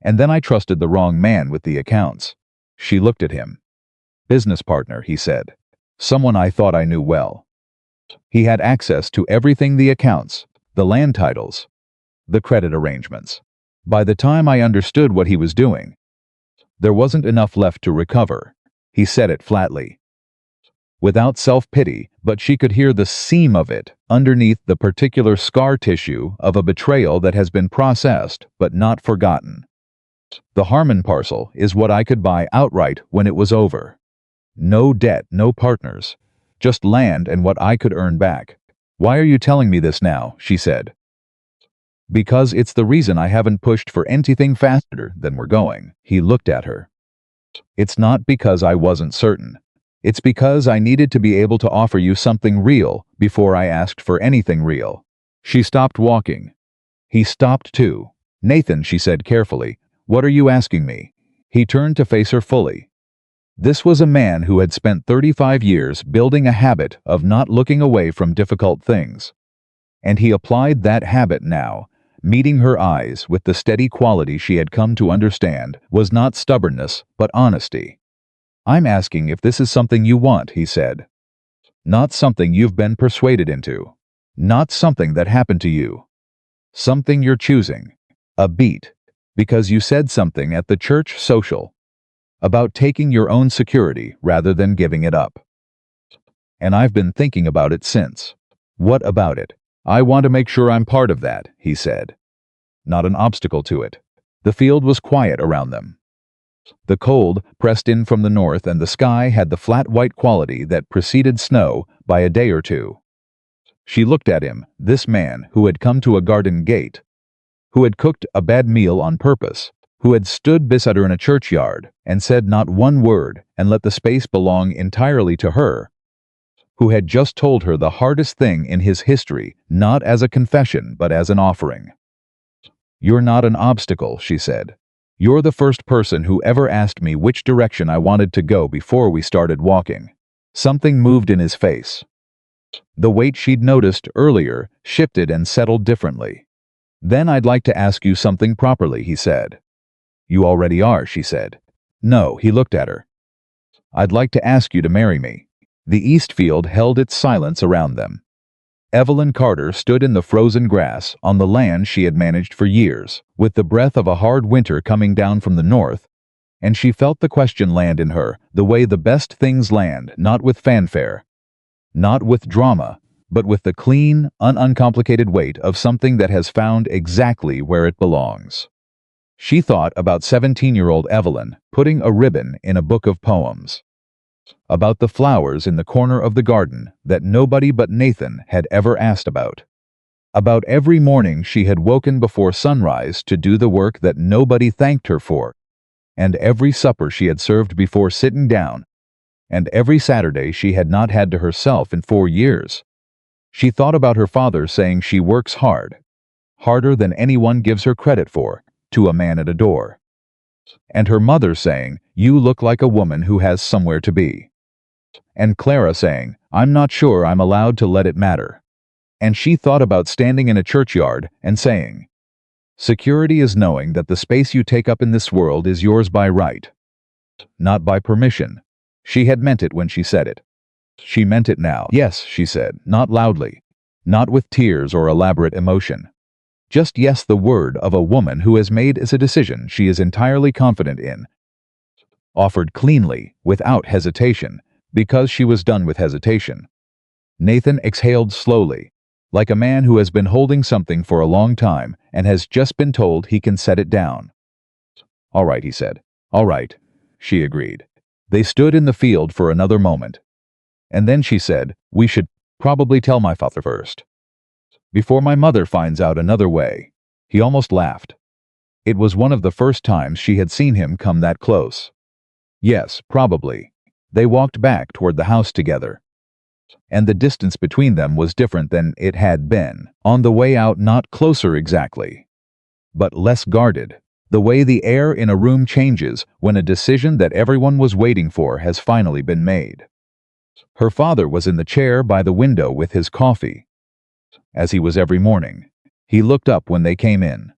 "And then I trusted the wrong man with the accounts." She looked at him. "Business partner," he said. "Someone I thought I knew well. He had access to everything, the accounts, the land titles, the credit arrangements. By the time I understood what he was doing, there wasn't enough left to recover." He said it flatly, without self-pity, but she could hear the seam of it underneath the particular scar tissue of a betrayal that has been processed but not forgotten. "The Harmon parcel is what I could buy outright when it was over. No debt, no partners, just land and what I could earn back." "Why are you telling me this now?" she said. "Because it's the reason I haven't pushed for anything faster than we're going." He looked at her. "It's not because I wasn't certain. It's because I needed to be able to offer you something real before I asked for anything real." She stopped walking. He stopped too. "Nathan," she said carefully, "what are you asking me?" He turned to face her fully. This was a man who had spent 35 years building a habit of not looking away from difficult things. And he applied that habit now, meeting her eyes with the steady quality she had come to understand was not stubbornness, but honesty. "I'm asking if this is something you want," he said. "Not something you've been persuaded into. Not something that happened to you. Something you're choosing. A beat. Because you said something at the church social about taking your own security rather than giving it up. And I've been thinking about it since." "What about it?" "I want to make sure I'm part of that," he said. "Not an obstacle to it." The field was quiet around them. The cold pressed in from the north and the sky had the flat white quality that preceded snow by a day or two. She looked at him, this man who had come to a garden gate, who had cooked a bad meal on purpose, who had stood beside her in a churchyard and said not one word and let the space belong entirely to her, who had just told her the hardest thing in his history, not as a confession but as an offering. "You're not an obstacle," she said. "You're the first person who ever asked me which direction I wanted to go before we started walking." Something moved in his face. The weight she'd noticed earlier shifted and settled differently. "Then I'd like to ask you something properly," he said. "You already are," she said. "No," he looked at her. "I'd like to ask you to marry me." The east field held its silence around them. Evelyn Carter stood in the frozen grass on the land she had managed for years, with the breath of a hard winter coming down from the north, and she felt the question land in her, the way the best things land, not with fanfare, not with drama, but with the clean, uncomplicated weight of something that has found exactly where it belongs. She thought about 17-year-old Evelyn putting a ribbon in a book of poems, about the flowers in the corner of the garden that nobody but Nathan had ever asked about every morning she had woken before sunrise to do the work that nobody thanked her for, and every supper she had served before sitting down, and every Saturday she had not had to herself in 4 years. She thought about her father saying she works hard, harder than anyone gives her credit for, to a man at a door. And her mother saying, "You look like a woman who has somewhere to be." And Clara saying, "I'm not sure I'm allowed to let it matter." And she thought about standing in a churchyard and saying, "Security is knowing that the space you take up in this world is yours by right, not by permission." She had meant it when she said it. She meant it now. "Yes," she said, not loudly, not with tears or elaborate emotion. Just yes, the word of a woman who has made as a decision she is entirely confident in, offered cleanly, without hesitation, because she was done with hesitation. Nathan exhaled slowly, like a man who has been holding something for a long time and has just been told he can set it down. All right, he said. All right, she agreed. They stood in the field for another moment. And then she said, we should probably tell my father first. Before my mother finds out another way. He almost laughed. It was one of the first times she had seen him come that close. Yes, probably. They walked back toward the house together. And the distance between them was different than it had been. On the way out, not closer exactly, but less guarded. The way the air in a room changes when a decision that everyone was waiting for has finally been made. Her father was in the chair by the window with his coffee, as he was every morning. He looked up when they came in.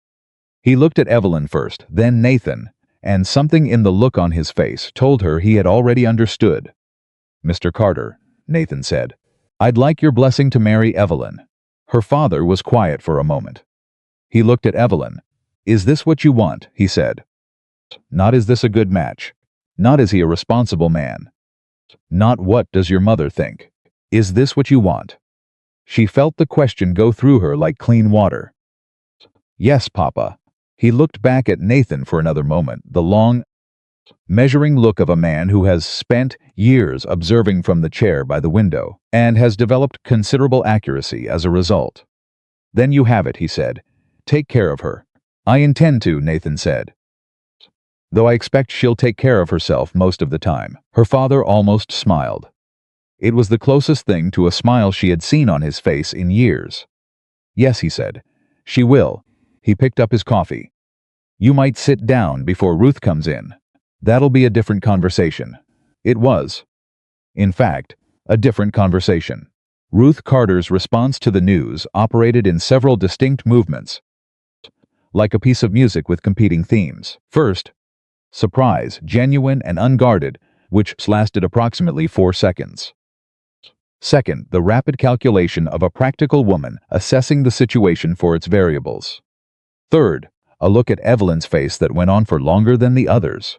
He looked at Evelyn first, then Nathan, and something in the look on his face told her he had already understood. Mr. Carter, Nathan said, I'd like your blessing to marry Evelyn. Her father was quiet for a moment. He looked at Evelyn. Is this what you want? He said. Not is this a good match. Not is he a responsible man. Not what does your mother think. Is this what you want? She felt the question go through her like clean water. Yes, Papa. He looked back at Nathan for another moment, the long, measuring look of a man who has spent years observing from the chair by the window and has developed considerable accuracy as a result. Then you have it, he said. Take care of her. I intend to, Nathan said. Though I expect she'll take care of herself most of the time. Her father almost smiled. It was the closest thing to a smile she had seen on his face in years. Yes, he said. She will. He picked up his coffee. You might sit down before Ruth comes in. That'll be a different conversation. It was. In fact, a different conversation. Ruth Carter's response to the news operated in several distinct movements, like a piece of music with competing themes. First, surprise, genuine and unguarded, which lasted approximately 4 seconds. Second, the rapid calculation of a practical woman assessing the situation for its variables. Third, a look at Evelyn's face that went on for longer than the others,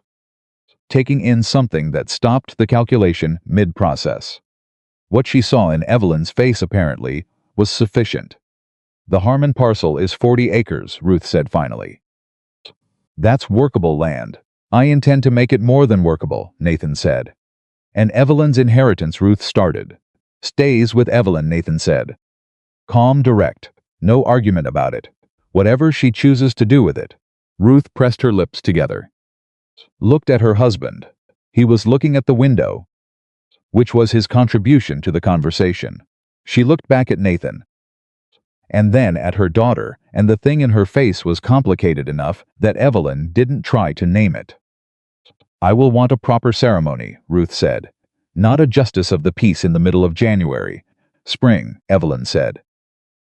taking in something that stopped the calculation mid-process. What she saw in Evelyn's face, apparently, was sufficient. The Harmon parcel is 40 acres, Ruth said finally. That's workable land. I intend to make it more than workable, Nathan said. And Evelyn's inheritance, Ruth started. Stays with Evelyn, Nathan said. Calm, direct. No argument about it. Whatever she chooses to do with it. Ruth pressed her lips together. Looked at her husband. He was looking at the window, which was his contribution to the conversation. She looked back at Nathan, and then at her daughter, and the thing in her face was complicated enough that Evelyn didn't try to name it. I will want a proper ceremony, Ruth said. Not a justice of the peace in the middle of January. Spring, Evelyn said.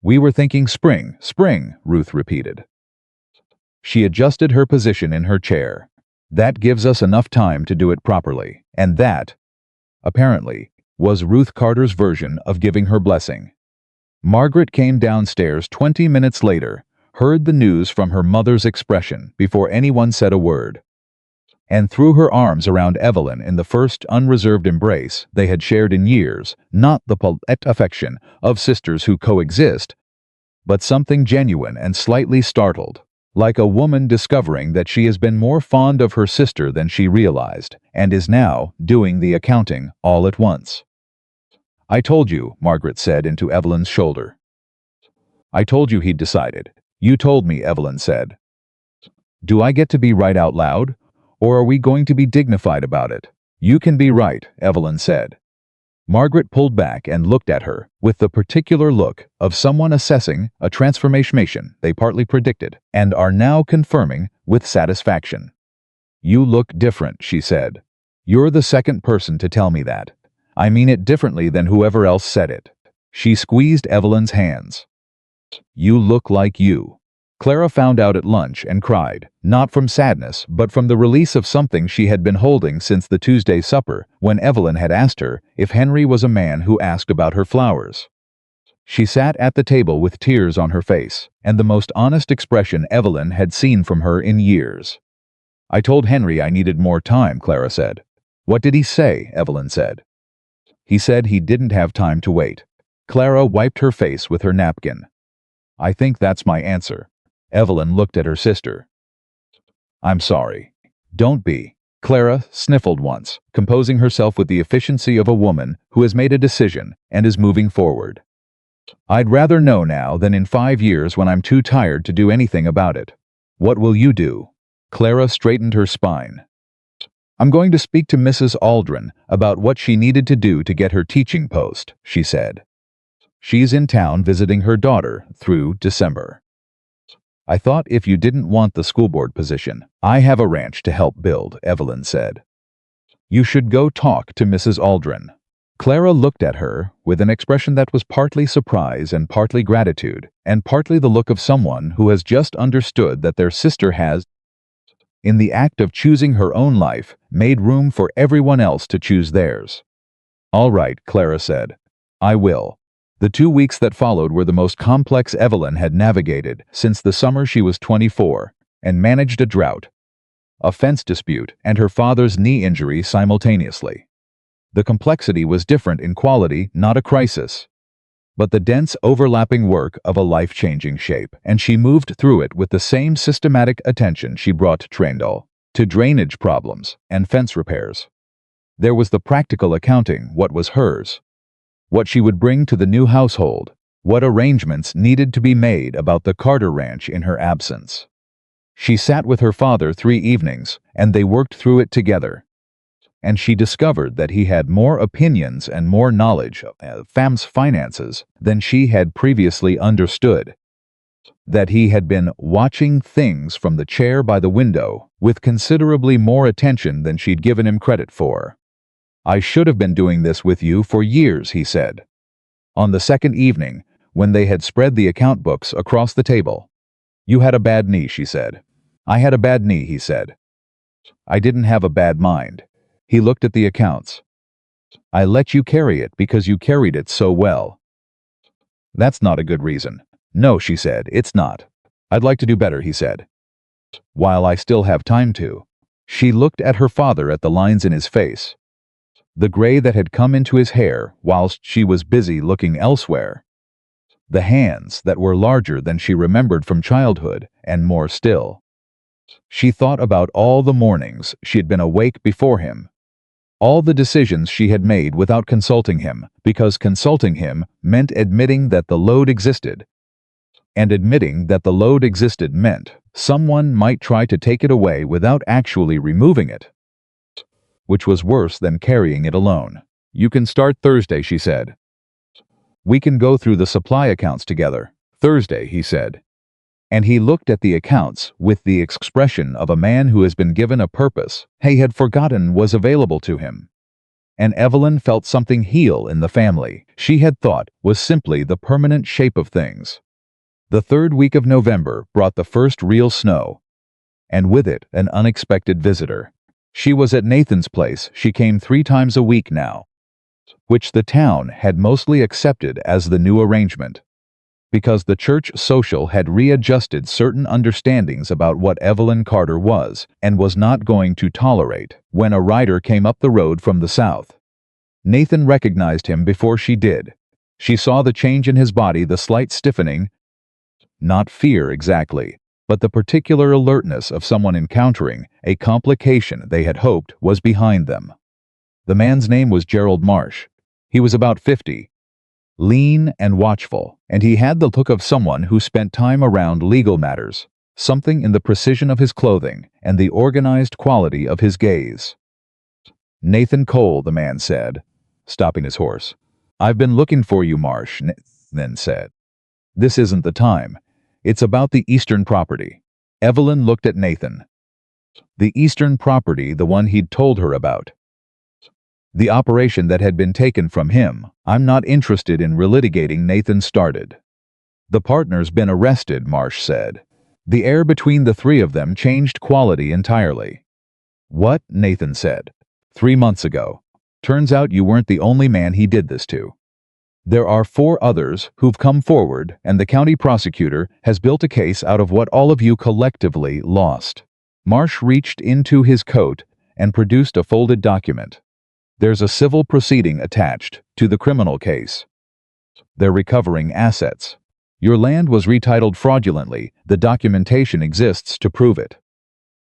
We were thinking spring, spring, Ruth repeated. She adjusted her position in her chair. That gives us enough time to do it properly. And that, apparently, was Ruth Carter's version of giving her blessing. Margaret came downstairs 20 minutes later, heard the news from her mother's expression before anyone said a word, and threw her arms around Evelyn in the first unreserved embrace they had shared in years, not the polite affection of sisters who coexist, but something genuine and slightly startled, like a woman discovering that she has been more fond of her sister than she realized, and is now doing the accounting all at once. I told you, Margaret said into Evelyn's shoulder. I told you he'd decided. You told me, Evelyn said. Do I get to be right out loud? Or are we going to be dignified about it? You can be right, Evelyn said. Margaret pulled back and looked at her with the particular look of someone assessing a transformation they partly predicted and are now confirming with satisfaction. You look different, she said. You're the second person to tell me that. I mean it differently than whoever else said it. She squeezed Evelyn's hands. You look like you. Clara found out at lunch and cried, not from sadness, but from the release of something she had been holding since the Tuesday supper, when Evelyn had asked her if Henry was a man who asked about her flowers. She sat at the table with tears on her face, and the most honest expression Evelyn had seen from her in years. I told Henry I needed more time, Clara said. What did he say? Evelyn said. He said he didn't have time to wait. Clara wiped her face with her napkin. I think that's my answer. Evelyn looked at her sister. I'm sorry. Don't be. Clara sniffled once, composing herself with the efficiency of a woman who has made a decision and is moving forward. I'd rather know now than in 5 years when I'm too tired to do anything about it. What will you do? Clara straightened her spine. I'm going to speak to Mrs. Aldrin about what she needed to do to get her teaching post, she said. She's in town visiting her daughter through December. I thought if you didn't want the school board position, I have a ranch to help build, Evelyn said. You should go talk to Mrs. Aldrin. Clara looked at her with an expression that was partly surprise and partly gratitude, and partly the look of someone who has just understood that their sister has, in the act of choosing her own life, made room for everyone else to choose theirs. All right, Clara said. I will. The 2 weeks that followed were the most complex Evelyn had navigated since the summer she was 24, and managed a drought, a fence dispute, and her father's knee injury simultaneously. The complexity was different in quality, not a crisis, but the dense overlapping work of a life-changing shape, and she moved through it with the same systematic attention she brought to Traindle, to drainage problems and fence repairs. There was the practical accounting, what was hers, what she would bring to the new household, what arrangements needed to be made about the Carter ranch in her absence. She sat with her father 3 evenings, and they worked through it together. And she discovered that he had more opinions and more knowledge of fam's finances than she had previously understood. That he had been watching things from the chair by the window with considerably more attention than she'd given him credit for. I should have been doing this with you for years, he said. On the second evening, when they had spread the account books across the table. You had a bad knee, she said. I had a bad knee, he said. I didn't have a bad mind. He looked at the accounts. I let you carry it because you carried it so well. That's not a good reason. No, she said, it's not. I'd like to do better, he said. While I still have time to. She looked at her father at the lines in his face, the gray that had come into his hair whilst she was busy looking elsewhere, the hands that were larger than she remembered from childhood and more still. She thought about all the mornings she had been awake before him, all the decisions she had made without consulting him, because consulting him meant admitting that the load existed, and admitting that the load existed meant someone might try to take it away without actually removing it, which was worse than carrying it alone. You can start Thursday, she said. We can go through the supply accounts together. Thursday, he said. And he looked at the accounts with the expression of a man who has been given a purpose he had forgotten was available to him. And Evelyn felt something heal in the family she had thought was simply the permanent shape of things. The 3rd week of November brought the first real snow, and with it an unexpected visitor. She was at Nathan's place. She came 3 times a week now, which the town had mostly accepted as the new arrangement, because the church social had readjusted certain understandings about what Evelyn Carter was and was not going to tolerate when a rider came up the road from the south. Nathan recognized him before she did. She saw the change in his body, the slight stiffening, not fear exactly, but the particular alertness of someone encountering a complication they had hoped was behind them. The man's name was Gerald Marsh. He was about 50. Lean and watchful, and he had the look of someone who spent time around legal matters, something in the precision of his clothing and the organized quality of his gaze. Nathan Cole, the man said, stopping his horse. I've been looking for you, Marsh, Nathan said. This isn't the time. It's about the Eastern property. Evelyn looked at Nathan. The Eastern property, the one he'd told her about. The operation that had been taken from him. I'm not interested in relitigating, Nathan started. The partner's been arrested, Marsh said. The air between the 3 of them changed quality entirely. What? Nathan said. 3 months ago. Turns out you weren't the only man he did this to. There are 4 others who've come forward, and the county prosecutor has built a case out of what all of you collectively lost. Marsh reached into his coat and produced a folded document. There's a civil proceeding attached to the criminal case. They're recovering assets. Your land was retitled fraudulently. The documentation exists to prove it.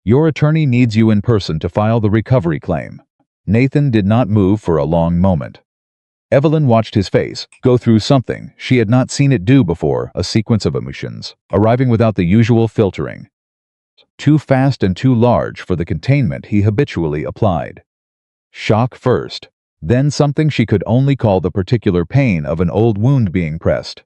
Your attorney needs you in person to file the recovery claim." Nathan did not move for a long moment. Evelyn watched his face go through something she had not seen it do before, a sequence of emotions, arriving without the usual filtering. Too fast and too large for the containment he habitually applied. Shock first, then something she could only call the particular pain of an old wound being pressed.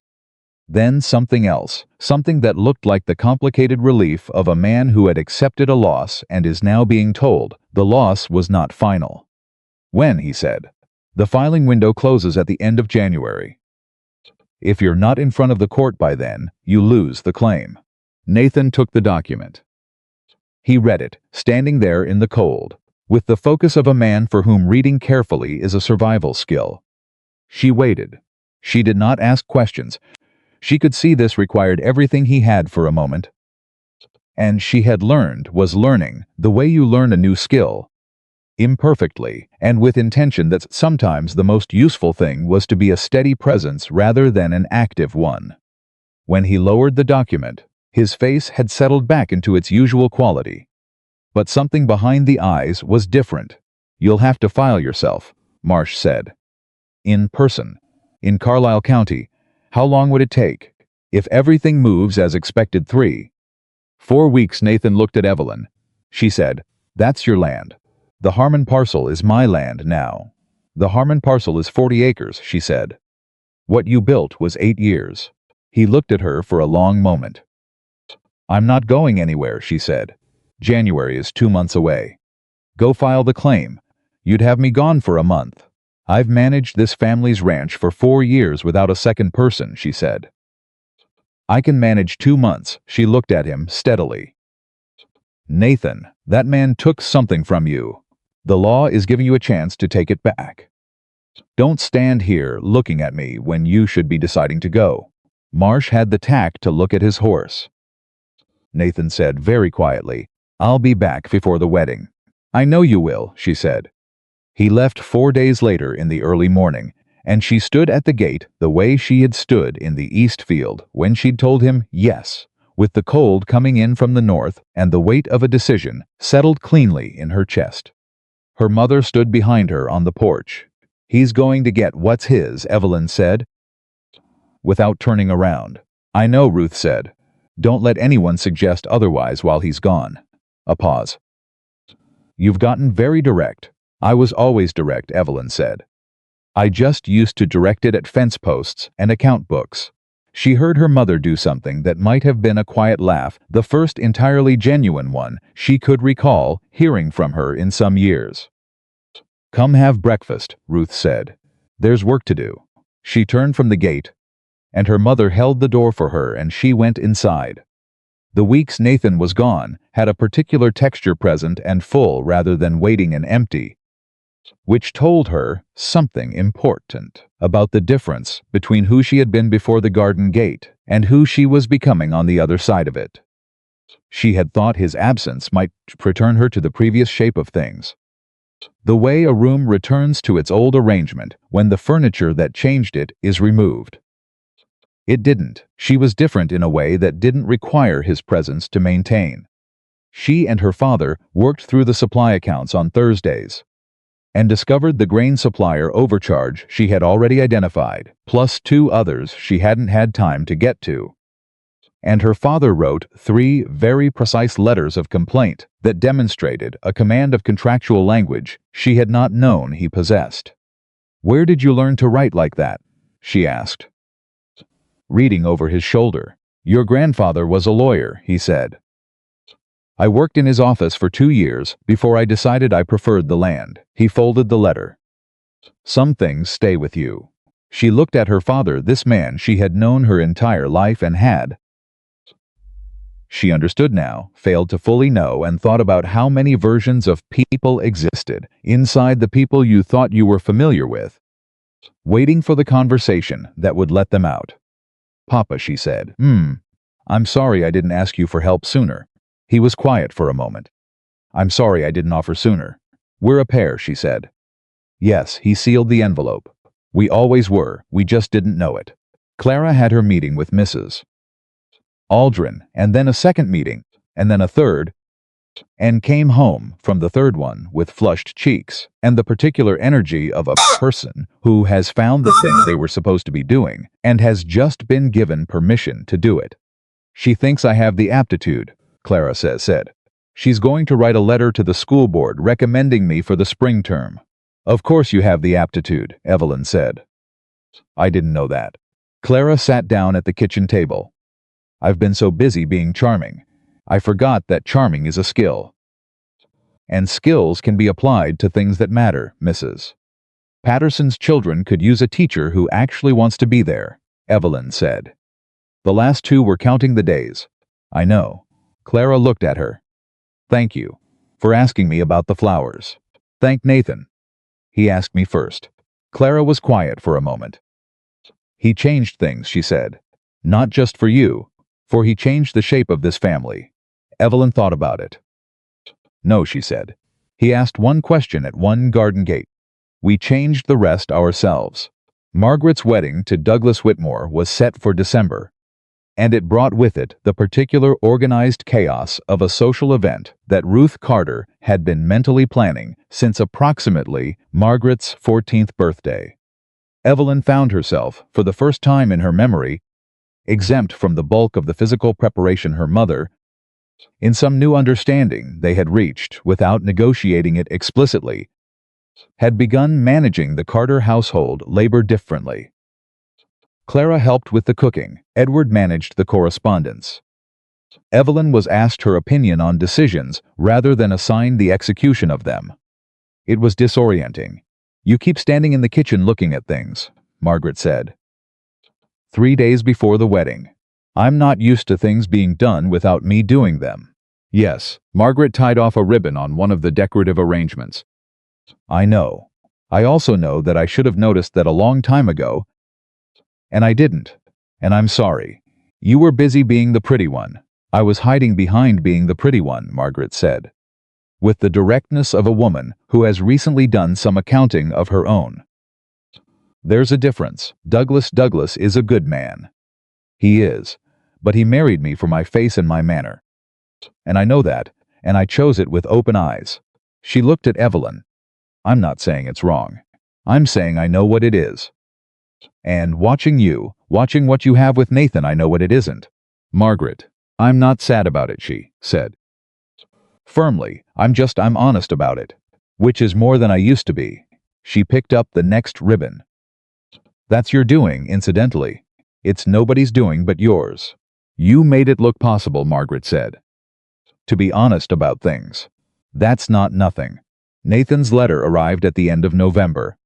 Then something else, something that looked like the complicated relief of a man who had accepted a loss and is now being told the loss was not final. "When," he said. "The filing window closes at the end of January. If you're not in front of the court by then, you lose the claim." Nathan took the document. He read it, standing there in the cold, with the focus of a man for whom reading carefully is a survival skill. She waited. She did not ask questions. She could see this required everything he had for a moment. And she had learned, was learning, the way you learn a new skill. Imperfectly, and with intention that sometimes the most useful thing was to be a steady presence rather than an active one. When he lowered the document, his face had settled back into its usual quality. But something behind the eyes was different. "You'll have to file yourself," Marsh said. "In person. In Carlisle County. How long would it take? If everything moves as expected, 4 weeks." Nathan looked at Evelyn. She said, "That's your land. The Harmon parcel is my land now." "The Harmon parcel is 40 acres, she said. "What you built was 8 years. He looked at her for a long moment. "I'm not going anywhere," she said. "January is 2 months away. Go file the claim. You'd have me gone for a month. I've managed this family's ranch for 4 years without a second person," she said. "I can manage 2 months." She looked at him steadily. "Nathan, that man took something from you. The law is giving you a chance to take it back. Don't stand here looking at me when you should be deciding to go." Marsh had the tact to look at his horse. Nathan said very quietly, "I'll be back before the wedding." "I know you will," she said. He left 4 days later in the early morning, and she stood at the gate the way she had stood in the East Field when she'd told him yes, with the cold coming in from the north and the weight of a decision settled cleanly in her chest. Her mother stood behind her on the porch. "He's going to get what's his," Evelyn said, without turning around. "I know," Ruth said. "Don't let anyone suggest otherwise while he's gone." A pause. "You've gotten very direct." "I was always direct," Evelyn said. "I just used to direct it at fence posts and account books." She heard her mother do something that might have been a quiet laugh, the first entirely genuine one she could recall hearing from her in some years. "Come have breakfast," Ruth said. "There's work to do." She turned from the gate, and her mother held the door for her and she went inside. The weeks Nathan was gone had a particular texture, present and full rather than waiting and empty, which told her something important about the difference between who she had been before the garden gate and who she was becoming on the other side of it. She had thought his absence might return her to the previous shape of things. The way a room returns to its old arrangement when the furniture that changed it is removed. It didn't. She was different in a way that didn't require his presence to maintain. She and her father worked through the supply accounts on Thursdays and discovered the grain supplier overcharge she had already identified, plus 2 others she hadn't had time to get to. And her father wrote 3 very precise letters of complaint that demonstrated a command of contractual language she had not known he possessed. "Where did you learn to write like that?" she asked, reading over his shoulder. "Your grandfather was a lawyer," he said. "I worked in his office for 2 years before I decided I preferred the land." He folded the letter. "Some things stay with you." She looked at her father, this man she had known her entire life and had, she understood now, failed to fully know, and thought about how many versions of people existed inside the people you thought you were familiar with, waiting for the conversation that would let them out. "Papa," she said, "I'm sorry I didn't ask you for help sooner." He was quiet for a moment. "I'm sorry I didn't offer sooner." "We're a pair," she said. "Yes," he sealed the envelope. "We always were, we just didn't know it." Clara had her meeting with Mrs. Aldrin, and then a second meeting, and then a third. and came home from the third one with flushed cheeks and the particular energy of a person who has found the thing they were supposed to be doing and has just been given permission to do it. She thinks I have the aptitude, Clara said. She's going to write a letter to the school board recommending me for the spring term. Of course you have the aptitude, Evelyn said. I didn't know that. Clara sat down at the kitchen table. I've been so busy being charming. I forgot that charming is a skill. And skills can be applied to things that matter, Mrs. Patterson's children could use a teacher who actually wants to be there, Evelyn said. The last two were counting the days. I know. Clara looked at her. Thank you for asking me about the flowers. Thank Nathan. He asked me first. Clara was quiet for a moment. He changed things, she said. Not just for you, for he changed the shape of this family. Evelyn thought about it. No, she said. He asked one question at one garden gate. We changed the rest ourselves. Margaret's wedding to Douglas Whitmore was set for December, and it brought with it the particular organized chaos of a social event that Ruth Carter had been mentally planning since approximately Margaret's 14th birthday. Evelyn found herself, for the first time in her memory, exempt from the bulk of the physical preparation her mother, in some new understanding they had reached without negotiating it explicitly, had begun managing the Carter household labor differently. Clara helped with the cooking. Edward managed the correspondence. Evelyn was asked her opinion on decisions rather than assigned the execution of them. It was disorienting. You keep standing in the kitchen looking at things, Margaret said. 3 days before the wedding. I'm not used to things being done without me doing them. Yes, Margaret tied off a ribbon on one of the decorative arrangements. I know. I also know that I should have noticed that a long time ago, and I didn't. And I'm sorry. You were busy being the pretty one. I was hiding behind being the pretty one, Margaret said, with the directness of a woman who has recently done some accounting of her own. There's a difference. Douglas is a good man. He is. But he married me for my face and my manner. And I know that, and I chose it with open eyes. She looked at Evelyn. I'm not saying it's wrong. I'm saying I know what it is. And watching what you have with Nathan, I know what it isn't. Margaret, I'm not sad about it, she said. Firmly, I'm honest about it. Which is more than I used to be. She picked up the next ribbon. That's your doing, incidentally. It's nobody's doing but yours. You made it look possible, Margaret said. To be honest about things. That's not nothing. Nathan's letter arrived at the end of November.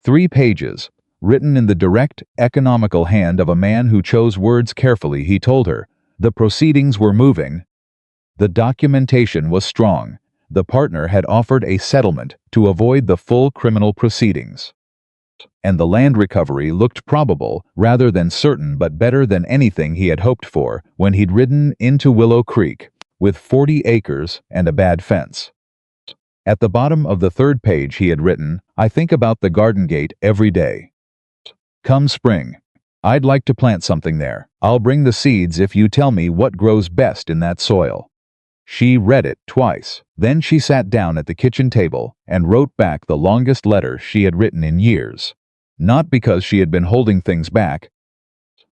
3 pages, written in the direct, economical hand of a man who chose words carefully. He told her. The proceedings were moving. The documentation was strong. The partner had offered a settlement to avoid the full criminal proceedings. And the land recovery looked probable rather than certain, but better than anything he had hoped for when he'd ridden into Willow Creek, with 40 acres and a bad fence. At the bottom of the 3rd page he had written, I think about the garden gate every day. Come spring, I'd like to plant something there. I'll bring the seeds if you tell me what grows best in that soil. She read it twice. Then she sat down at the kitchen table and wrote back the longest letter she had written in years. Not because she had been holding things back,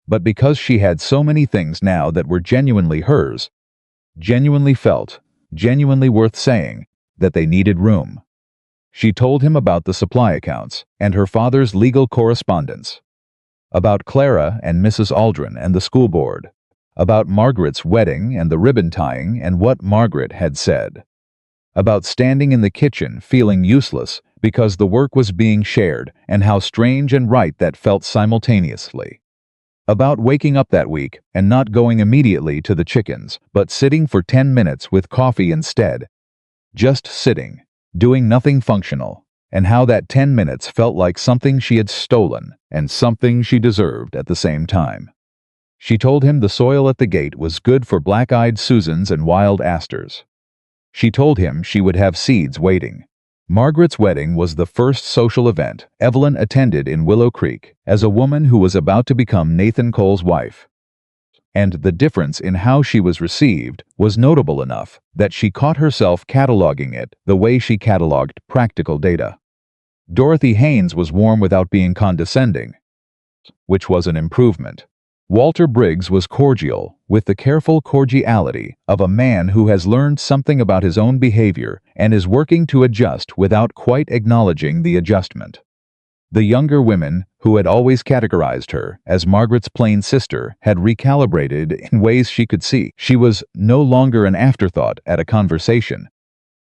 but because she had so many things now that were genuinely hers, genuinely felt, genuinely worth saying, that they needed room. She told him about the supply accounts and her father's legal correspondence, about Clara and Mrs. Aldrin and the school board, about Margaret's wedding and the ribbon tying and what Margaret had said, about standing in the kitchen feeling useless because the work was being shared and how strange and right that felt simultaneously, about waking up that week and not going immediately to the chickens, but sitting for 10 minutes with coffee instead, just sitting, doing nothing functional, and how that 10 minutes felt like something she had stolen and something she deserved at the same time. She told him the soil at the gate was good for black-eyed Susans and wild asters. She told him she would have seeds waiting. Margaret's wedding was the first social event Evelyn attended in Willow Creek as a woman who was about to become Nathan Cole's wife. and the difference in how she was received was notable enough that she caught herself cataloging it the way she cataloged practical data. Dorothy Haynes was warm without being condescending, which was an improvement. Walter Briggs was cordial, with the careful cordiality of a man who has learned something about his own behavior and is working to adjust without quite acknowledging the adjustment. The younger women, who had always categorized her as Margaret's plain sister, had recalibrated in ways she could see. She was no longer an afterthought at a conversation,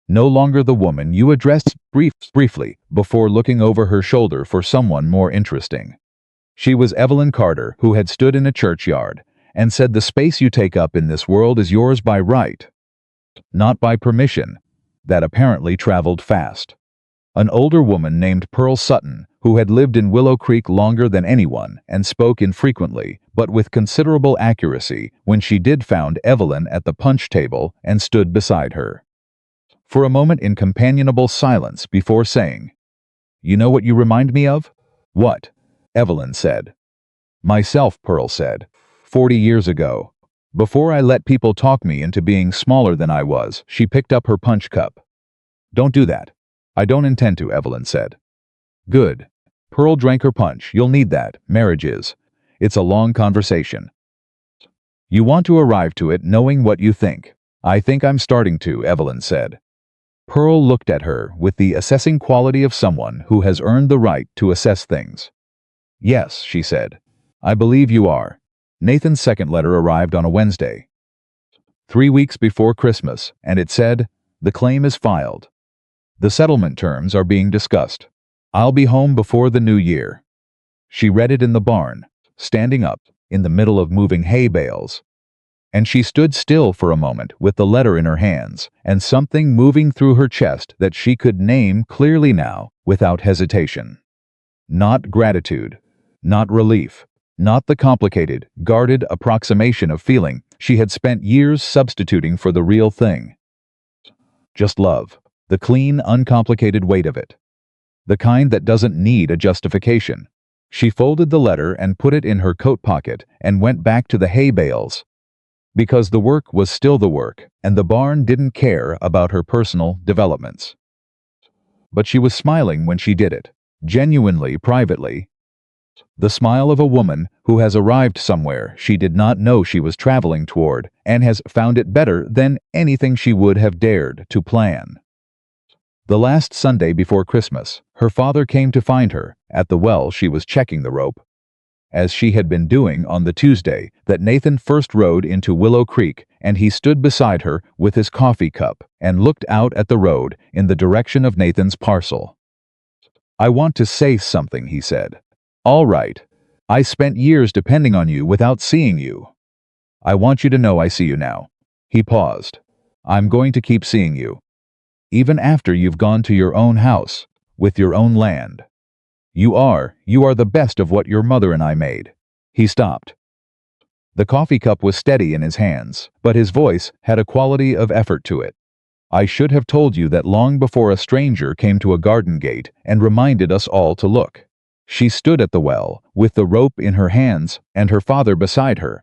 no longer the woman you addressed briefly before looking over her shoulder for someone more interesting. She was Evelyn Carter, who had stood in a churchyard and said, "The space you take up in this world is yours by right, not by permission." That apparently traveled fast. An older woman named Pearl Sutton, who had lived in Willow Creek longer than anyone and spoke infrequently, but with considerable accuracy, when she did found Evelyn at the punch table and stood beside her. For a moment in companionable silence before saying, "You know what you remind me of?" "What?" Evelyn said. "Myself," Pearl said. 40 years ago. Before I let people talk me into being smaller than I was." She picked up her punch cup. "Don't do that." "I don't intend to," Evelyn said. "Good." Pearl drank her punch. "You'll need that. Marriage is. It's a long conversation. You want to arrive to it knowing what you think." "I think I'm starting to," Evelyn said. Pearl looked at her with the assessing quality of someone who has earned the right to assess things. "Yes," she said. "I believe you are." Nathan's second letter arrived on a Wednesday, 3 weeks before Christmas, and it said, "The claim is filed. The settlement terms are being discussed. I'll be home before the new year." She read it in the barn, standing up, in the middle of moving hay bales. And she stood still for a moment with the letter in her hands, and something moving through her chest that she could name clearly now, without hesitation. Not gratitude. Not relief. Not the complicated, guarded approximation of feeling she had spent years substituting for the real thing. Just love. The clean, uncomplicated weight of it. The kind that doesn't need a justification. She folded the letter and put it in her coat pocket and went back to the hay bales. Because the work was still the work, and the barn didn't care about her personal developments. But she was smiling when she did it, genuinely, privately. The smile of a woman who has arrived somewhere she did not know she was traveling toward and has found it better than anything she would have dared to plan. The last Sunday before Christmas, her father came to find her. At the well she was checking the rope, as she had been doing on the Tuesday that Nathan first rode into Willow Creek, and he stood beside her with his coffee cup and looked out at the road in the direction of Nathan's parcel. "I want to say something," he said. "All right. I spent years depending on you without seeing you. I want you to know I see you now." He paused. "I'm going to keep seeing you. Even after you've gone to your own house, with your own land. You are the best of what your mother and I made." He stopped. The coffee cup was steady in his hands, but his voice had a quality of effort to it. "I should have told you that long before a stranger came to a garden gate and reminded us all to look." She stood at the well, with the rope in her hands and her father beside her.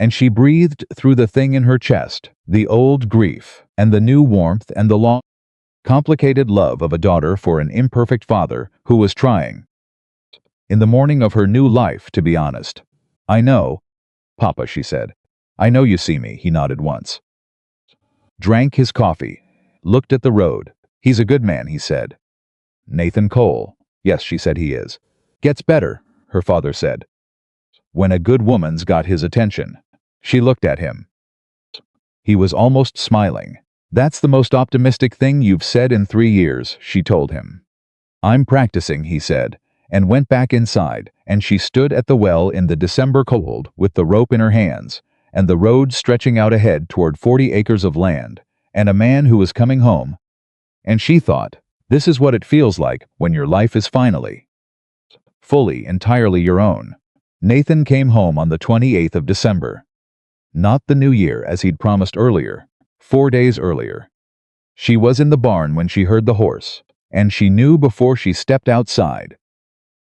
And she breathed through the thing in her chest, the old grief, and the new warmth, and the long, complicated love of a daughter for an imperfect father who was trying. In the morning of her new life, to be honest. "I know, Papa," she said. "I know you see me," he nodded once. Drank his coffee, looked at the road. "He's a good man," he said. "Nathan Cole." "Yes," she said, "he is." "Gets better," her father said. "When a good woman's got his attention." She looked at him. He was almost smiling. "That's the most optimistic thing you've said in 3 years," she told him. "I'm practicing," he said, and went back inside, and she stood at the well in the December cold with the rope in her hands, and the road stretching out ahead toward 40 acres of land, and a man who was coming home. And she thought, this is what it feels like when your life is finally, fully, entirely your own. Nathan came home on the 28th of December. Not the new year as he'd promised earlier, 4 days earlier. She was in the barn when she heard the horse, and she knew before she stepped outside.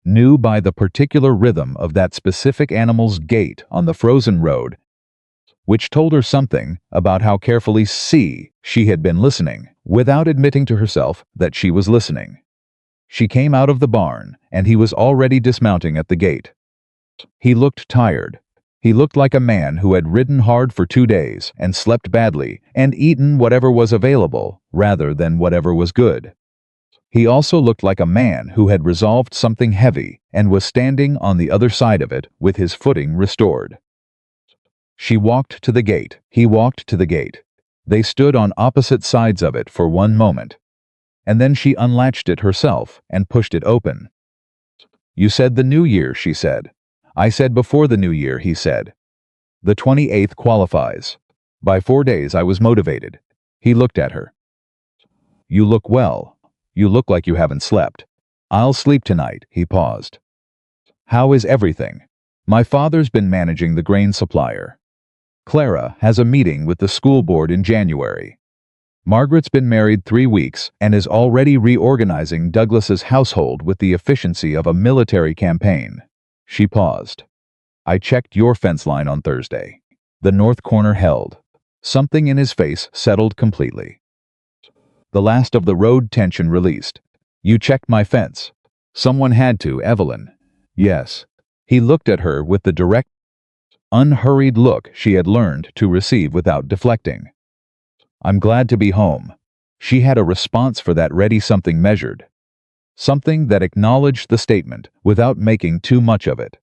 Knew by the particular rhythm of that specific animal's gait on the frozen road which told her something about how carefully she had been listening, without admitting to herself that she was listening. She came out of the barn, and he was already dismounting at the gate. He looked tired. He looked like a man who had ridden hard for 2 days and slept badly and eaten whatever was available rather than whatever was good. He also looked like a man who had resolved something heavy and was standing on the other side of it with his footing restored. She walked to the gate. He walked to the gate. They stood on opposite sides of it for one moment, and then she unlatched it herself and pushed it open. "You said the New Year," she said. "I said before the New Year," he said. "The 28th qualifies. By 4 days I was motivated." He looked at her. "You look well. You look like you haven't slept." "I'll sleep tonight," he paused. "How is everything?" "My father's been managing the grain supplier. Clara has a meeting with the school board in January. Margaret's been married 3 weeks and is already reorganizing Douglas's household with the efficiency of a military campaign." She paused. "I checked your fence line on Thursday." The north corner held. Something in his face settled completely. The last of the road tension released. "You checked my fence." "Someone had to, Evelyn." "Yes." He looked at her with the direct, unhurried look she had learned to receive without deflecting. "I'm glad to be home." She had a response for that ready, something measured. Something that acknowledged the statement without making too much of it.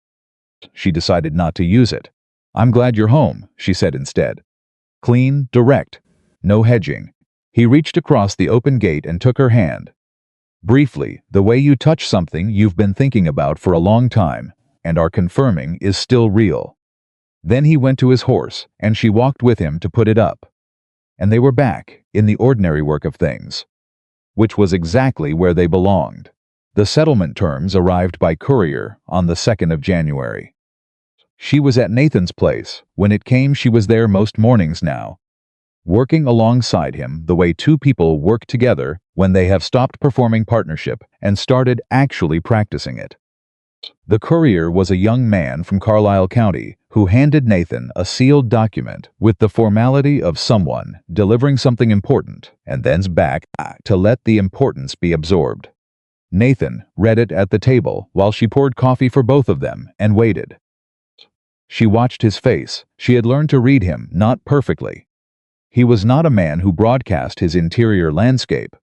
She decided not to use it. "I'm glad you're home," she said instead. Clean, direct, no hedging. He reached across the open gate and took her hand. "Briefly, the way you touch something you've been thinking about for a long time and are confirming is still real." Then he went to his horse, and she walked with him to put it up. And they were back in the ordinary work of things, which was exactly where they belonged. The settlement terms arrived by courier on the 2nd of January. She was at Nathan's place. When it came, she was there most mornings now, working alongside him the way two people work together when they have stopped performing partnership and started actually practicing it. The courier was a young man from Carlisle County who handed Nathan a sealed document with the formality of someone delivering something important and then's back to let the importance be absorbed. Nathan read it at the table while she poured coffee for both of them and waited. She watched his face. She had learned to read him, not perfectly. He was not a man who broadcast his interior landscape,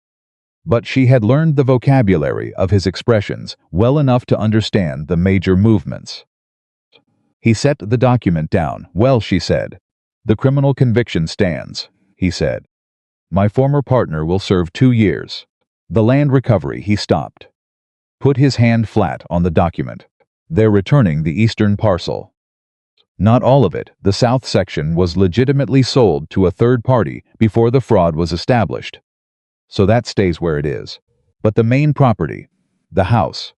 but she had learned the vocabulary of his expressions well enough to understand the major movements. He set the document down. "Well," she said. "The criminal conviction stands," he said. "My former partner will serve 2 years. The land recovery," he stopped. Put his hand flat on the document. "They're returning the eastern parcel. Not all of it. The south section was legitimately sold to a third party before the fraud was established. So that stays where it is. But the main property, the house,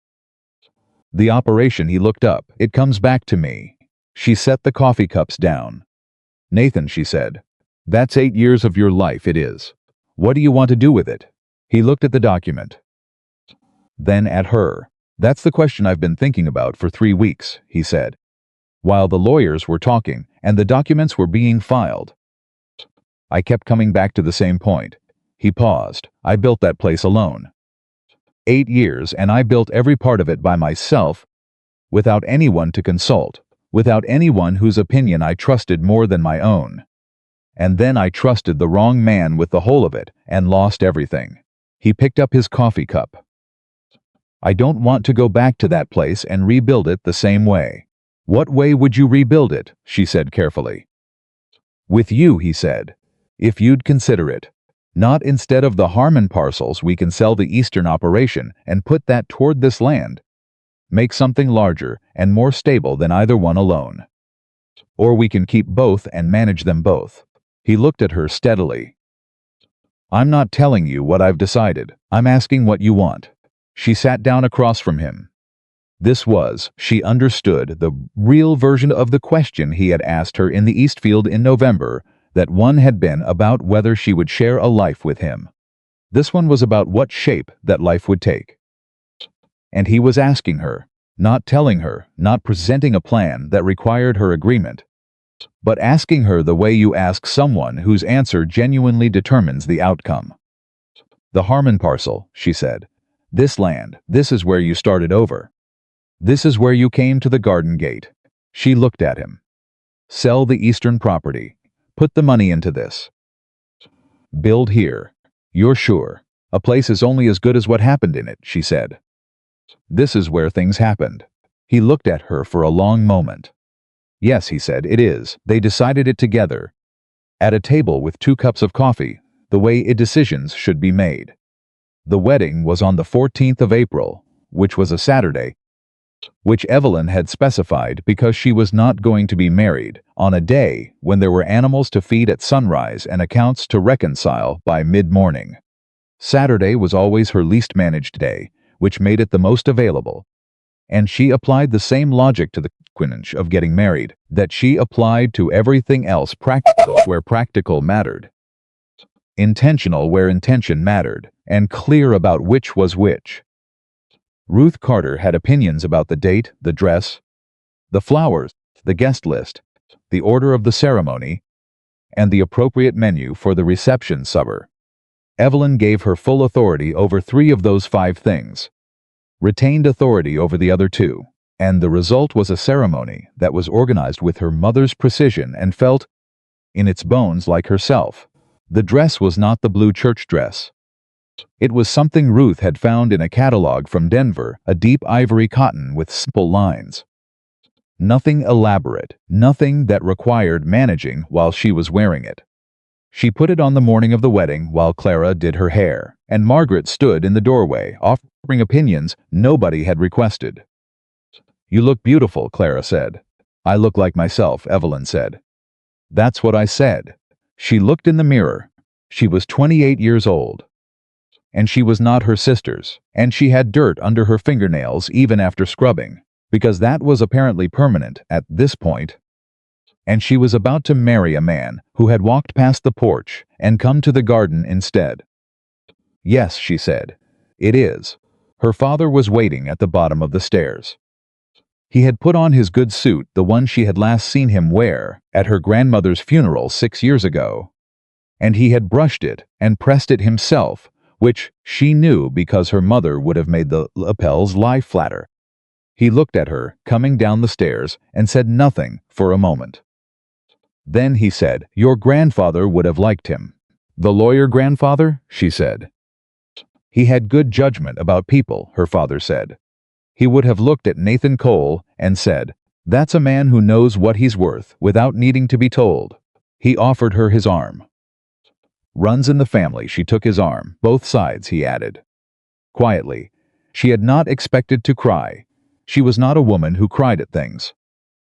the operation," he looked up. "It comes back to me." She set the coffee cups down. "Nathan," she said, "that's 8 years of your life, it is. What do you want to do with it?" He looked at the document. Then at her. "That's the question I've been thinking about for 3 weeks, he said, while the lawyers were talking and the documents were being filed. I kept coming back to the same point." He paused. "I built that place alone. 8 years, and I built every part of it by myself, without anyone to consult, without anyone whose opinion I trusted more than my own. And then I trusted the wrong man with the whole of it, and lost everything." He picked up his coffee cup. "I don't want to go back to that place and rebuild it the same way." "What way would you rebuild it?" she said carefully. "With you," he said. "If you'd consider it. Not instead of the Harmon parcels. We can sell the eastern operation and put that toward this land. Make something larger and more stable than either one alone. Or we can keep both and manage them both." He looked at her steadily. "I'm not telling you what I've decided. I'm asking what you want." She sat down across from him. This was, she understood, the real version of the question he had asked her in the Eastfield in November. That one had been about whether she would share a life with him. This one was about what shape that life would take. And he was asking her, not telling her, not presenting a plan that required her agreement. but asking her the way you ask someone whose answer genuinely determines the outcome. The Harmon parcel, she said. This land, this is where you started over. This is where you came to the garden gate. She looked at him. Sell the eastern property. Put the money into this. Build here. You're sure. A place is only as good as what happened in it, she said. This is where things happened. He looked at her for a long moment. Yes, he said, it is. They decided it together. At a table with 2 cups of coffee, the way decisions should be made. The wedding was on the 14th of April, which was a Saturday, which Evelyn had specified because she was not going to be married on a day when there were animals to feed at sunrise and accounts to reconcile by mid-morning. Saturday was always her least managed day, which made it the most available. And she applied the same logic to the quinage of getting married that she applied to everything else, practical where practical mattered, intentional where intention mattered, and clear about which was which. Ruth Carter had opinions about the date, the dress, the flowers, the guest list, the order of the ceremony, and the appropriate menu for the reception supper. Evelyn gave her full authority over 3 of those 5 things, retained authority over the other 2, and the result was a ceremony that was organized with her mother's precision and felt, in its bones, like herself. The dress was not the blue church dress. It was something Ruth had found in a catalog from Denver, a deep ivory cotton with simple lines. Nothing elaborate, nothing that required managing while she was wearing it. She put it on the morning of the wedding while Clara did her hair, and Margaret stood in the doorway, offering opinions nobody had requested. You look beautiful, Clara said. I look like myself, Evelyn said. That's what I said. She looked in the mirror. She was 28 years old. And she was not her sister's, and she had dirt under her fingernails even after scrubbing, because that was apparently permanent at this point. And she was about to marry a man who had walked past the porch and come to the garden instead. Yes, she said. It is. Her father was waiting at the bottom of the stairs. He had put on his good suit, the one she had last seen him wear at her grandmother's funeral 6 years ago. And he had brushed it and pressed it himself, which she knew because her mother would have made the lapels lie flatter. He looked at her, coming down the stairs, and said nothing for a moment. Then he said, Your grandfather would have liked him. The lawyer grandfather? She said. He had good judgment about people, her father said. He would have looked at Nathan Cole and said, That's a man who knows what he's worth without needing to be told. He offered her his arm. Runs in the family, she took his arm, both sides, he added. Quietly. She had not expected to cry. She was not a woman who cried at things.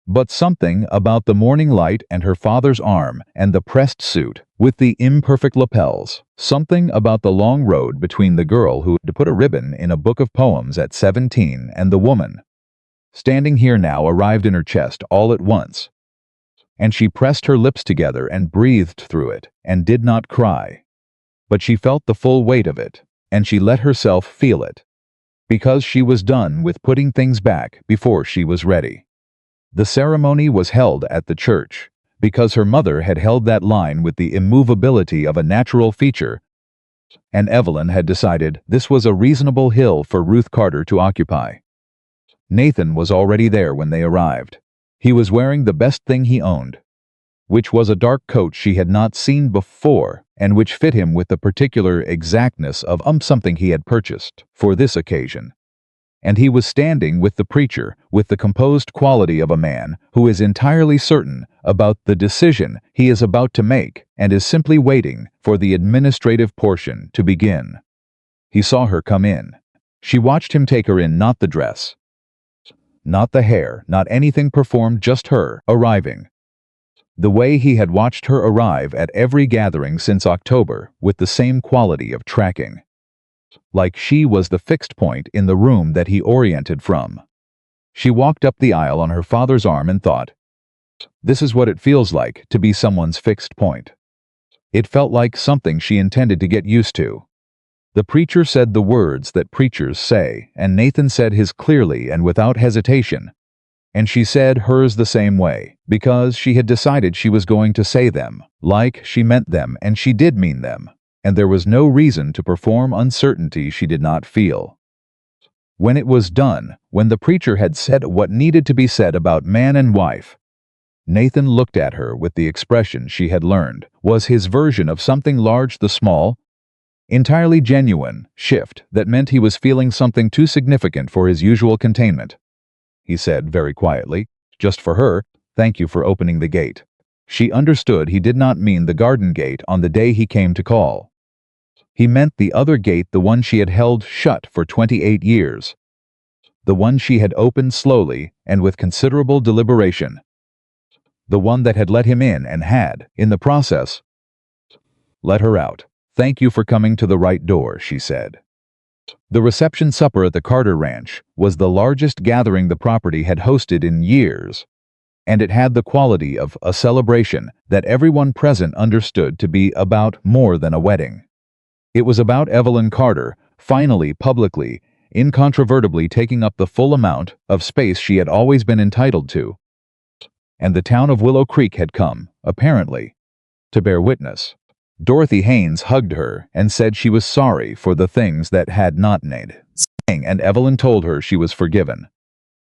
But something about the morning light and her father's arm and the pressed suit with the imperfect lapels, something about the long road between the girl who had put a ribbon in a book of poems at 17 and the woman, standing here now, arrived in her chest all at once. And she pressed her lips together and breathed through it, and did not cry. But she felt the full weight of it, and she let herself feel it. Because she was done with putting things back before she was ready. The ceremony was held at the church, because her mother had held that line with the immovability of a natural feature, and Evelyn had decided this was a reasonable hill for Ruth Carter to occupy. Nathan was already there when they arrived. He was wearing the best thing he owned, which was a dark coat she had not seen before and which fit him with the particular exactness of something he had purchased for this occasion. And he was standing with the preacher with the composed quality of a man who is entirely certain about the decision he is about to make and is simply waiting for the administrative portion to begin. He saw her come in. She watched him take her in, not the dress, not the hair, not anything performed, just her arriving. The way he had watched her arrive at every gathering since October, with the same quality of tracking. Like she was the fixed point in the room that he oriented from. She walked up the aisle on her father's arm and thought, this is what it feels like to be someone's fixed point. It felt like something she intended to get used to. The preacher said the words that preachers say, and Nathan said his clearly and without hesitation. And she said hers the same way, because she had decided she was going to say them, like she meant them, and she did mean them, and there was no reason to perform uncertainty she did not feel. When it was done, when the preacher had said what needed to be said about man and wife, Nathan looked at her with the expression she had learned was his version of something large, the small, entirely genuine shift that meant he was feeling something too significant for his usual containment. He said very quietly, just for her, "Thank you for opening the gate." She understood he did not mean the garden gate on the day he came to call. He meant the other gate, the one she had held shut for 28 years. The one she had opened slowly and with considerable deliberation. The one that had let him in and had, in the process, let her out. "Thank you for coming to the right door," she said. The reception supper at the Carter Ranch was the largest gathering the property had hosted in years, and it had the quality of a celebration that everyone present understood to be about more than a wedding. It was about Evelyn Carter, finally, publicly, incontrovertibly taking up the full amount of space she had always been entitled to. And the town of Willow Creek had come, apparently, to bear witness. Dorothy Haynes hugged her and said she was sorry for the things that had not made, and Evelyn told her she was forgiven.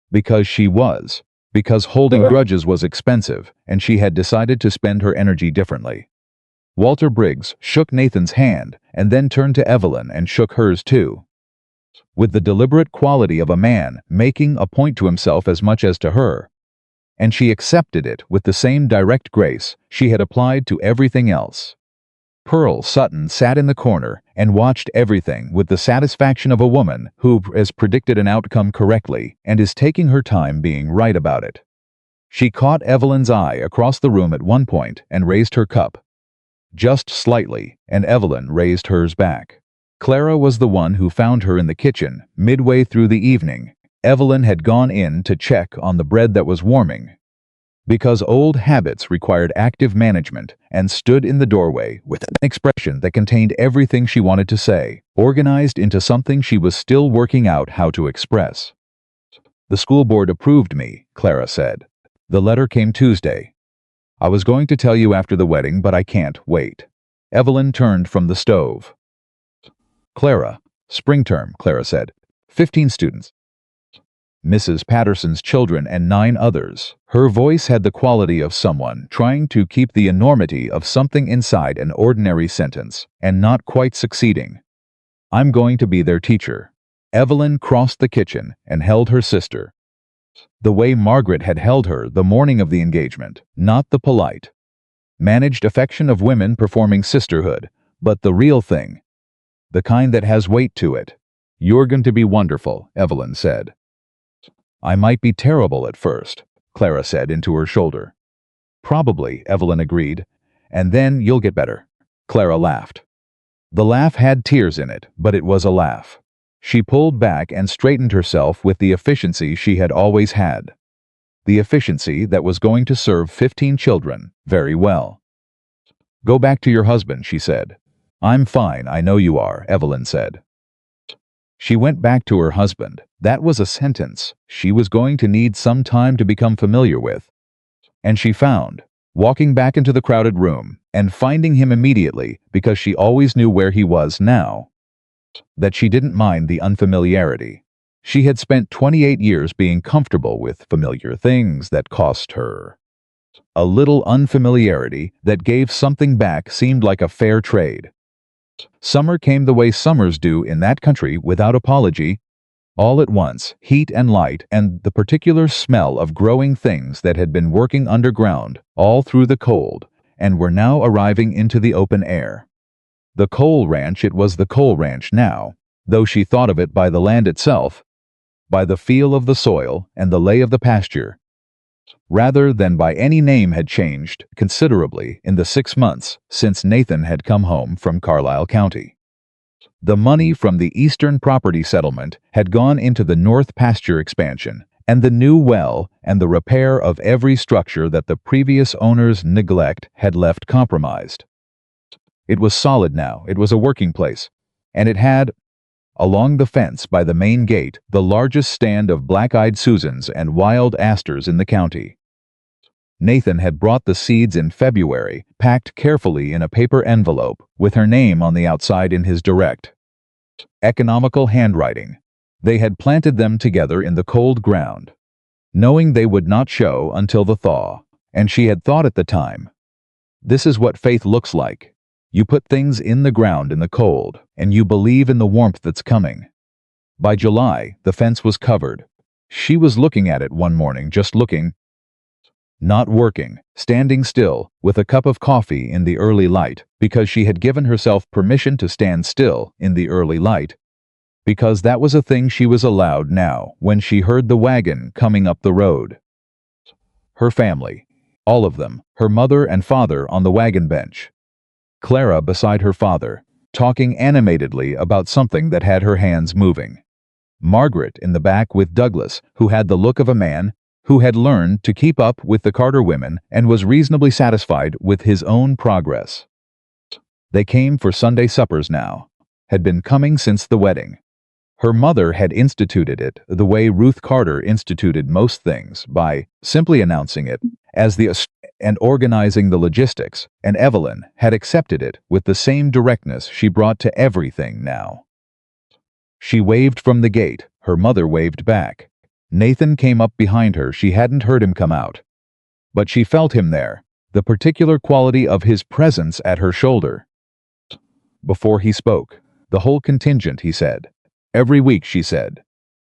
Because she was. Because holding grudges was expensive, and she had decided to spend her energy differently. Walter Briggs shook Nathan's hand and then turned to Evelyn and shook hers too. With the deliberate quality of a man making a point to himself as much as to her. And she accepted it with the same direct grace she had applied to everything else. Pearl Sutton sat in the corner and watched everything with the satisfaction of a woman who has predicted an outcome correctly and is taking her time being right about it. She caught Evelyn's eye across the room at one point and raised her cup. Just slightly, and Evelyn raised hers back. Clara was the one who found her in the kitchen midway through the evening. Evelyn had gone in to check on the bread that was warming, because old habits required active management, and stood in the doorway with an expression that contained everything she wanted to say, organized into something she was still working out how to express. "The school board approved me," Clara said. "The letter came Tuesday. I was going to tell you after the wedding, but I can't wait." Evelyn turned from the stove. "Clara, spring term," Clara said. 15 students. Mrs. Patterson's children and 9 others. Her voice had the quality of someone trying to keep the enormity of something inside an ordinary sentence, and not quite succeeding. "I'm going to be their teacher." Evelyn crossed the kitchen and held her sister. The way Margaret had held her the morning of the engagement, not the polite, managed affection of women performing sisterhood, but the real thing. The kind that has weight to it. "You're going to be wonderful," Evelyn said. "I might be terrible at first," Clara said into her shoulder. "Probably," Evelyn agreed, "and then you'll get better." Clara laughed. The laugh had tears in it, but it was a laugh. She pulled back and straightened herself with the efficiency she had always had. The efficiency that was going to serve 15 children very well. "Go back to your husband," she said. "I'm fine, I know you are," Evelyn said. She went back to her husband. That was a sentence she was going to need some time to become familiar with. And she found, walking back into the crowded room, and finding him immediately because she always knew where he was now, that she didn't mind the unfamiliarity. She had spent 28 years being comfortable with familiar things that cost her. A little unfamiliarity that gave something back seemed like a fair trade. Summer came the way summers do in that country without apology. All at once, heat and light and the particular smell of growing things that had been working underground all through the cold and were now arriving into the open air. The coal ranch, it was the coal ranch now, though she thought of it by the land itself, by the feel of the soil and the lay of the pasture, rather than by any name had changed considerably in the 6 months since Nathan had come home from Carlisle County. The money from the eastern property settlement had gone into the north pasture expansion and the new well and the repair of every structure that the previous owner's neglect had left compromised. It was solid now, it was a working place, and it had Along the fence by the main gate, the largest stand of black-eyed Susans and wild asters in the county. Nathan had brought the seeds in February, packed carefully in a paper envelope, with her name on the outside in his direct, economical handwriting. They had planted them together in the cold ground, knowing they would not show until the thaw, and she had thought at the time, this is what faith looks like. You put things in the ground in the cold, and you believe in the warmth that's coming. By July, the fence was covered. She was looking at it one morning, just looking, not working, standing still, with a cup of coffee in the early light, because she had given herself permission to stand still in the early light, because that was a thing she was allowed now when she heard the wagon coming up the road. Her family, all of them, her mother and father on the wagon bench. Clara beside her father, talking animatedly about something that had her hands moving. Margaret in the back with Douglas, who had the look of a man who had learned to keep up with the Carter women and was reasonably satisfied with his own progress. They came for Sunday suppers now, had been coming since the wedding. Her mother had instituted it the way Ruth Carter instituted most things, by simply announcing it as and organizing the logistics, and Evelyn had accepted it with the same directness she brought to everything now. She waved from the gate, her mother waved back. Nathan came up behind her. She hadn't heard him come out, but she felt him there, the particular quality of his presence at her shoulder. Before he spoke, the whole contingent, he said. Every week, she said.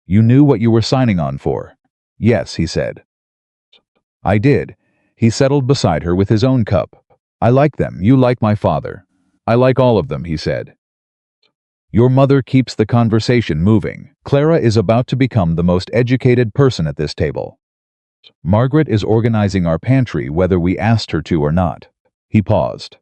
You knew what you were signing on for. Yes, he said. I did. He settled beside her with his own cup. I like them. You like my father. I like all of them, he said. Your mother keeps the conversation moving. Clara is about to become the most educated person at this table. Margaret is organizing our pantry whether we asked her to or not. He paused.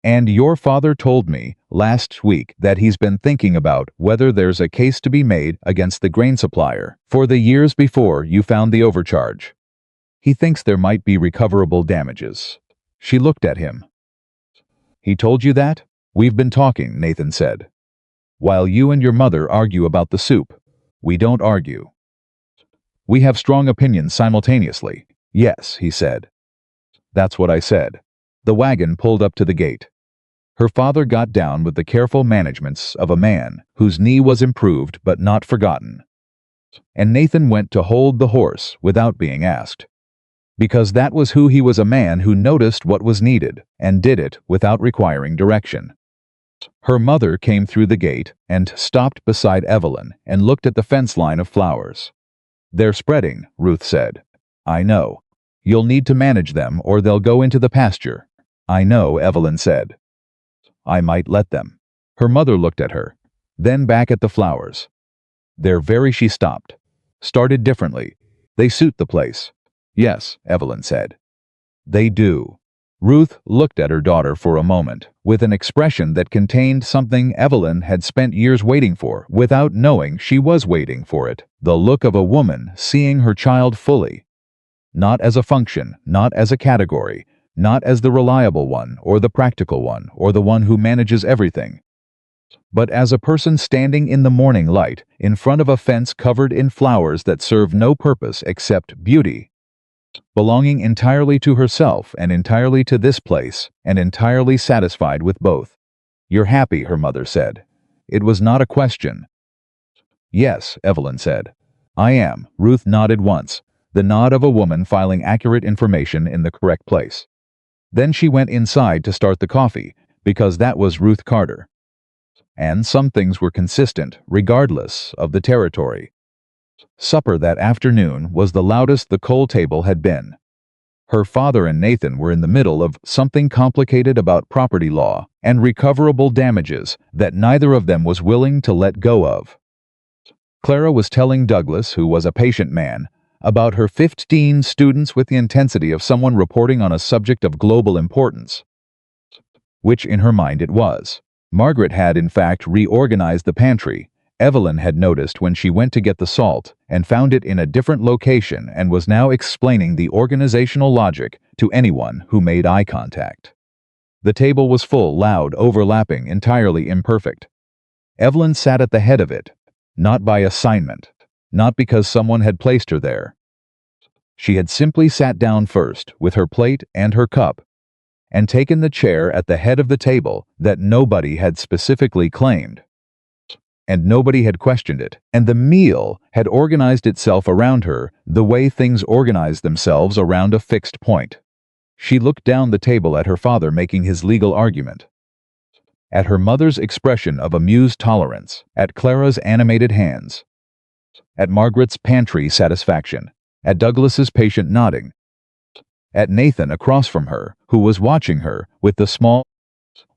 And your father told me last week that he's been thinking about whether there's a case to be made against the grain supplier for the years before you found the overcharge. He thinks there might be recoverable damages. She looked at him. He told you that? We've been talking, Nathan said. While you and your mother argue about the soup, we don't argue. We have strong opinions simultaneously. Yes, he said. That's what I said. The wagon pulled up to the gate. Her father got down with the careful managements of a man whose knee was improved but not forgotten. And Nathan went to hold the horse without being asked. Because that was who he was, a man who noticed what was needed and did it without requiring direction. Her mother came through the gate and stopped beside Evelyn and looked at the fence line of flowers. They're spreading, Ruth said. I know. You'll need to manage them or they'll go into the pasture. I know, Evelyn said. I might let them. Her mother looked at her, then back at the flowers. They're very, she stopped. Started differently. They suit the place. Yes, Evelyn said. They do. Ruth looked at her daughter for a moment, with an expression that contained something Evelyn had spent years waiting for, without knowing she was waiting for it, the look of a woman seeing her child fully. Not as a function, not as a category, not as the reliable one, or the practical one, or the one who manages everything, but as a person standing in the morning light, in front of a fence covered in flowers that serve no purpose except beauty, belonging entirely to herself and entirely to this place, and entirely satisfied with both. You're happy, her mother said. It was not a question. Yes, Evelyn said. I am. Ruth nodded once, the nod of a woman filing accurate information in the correct place. Then she went inside to start the coffee, because that was Ruth Carter. And some things were consistent, regardless of the territory. Supper that afternoon was the loudest the coal table had been. Her father and Nathan were in the middle of something complicated about property law and recoverable damages that neither of them was willing to let go of. Clara was telling Douglas, who was a patient man, about her 15 students with the intensity of someone reporting on a subject of global importance, which in her mind it was. Margaret had in fact reorganized the pantry. Evelyn had noticed when she went to get the salt and found it in a different location and was now explaining the organizational logic to anyone who made eye contact. The table was full, loud, overlapping, entirely imperfect. Evelyn sat at the head of it, not by assignment, not because someone had placed her there. She had simply sat down first with her plate and her cup, and taken the chair at the head of the table that nobody had specifically claimed. And nobody had questioned it, and the meal had organized itself around her the way things organize themselves around a fixed point. She looked down the table at her father making his legal argument, at her mother's expression of amused tolerance, at Clara's animated hands, at Margaret's pantry satisfaction, at Douglas's patient nodding, at Nathan across from her, who was watching her with the small,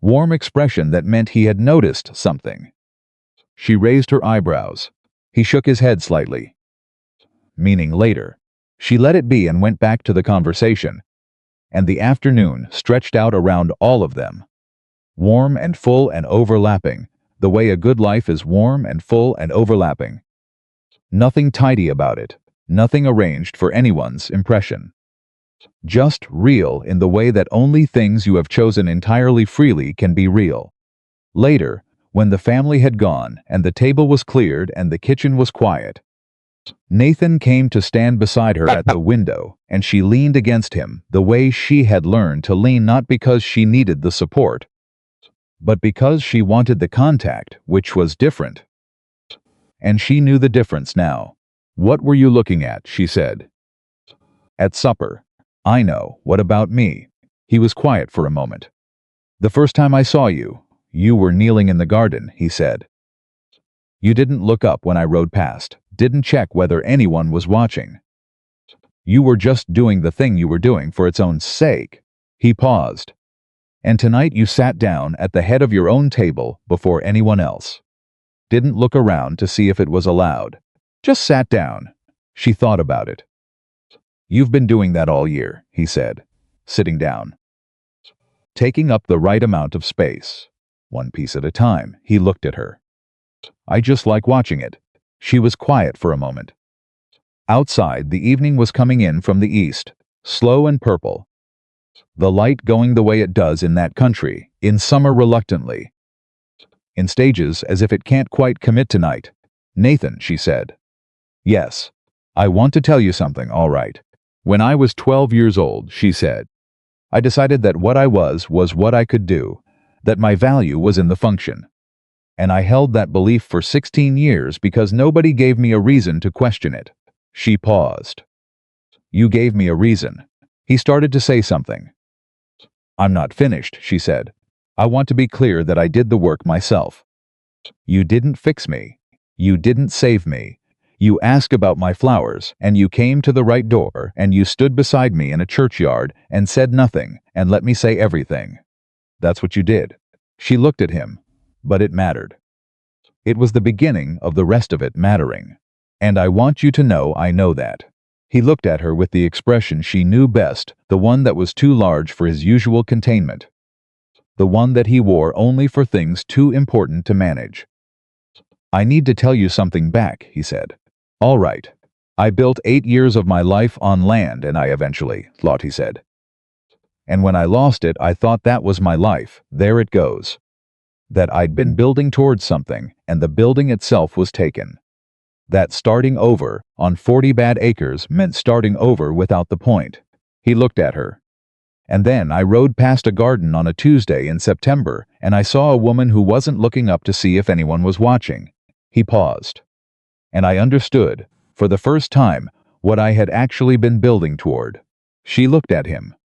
warm expression that meant he had noticed something. She raised her eyebrows. He shook his head slightly, meaning later. She let it be and went back to the conversation, and the afternoon stretched out around all of them, warm and full and overlapping, the way a good life is warm and full and overlapping. Nothing tidy about it, nothing arranged for anyone's impression. Just real in the way that only things you have chosen entirely freely can be real. Later, when the family had gone and the table was cleared and the kitchen was quiet, Nathan came to stand beside her at the window, and she leaned against him the way she had learned to lean, not because she needed the support, but because she wanted the contact, which was different. And she knew the difference now. "What were you looking at?" she said. "At supper." "I know. What about me?" He was quiet for a moment. "The first time I saw you, you were kneeling in the garden," he said. "You didn't look up when I rode past, didn't check whether anyone was watching. You were just doing the thing you were doing for its own sake." He paused. "And tonight you sat down at the head of your own table before anyone else. Didn't look around to see if it was allowed. Just sat down." She thought about it. "You've been doing that all year," he said, sitting down, taking up the right amount of space, one piece at a time. He looked at her. "I just like watching it." She was quiet for a moment. Outside, the evening was coming in from the east, slow and purple, the light going the way it does in that country, in summer reluctantly, in stages as if it can't quite commit tonight. "Nathan," she said. "Yes. I want to tell you something, all right. When I was 12 years old," she said, "I decided that what I was what I could do, that my value was in the function. And I held that belief for 16 years because nobody gave me a reason to question it." She paused. "You gave me a reason." He started to say something. "I'm not finished," she said. "I want to be clear that I did the work myself. You didn't fix me. You didn't save me. You asked about my flowers, and you came to the right door, and you stood beside me in a churchyard and said nothing, and let me say everything. That's what you did." She looked at him, but it mattered. It was the beginning of the rest of it mattering. "And I want you to know I know that." He looked at her with the expression she knew best, the one that was too large for his usual containment, the one that he wore only for things too important to manage. "I need to tell you something back," he said. "All right. I built 8 years of my life on land, and I eventually," Lottie said. "And when I lost it, I thought that was my life. There it goes. That I'd been building towards something, and the building itself was taken. That starting over on 40 bad acres meant starting over without the point." He looked at her. "And then I rode past a garden on a Tuesday in September, and I saw a woman who wasn't looking up to see if anyone was watching." He paused. "And I understood, for the first time, what I had actually been building toward." She looked at him.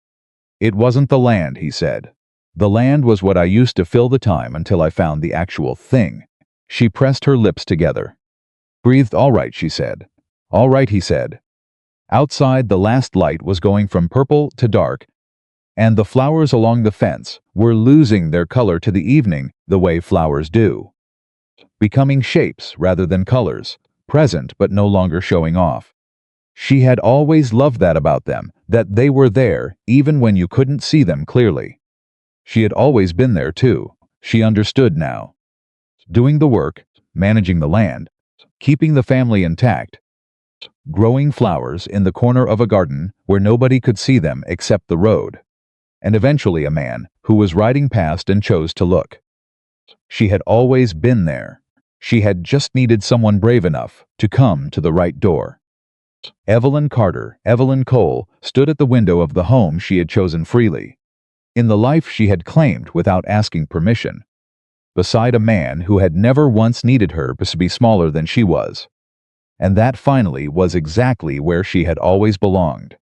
"It wasn't the land," he said. "The land was what I used to fill the time until I found the actual thing." She pressed her lips together. Breathed. "All right," she said. "All right," he said. Outside, the last light was going from purple to dark, and the flowers along the fence were losing their color to the evening the way flowers do, becoming shapes rather than colors, present but no longer showing off. She had always loved that about them, that they were there even when you couldn't see them clearly. She had always been there too. She understood now. Doing the work, managing the land, keeping the family intact, growing flowers in the corner of a garden where nobody could see them except the road, and eventually a man who was riding past and chose to look. She had always been there. She had just needed someone brave enough to come to the right door. Evelyn Carter, Evelyn Cole, stood at the window of the home she had chosen freely, in the life she had claimed without asking permission, beside a man who had never once needed her to be smaller than she was. And that finally was exactly where she had always belonged.